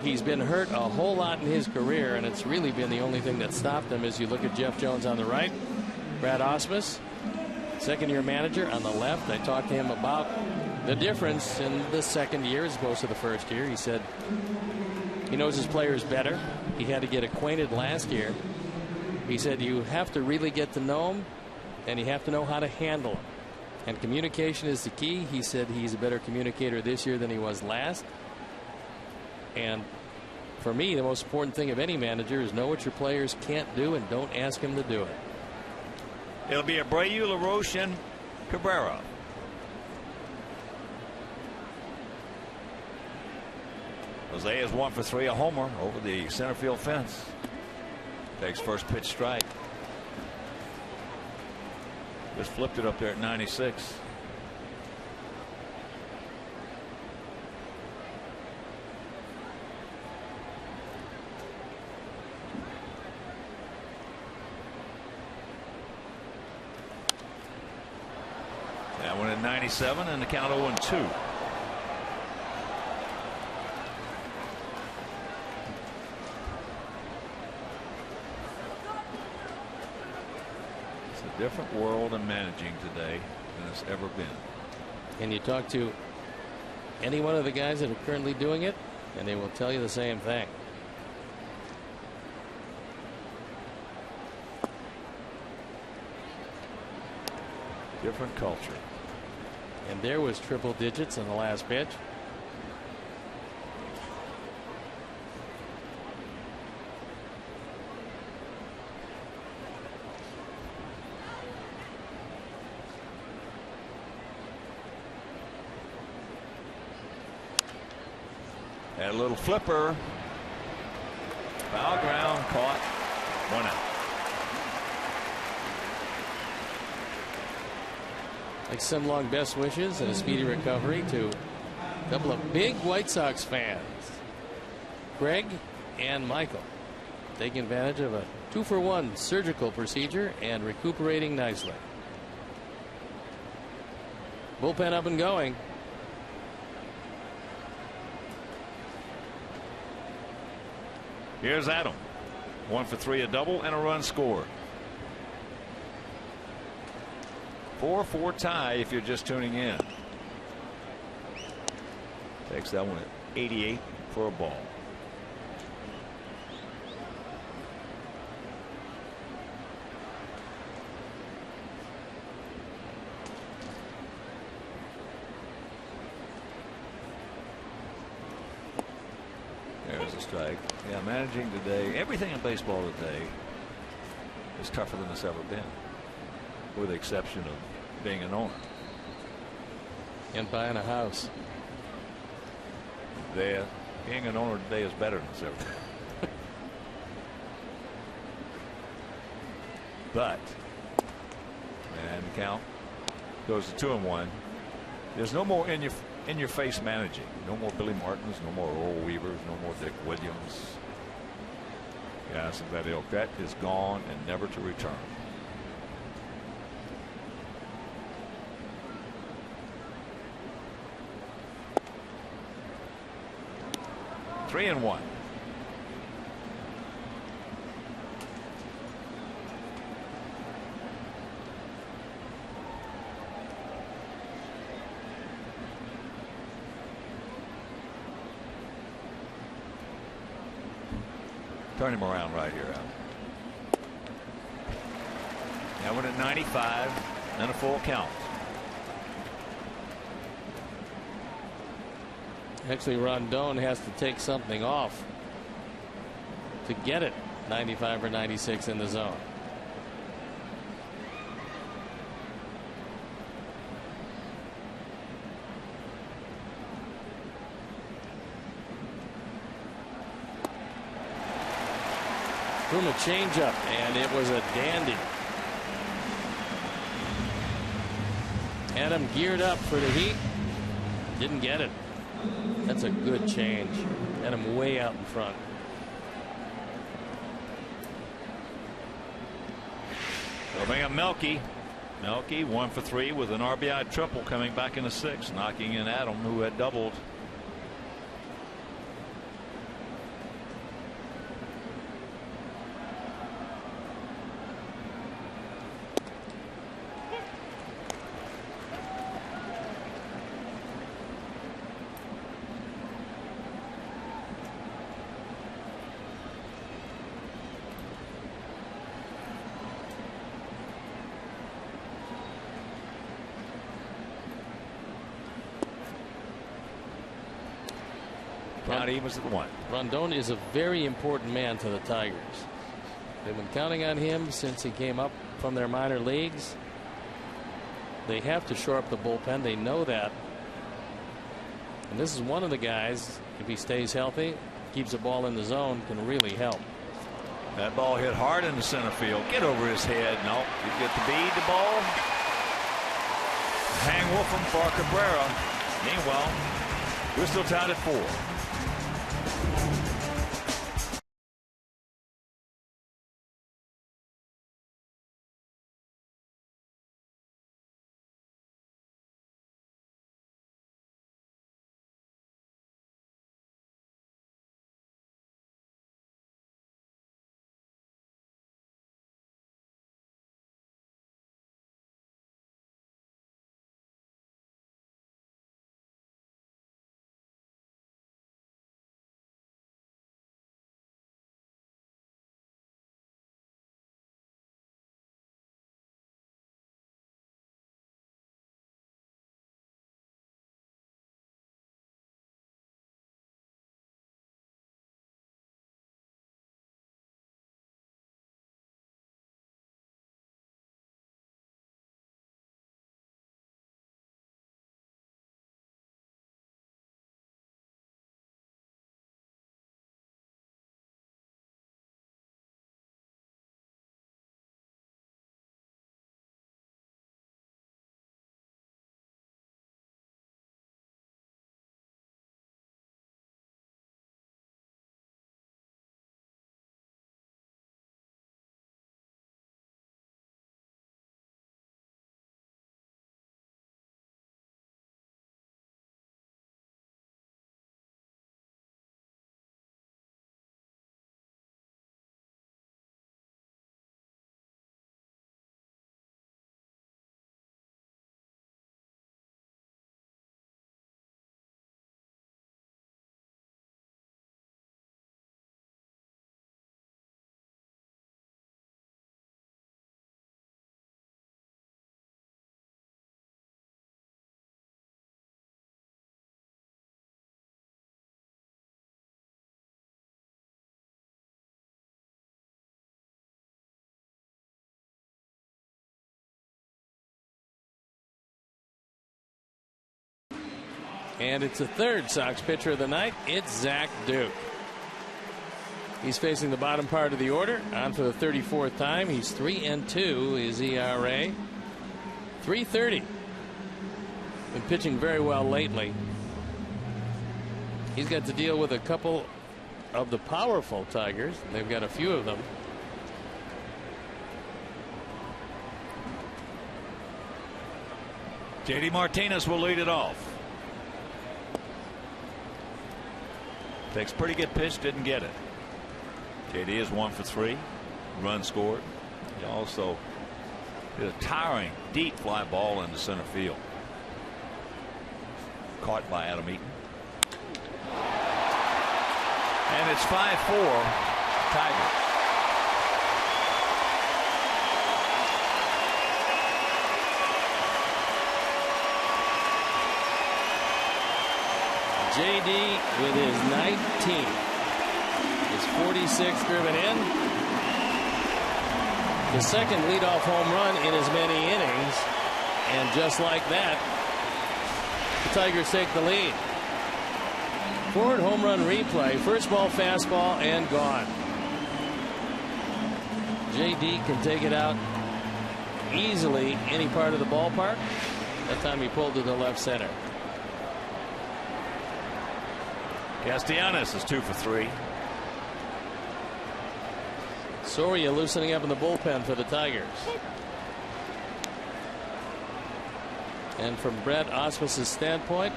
He's been hurt a whole lot in his career, and it's really been the only thing that stopped him. As you look at Jeff Jones on the right, Brad Ausmus, second-year manager, on the left. I talked to him about the difference in the second year as opposed to the first year. He said he knows his players better. He had to get acquainted last year. He said you have to really get to know him, and you have to know how to handle him. And communication is the key. He said he's a better communicator this year than he was last. And for me, the most important thing of any manager is know what your players can't do and don't ask them to do it. It'll be Abreu, LaRoche, and Cabrera. Jose is 1 for 3, a homer over the center field fence. Takes first pitch strike. Just flipped it up there at 96. That one at 97 and the count 0-2. Different world of managing today than it's ever been. And you talk to any one of the guys that are currently doing it, and they will tell you the same thing. Different culture. And there was triple digits in the last pitch. A little flipper. Foul ground, caught. 1 out. Like some long best wishes and a speedy recovery to a couple of big White Sox fans, Greg and Michael, taking advantage of a 2-for-1 surgical procedure and recuperating nicely. Bullpen up and going. Here's Adam. 1 for 3, a double and a run scored. 4-4 tie if you're just tuning in. Takes that one at 88 for a ball. There's a strike. Yeah, managing today, everything in baseball today is tougher than it's ever been, with the exception of being an owner. And buying a house. There, being an owner today is better than it's ever been. But, and the count goes to 2-1. There's no more in your face managing. No more Billy Martins, no more Earl Weavers, no more Dick Williams. Yasiel Puig is gone and never to return. Three and one. Turn him around right here, Al. That one at 95 and a full count. Actually, Rondon has to take something off to get it 95 or 96 in the zone. From a changeup, and it was a dandy. Adam geared up for the heat, didn't get it. That's a good change. Adam way out in front. They'll bring up Melky. Melky 1 for 3 with an RBI triple coming back in the 6th, knocking in Adam, who had doubled. He was at 1. Rondon is a very important man to the Tigers. They've been counting on him since he came up from their minor leagues. They have to shore up the bullpen. They know that. And this is one of the guys, if he stays healthy, keeps the ball in the zone, can really help. That ball hit hard in the center field. Get over his head. No, you get the bead, the ball. Hang Wolfram for Cabrera. Meanwhile, we're still tied at 4. And it's the third Sox pitcher of the night. It's Zach Duke. He's facing the bottom part of the order, on for the 34th time. He's 3-2. His ERA 3.30. Been pitching very well lately. He's got to deal with a couple of the powerful Tigers. They've got a few of them. JD Martinez will lead it off. Takes pretty good pitch, didn't get it. JD is 1 for 3. Run scored. He also did a towering deep fly ball into center field. Caught by Adam Eaton. And it's 5-4 Tigers. JD with his 19th. His 46th driven in. The second leadoff home run in as many innings. And just like that, the Tigers take the lead. Forward home run replay. First ball fastball and gone. JD can take it out easily any part of the ballpark. That time he pulled to the left center. Castellanos is 2 for 3. Soria loosening up in the bullpen for the Tigers. And from Brett Ausmus's standpoint,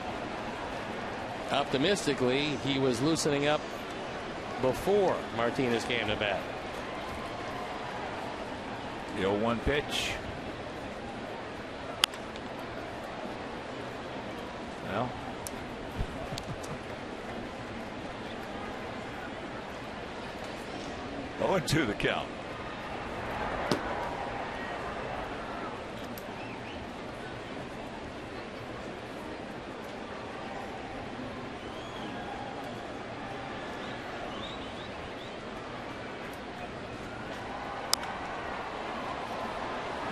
optimistically, he was loosening up before Martinez came to bat. The 0-1 pitch. Well, to the count.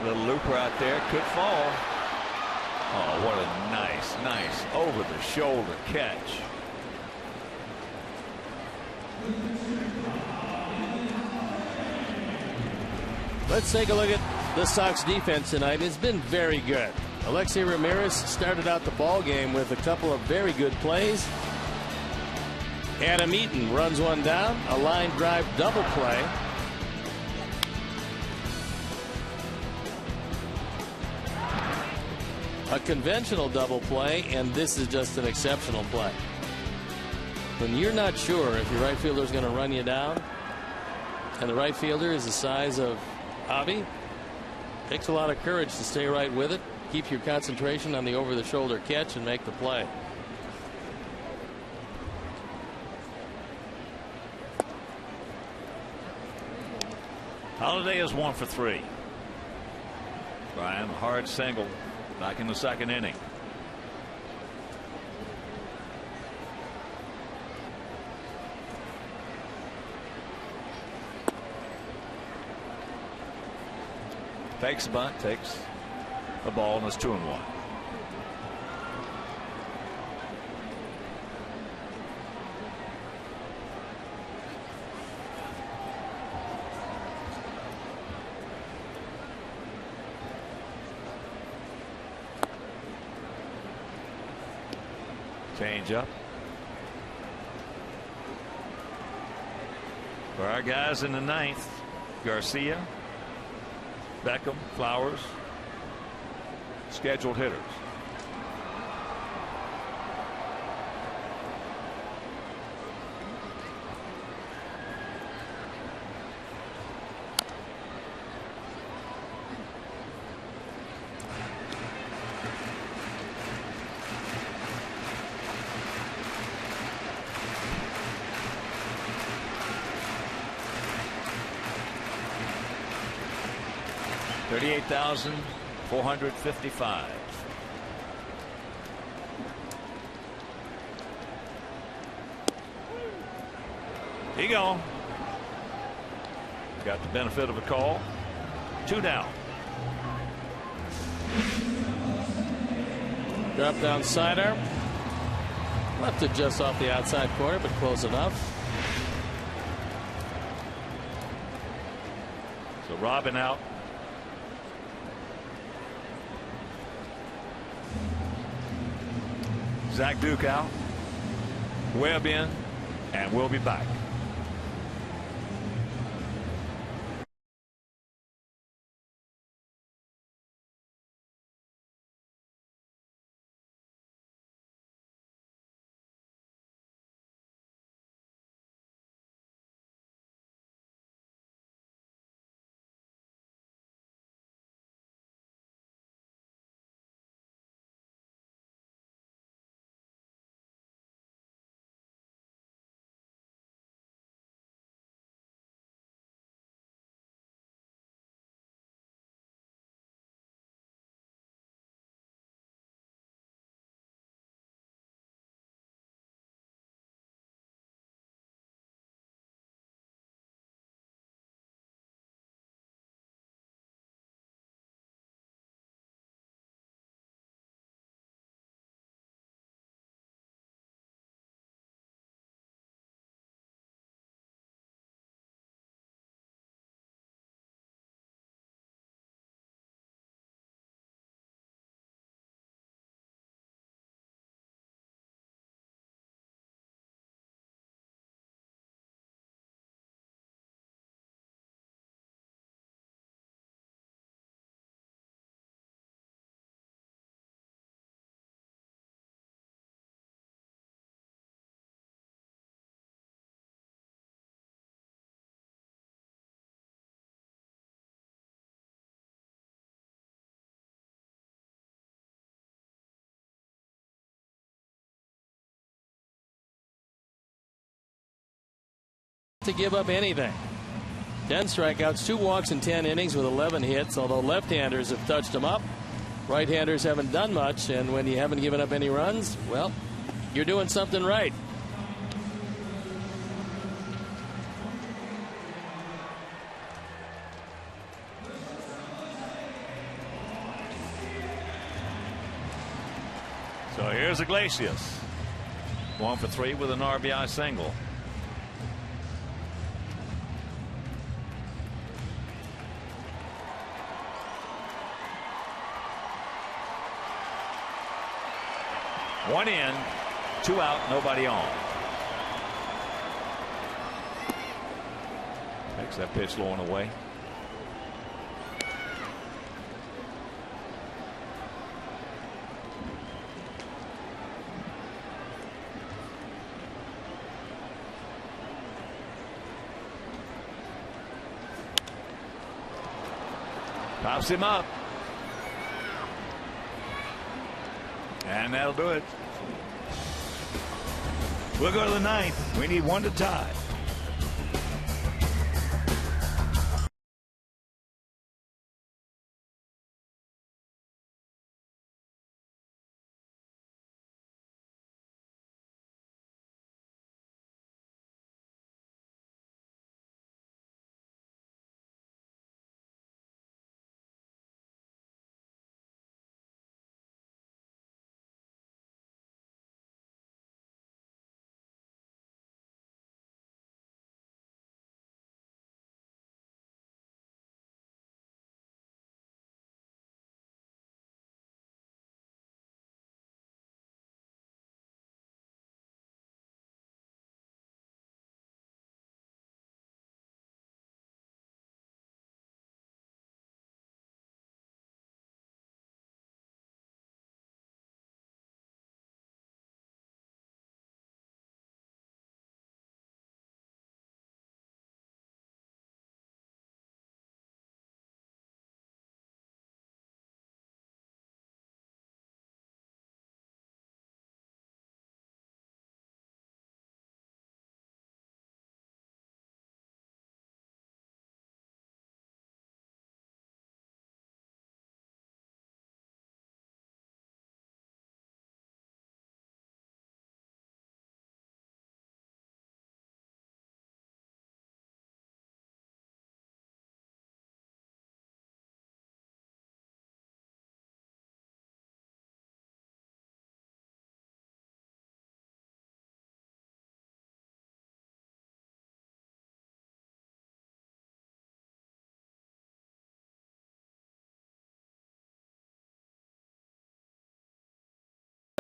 Little looper out there, could fall. Oh, what a nice over the shoulder catch. Let's take a look at the Sox defense tonight. It's been very good. Alexei Ramirez started out the ball game with a couple of very good plays. Adam Eaton runs one down, a line drive double play. A conventional double play, and this is just an exceptional play. When you're not sure if your right fielder is going to run you down, and the right fielder is the size of Avi, takes a lot of courage to stay right with it, keep your concentration on the over-the-shoulder catch, and make the play. Holiday is 1 for 3. Brian, hard single back in the second inning. Fakes a bunt, takes the ball, and it's 2-1. Change up. For our guys in the ninth, Garcia, Beckham, Flowers, scheduled hitters. $38,455. Here you go. Got the benefit of a call. 2 down. Drop down sidearm. Left it just off the outside corner, but close enough. So Robin out. Zach Duke out. Webb in, and we'll be back. To give up anything. 10 strikeouts, 2 walks in 10 innings with 11 hits, although left-handers have touched him up. Right-handers haven't done much, and when you haven't given up any runs, well, you're doing something right. So here's Iglesias. 1 for 3 with an RBI single. One in, 2 out, nobody on. Takes that pitch low and away. Pops him up. And that'll do it. We'll go to the 9th. We need 1 to tie.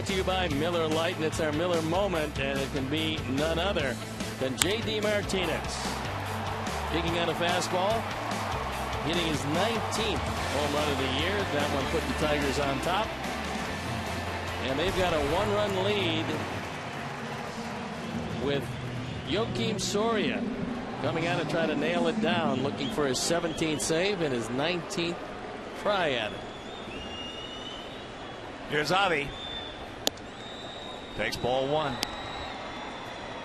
To you by Miller Lite, and it's our Miller moment, and it can be none other than J.D. Martinez. Digging on a fastball, hitting his 19th home run of the year. That one put the Tigers on top. And they've got a 1-run lead with Joakim Soria coming out to try to nail it down, looking for his 17th save and his 19th try at it. Here's Avi. Takes ball one.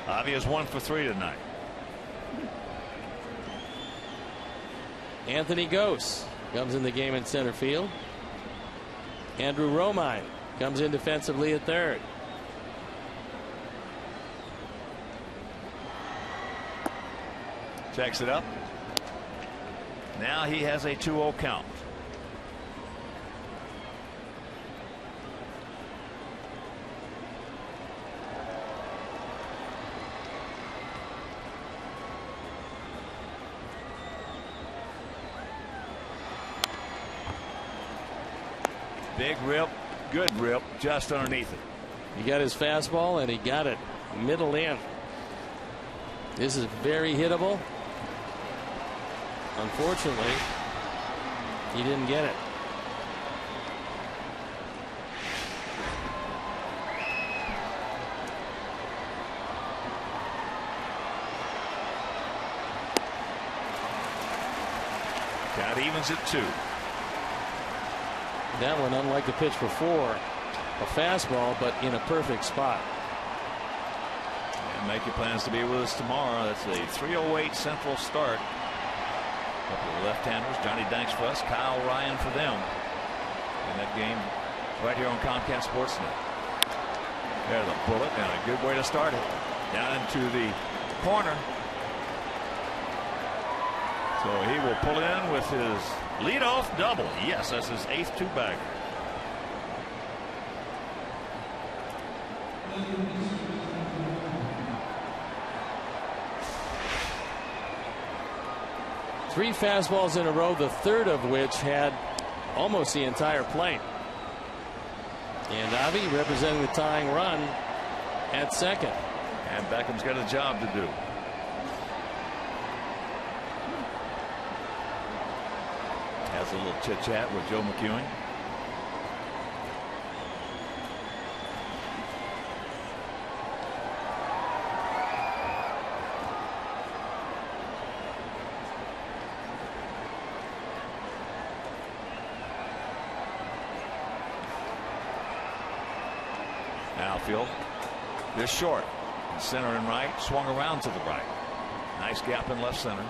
Avi is 1 for 3 tonight. Anthony Gose comes in the game in center field. Andrew Romine comes in defensively at third. Checks it up. Now he has a 2-0 count. Big rip, good rip, just underneath it. He got his fastball and he got it middle in. This is very hittable. Unfortunately, he didn't get it. Count evens at 2. That one, unlike the pitch before, a fastball, but in a perfect spot. And make your plans to be with us tomorrow. That's a 3:08 Central start. A couple of left-handers. Johnny Danks for us, Kyle Ryan for them. And that game right here on Comcast Sportsnet. There's a bullet and a good way to start it. Down into the corner. So he will pull in with his leadoff double. Yes, that's his 8th two-bagger. Three fastballs in a row, the third of which had almost the entire plate. And Avi representing the tying run at second. And Beckham's got a job to do. Has a little chit chat with Joe McEwen. Outfield. This short. Center and right. Swung around to the right. Nice gap in left center.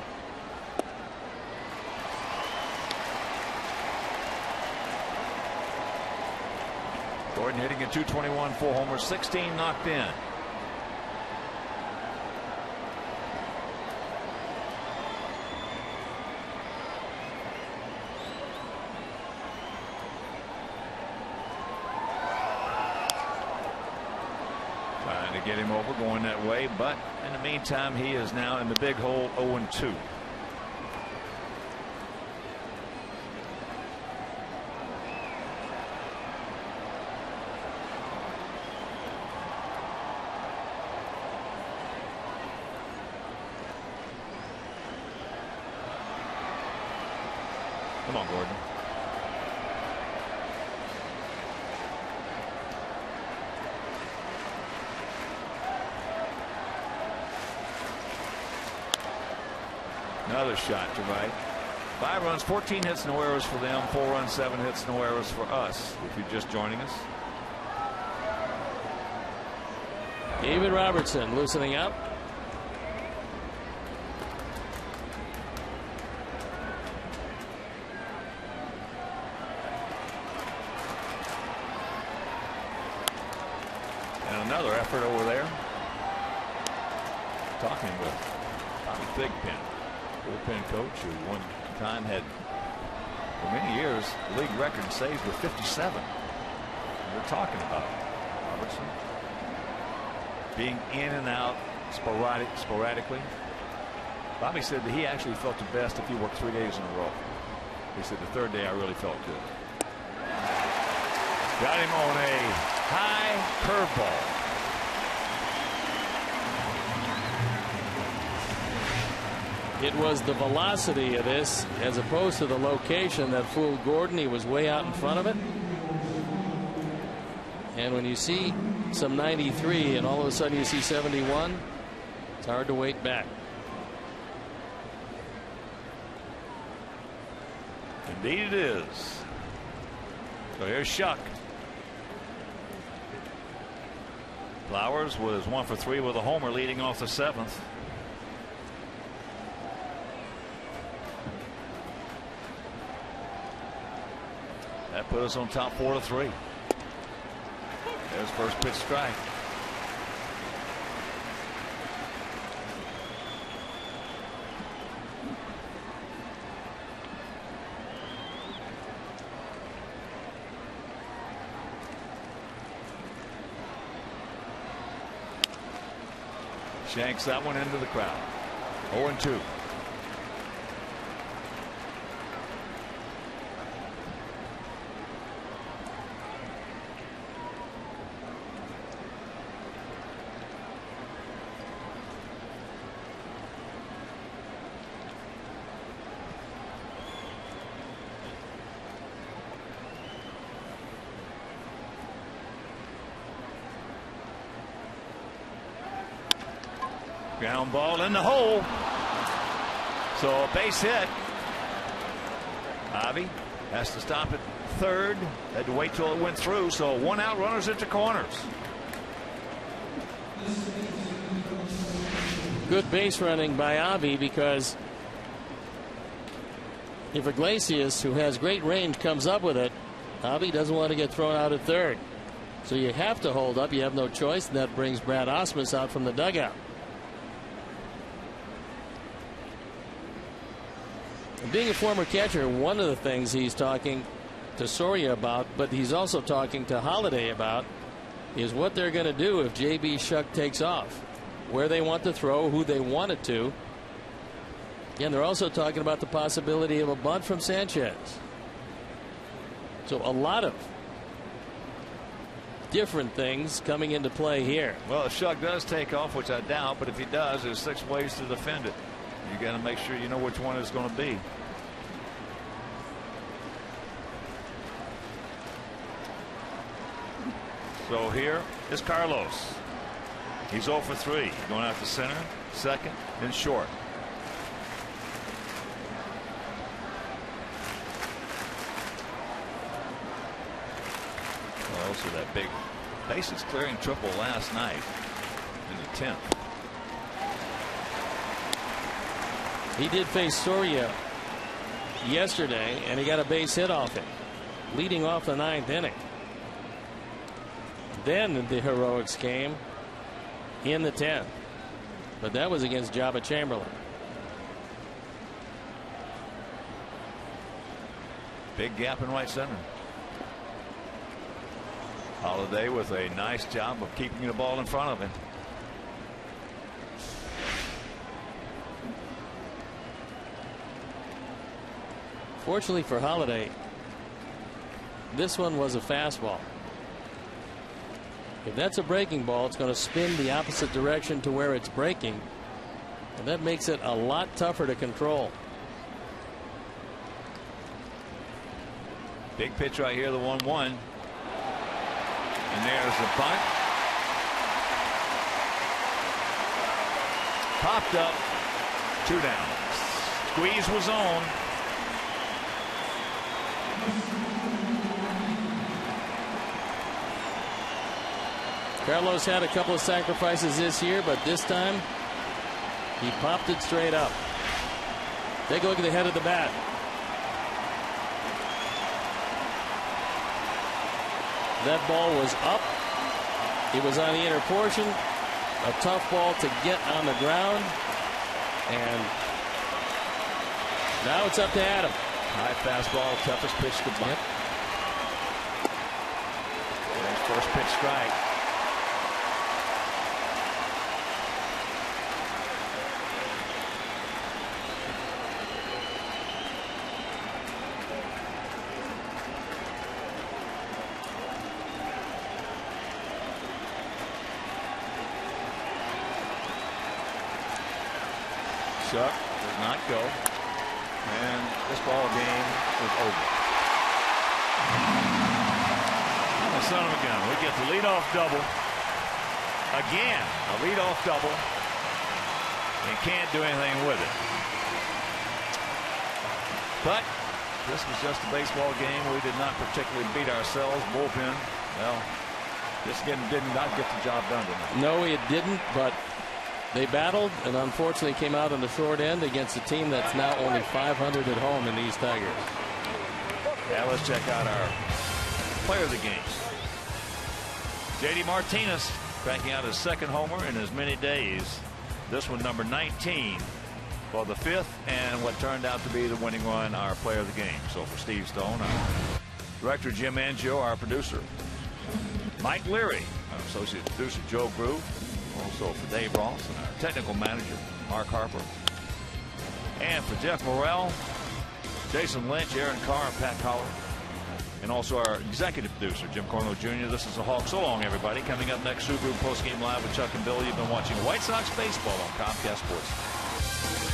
Gordon hitting at .221, 4 homers, 16 knocked in. Trying to get him over, going that way, but in the meantime, he is now in the big hole, 0-2. Come on, Gordon. Another shot to right. 5 runs, 14 hits, no errors for them. 4 runs, 7 hits, no errors for us. If you're just joining us. David Robertson loosening up. Another effort over there. Talking with Tommy Thigpen, bullpen coach, who one time had, for many years, the league record saves with 57. We're talking about Robertson being in and out sporadically. Bobby said that he actually felt the best if he worked 3 days in a row. He said the third day I really felt good. Got him on a high curveball. It was the velocity of this as opposed to the location that fooled Gordon. He was way out in front of it. And when you see some 93 and all of a sudden you see 71, it's hard to wait back. Indeed it is. So here's Shuck. Flowers was 1 for 3 with a homer leading off the 7th. That put us on top 4-3. There's first pitch strike. Shanks that one into the crowd. 0-2. Ground ball in the hole. So a base hit. Avi has to stop at third. Had to wait till it went through. So 1 out, runners at the corners. Good base running by Avi, because if Iglesias, who has great range, comes up with it, Avi doesn't want to get thrown out at third. So you have to hold up. You have no choice. And that brings Brad Ausmus out from the dugout. Being a former catcher, one of the things he's talking to Soria about, but he's also talking to Holiday about, is what they're going to do if J.B. Shuck takes off, where they want to throw, who they want it to. And they're also talking about the possibility of a bunt from Sanchez. So a lot of different things coming into play here. Well, if Shuck does take off, which I doubt, but if he does, there's 6 ways to defend it. You got to make sure you know which one it's going to be. So here is Carlos. He's 0 for 3. Going out to center, second, and short. Well, also that big bases clearing triple last night in the 10th. He did face Soria yesterday, and he got a base hit off it, leading off the 9th inning. Then the heroics came in the 10th, but that was against Jabba Chamberlain. Big gap in right center. Holiday with a nice job of keeping the ball in front of him. Fortunately for Holiday, this one was a fastball. If that's a breaking ball, it's going to spin the opposite direction to where it's breaking, and that makes it a lot tougher to control. Big pitch right here, the 1-1. And there's the bunt. Popped up, 2 down. Squeeze was on. Carlos had a couple of sacrifices this year, but this time he popped it straight up. Take a look at the head of the bat. That ball was up. It was on the inner portion. A tough ball to get on the ground. And now it's up to Adam. High fastball, toughest pitch to bunt. Yep. First pitch strike. Chuck does not go. And this ball game is over. The son of a gun. We get the leadoff double. Again, a leadoff double. And can't do anything with it. But this was just a baseball game. We did not particularly beat ourselves. Bullpen, well, this did not get the job done tonight. No, it didn't, but they battled and unfortunately came out on the short end against a team that's now only .500 at home in these Tigers. Now let's check out our player of the game. J.D. Martinez cranking out his second homer in as many days. This one number 19 for the 5th and what turned out to be the winning run, our player of the game. So for Steve Stone, our director Jim Angio, our producer Mike Leary, our associate producer Joe Groove, also for Dave Ross, and our technical manager Mark Harper, and for Jeff Morrell, Jason Lynch, Aaron Carr, and Pat Collar, and also our executive producer Jim Corno Jr. This is the Hawk. So long, everybody. Coming up next, Subaru Postgame Live with Chuck and Bill. You've been watching White Sox baseball on Comcast Sports.